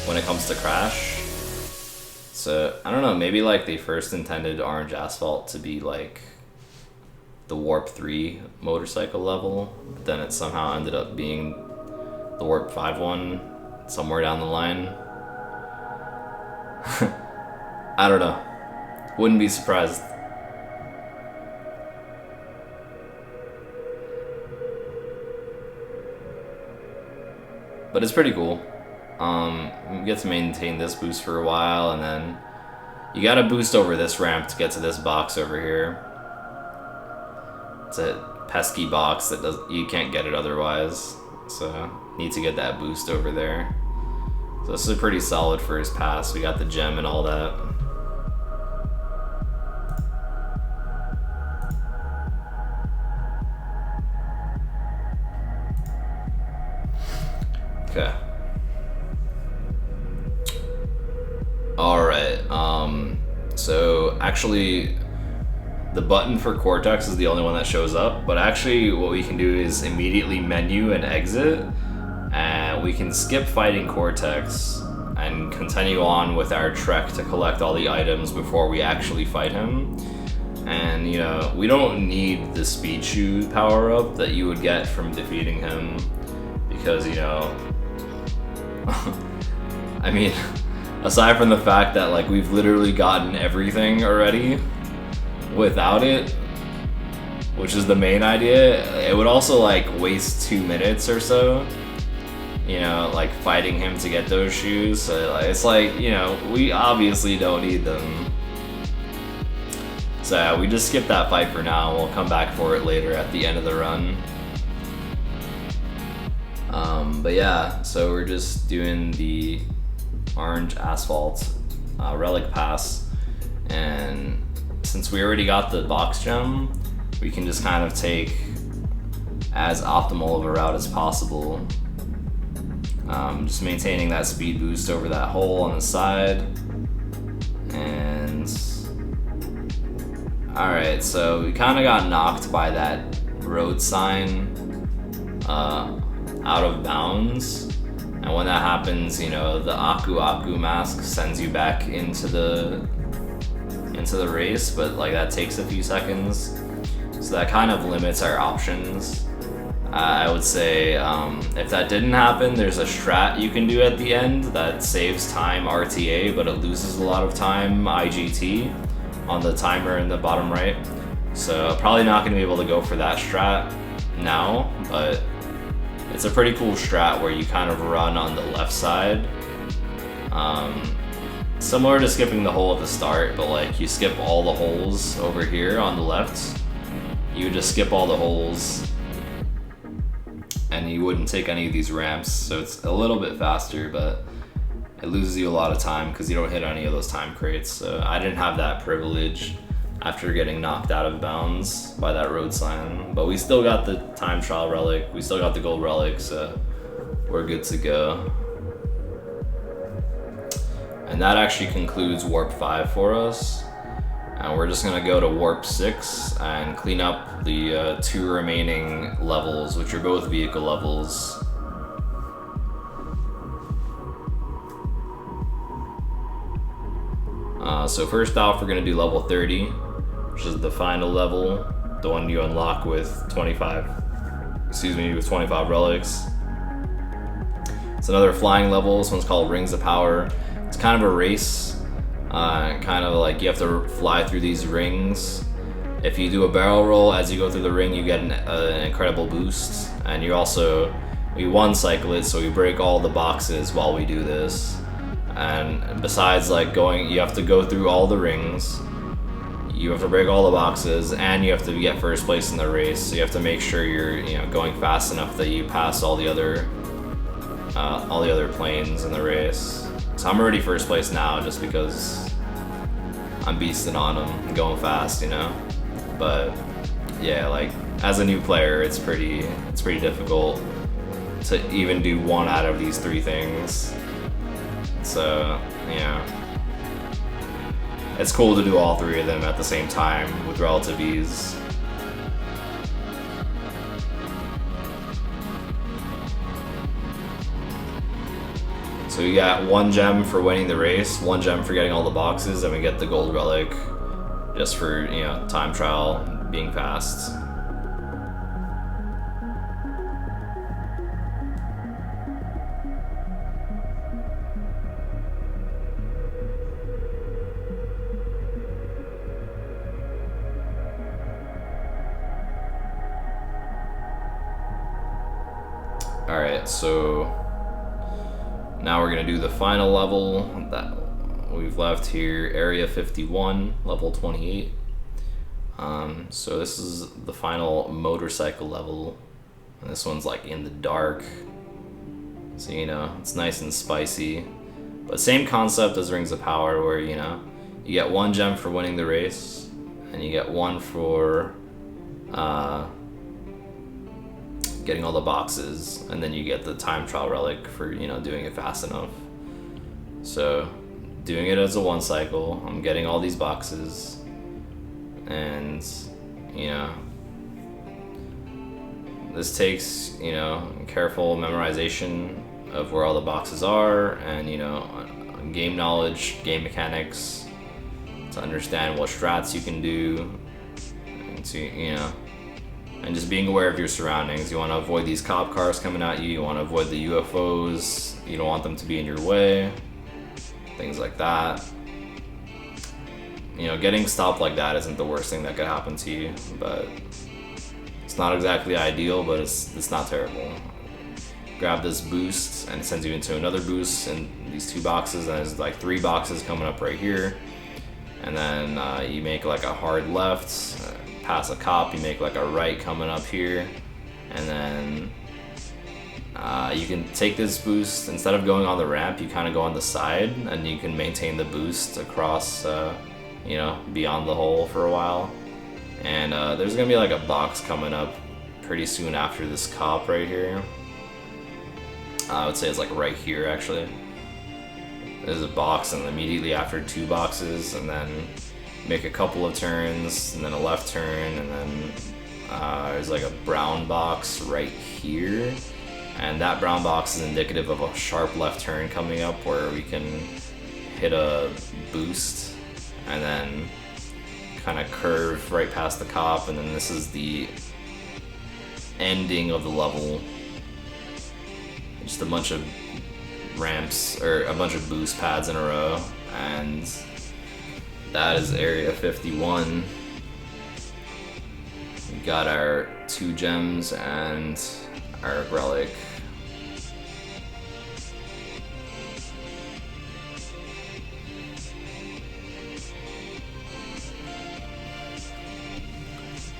when it comes to Crash. So I don't know, maybe like they first intended Orange Asphalt to be like the Warp 3 motorcycle level, but then it somehow ended up being the Warp 5 one somewhere down the line. I don't know. Wouldn't be surprised. But it's pretty cool. You get to maintain this boost for a while, and then you gotta boost over this ramp to get to this box over here. It's a pesky box that you can't get it otherwise, so need to get that boost over there. So this is a pretty solid first pass. We got the gem and all that. Okay. Alright, so actually the button for Cortex is the only one that shows up, but actually what we can do is immediately menu and exit, and we can skip fighting Cortex and continue on with our trek to collect all the items before we actually fight him. And you know, we don't need the speed shoe power up that you would get from defeating him, because you know, I mean, aside from the fact that like we've literally gotten everything already without it, which is the main idea, it would also like waste 2 minutes or so, you know, like fighting him to get those shoes. So it's like, you know, we obviously don't need them. So yeah, we just skip that fight for now, and we'll come back for it later at the end of the run. But yeah, so we're just doing the Orange Asphalt Relic Pass, and since we already got the box gem, we can just kind of take as optimal of a route as possible. Just maintaining that speed boost over that hole on the side. And alright, so we kind of got knocked by that road sign out of bounds. And when that happens, you know, the Aku Aku mask sends you back into the race, but like that takes a few seconds. So that kind of limits our options. I would say if that didn't happen, there's a strat you can do at the end that saves time RTA, but it loses a lot of time IGT on the timer in the bottom right. So probably not going to be able to go for that strat now, but it's a pretty cool strat where you kind of run on the left side. Similar to skipping the hole at the start, but like you skip all the holes over here on the left. You just skip all the holes and you wouldn't take any of these ramps, so it's a little bit faster, but it loses you a lot of time because you don't hit any of those time crates. So I didn't have that privilege after getting knocked out of bounds by that road sign, but we still got the time trial relic, we still got the gold relic, so we're good to go. And that actually concludes Warp 5 for us. And we're just gonna go to Warp 6 and clean up the 2 remaining levels, which are both vehicle levels. So first off, we're gonna do level 30, which is the final level, the one you unlock with 25 relics. It's another flying level. This one's called Rings of Power. It's kind of a race, kind of like you have to fly through these rings. If you do a barrel roll as you go through the ring, you get an incredible boost, and we one cycle it, so we break all the boxes while we do this. And besides like going, you have to go through all the rings, you have to break all the boxes, and you have to get first place in the race. So you have to make sure you're, you know, going fast enough that you pass all the other planes in the race. So I'm already first place now just because I'm beasting on them, going fast, you know. But yeah, like as a new player, it's pretty difficult to even do one out of these 3 things. So yeah, it's cool to do all 3 of them at the same time with relative ease. So we got 1 gem for winning the race, 1 gem for getting all the boxes, and we get the gold relic just for, you know, time trial, being fast. Alright, so now we're gonna do the final level that we've left here, Area 51, level 28. So this is the final motorcycle level, and this one's like in the dark, so you know, it's nice and spicy. But same concept as Rings of Power, where you know, you get 1 gem for winning the race, and you get 1 for getting all the boxes, and then you get the time trial relic for, you know, doing it fast enough. So doing it as a 1 cycle, I'm getting all these boxes, and you know, this takes, you know, careful memorization of where all the boxes are, and you know, game knowledge, game mechanics, to understand what strats you can do, and to, you know, and just being aware of your surroundings. You want to avoid these cop cars coming at you, you want to avoid the UFOs, you don't want them to be in your way, things like that. You know, getting stopped like that isn't the worst thing that could happen to you, but it's not exactly ideal, but it's not terrible. Grab this boost, and it sends you into another boost in these 2 boxes, and there's like 3 boxes coming up right here. And then you make like a hard left, pass a cop, you make like a right coming up here, and then you can take this boost, instead of going on the ramp, you kind of go on the side, and you can maintain the boost across, you know, beyond the hole for a while. And there's gonna be like a box coming up pretty soon after this cop right here. I would say it's like right here actually. There's a box, and immediately after 2 boxes, and then make a couple of turns, and then a left turn, and then there's like a brown box right here, and that brown box is indicative of a sharp left turn coming up where we can hit a boost and then kind of curve right past the cop, and then this is the ending of the level. Just a bunch of ramps, or a bunch of boost pads in a row, and that is Area 51. We got our 2 gems and our relic.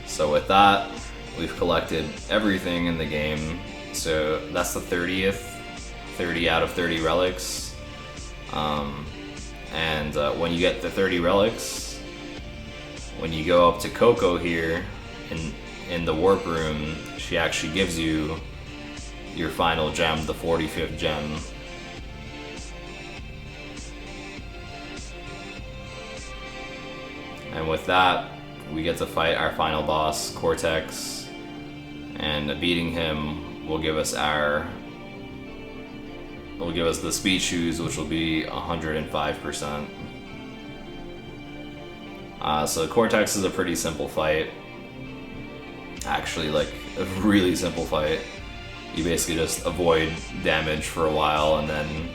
So with that, we've collected everything in the game. So that's the 30th, 30 out of 30 relics. When you get the 30 relics, when you go up to Coco here in the warp room, she actually gives you your final gem, the 45th gem. And with that, we get to fight our final boss, Cortex, and beating him will give us the speed shoes, which will be 105%. So Cortex is a pretty simple fight. Actually, like, a really simple fight. You basically just avoid damage for a while, and then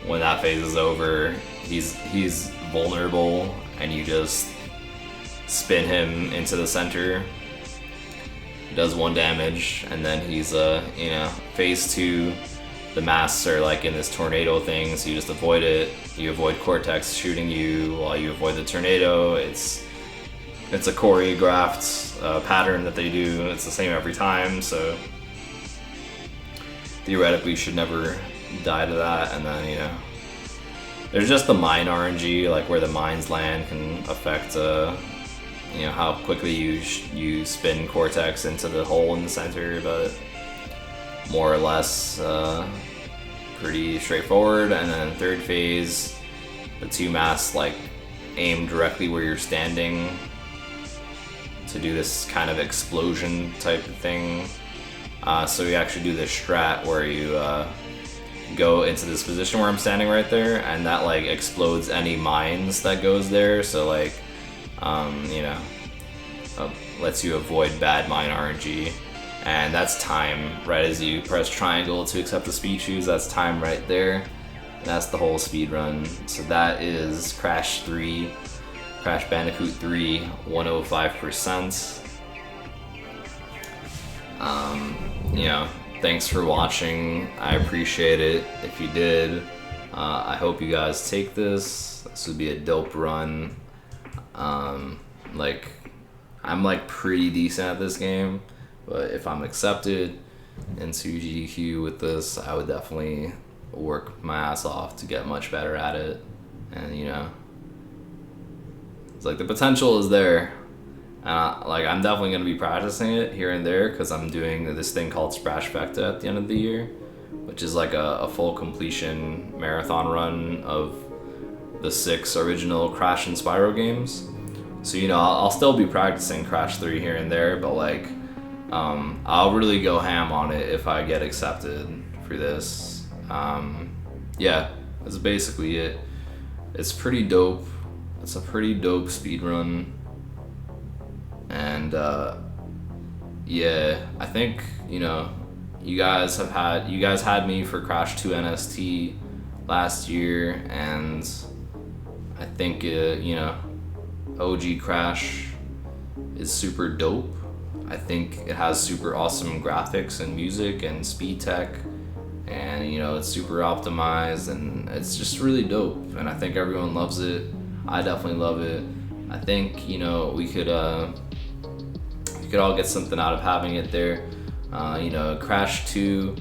when that phase is over, he's vulnerable, and you just spin him into the center. He does 1 damage, and then he's you know, phase 2. the masks are like in this tornado thing, so you just avoid it. You avoid Cortex shooting you while you avoid the tornado. It's a choreographed pattern that they do. It's the same every time, so theoretically you should never die to that. And then, you know, there's just the mine RNG, like where the mines land can affect you know, how quickly you spin Cortex into the hole in the center, but more or less pretty straightforward. And then third phase, the two masks like aim directly where you're standing to do this kind of explosion type of thing. So we actually do this strat where you go into this position where I'm standing right there, and that like explodes any mines that goes there. So like, you know, lets you avoid bad mine RNG. And that's time, right as you press triangle to accept the speed shoes, that's time right there. And that's the whole speed run. So that is Crash Bandicoot 3, 105%. You know, thanks for watching. I appreciate it if you did. I hope you guys take this. This would be a dope run. Like, I'm like pretty decent at this game, but if I'm accepted into GDQ with this, I would definitely work my ass off to get much better at it. And you know, it's like the potential is there. Like, I'm definitely going to be practicing it here and there because I'm doing this thing called Sprashfecta at the end of the year, which is like a full completion marathon run of the 6 original Crash and Spyro games. So, you know, I'll still be practicing Crash 3 here and there, but like, I'll really go ham on it if I get accepted for this. Yeah, that's basically it. It's pretty dope. It's a pretty dope speedrun. And yeah, I think, you know, you guys had me for Crash 2 NST last year, and I think you know, OG Crash is super dope. I think it has super awesome graphics and music and speed tech, and you know, it's super optimized, and it's just really dope, and I think everyone loves it. I definitely love it. I think, you know, we could all get something out of having it there. You know, Crash 2,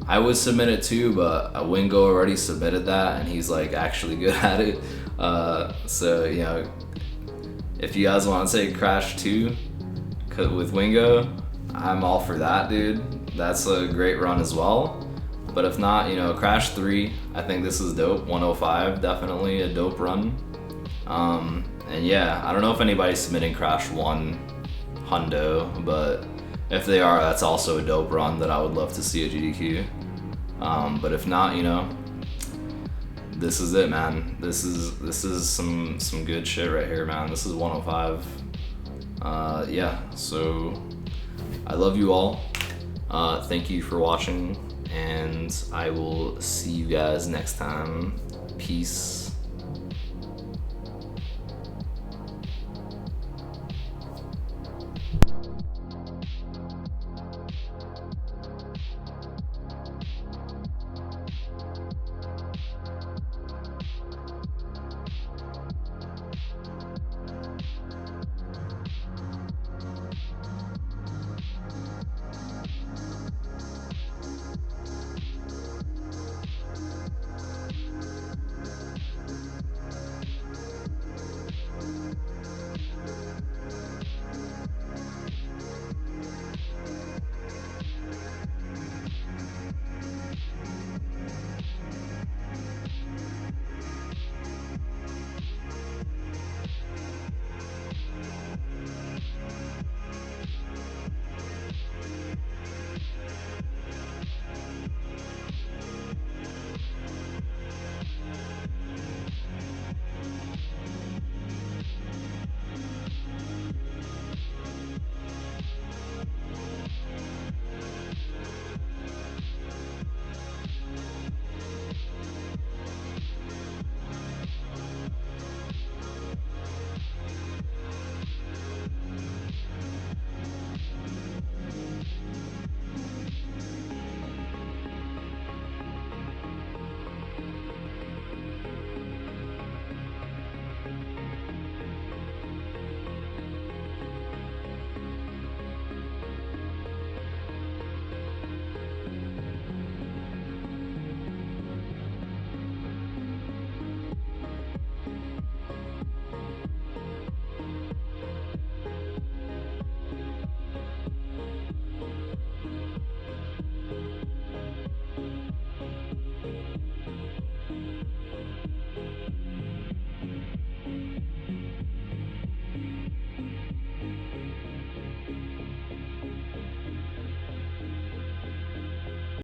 I would submit it too, but Wingo already submitted that, and he's like actually good at it. So, you know, if you guys want to say Crash 2 with Wingo, I'm all for that, dude. That's a great run as well. But if not, you know, Crash 3, I think this is dope. 105, definitely a dope run. And yeah, I don't know if anybody's submitting Crash 1 Hundo, but if they are, that's also a dope run that I would love to see at GDQ. But if not, you know, this is it, man. This is some good shit right here, man. This is 105. Yeah, so I love you all. Thank you for watching, and I will see you guys next time. Peace.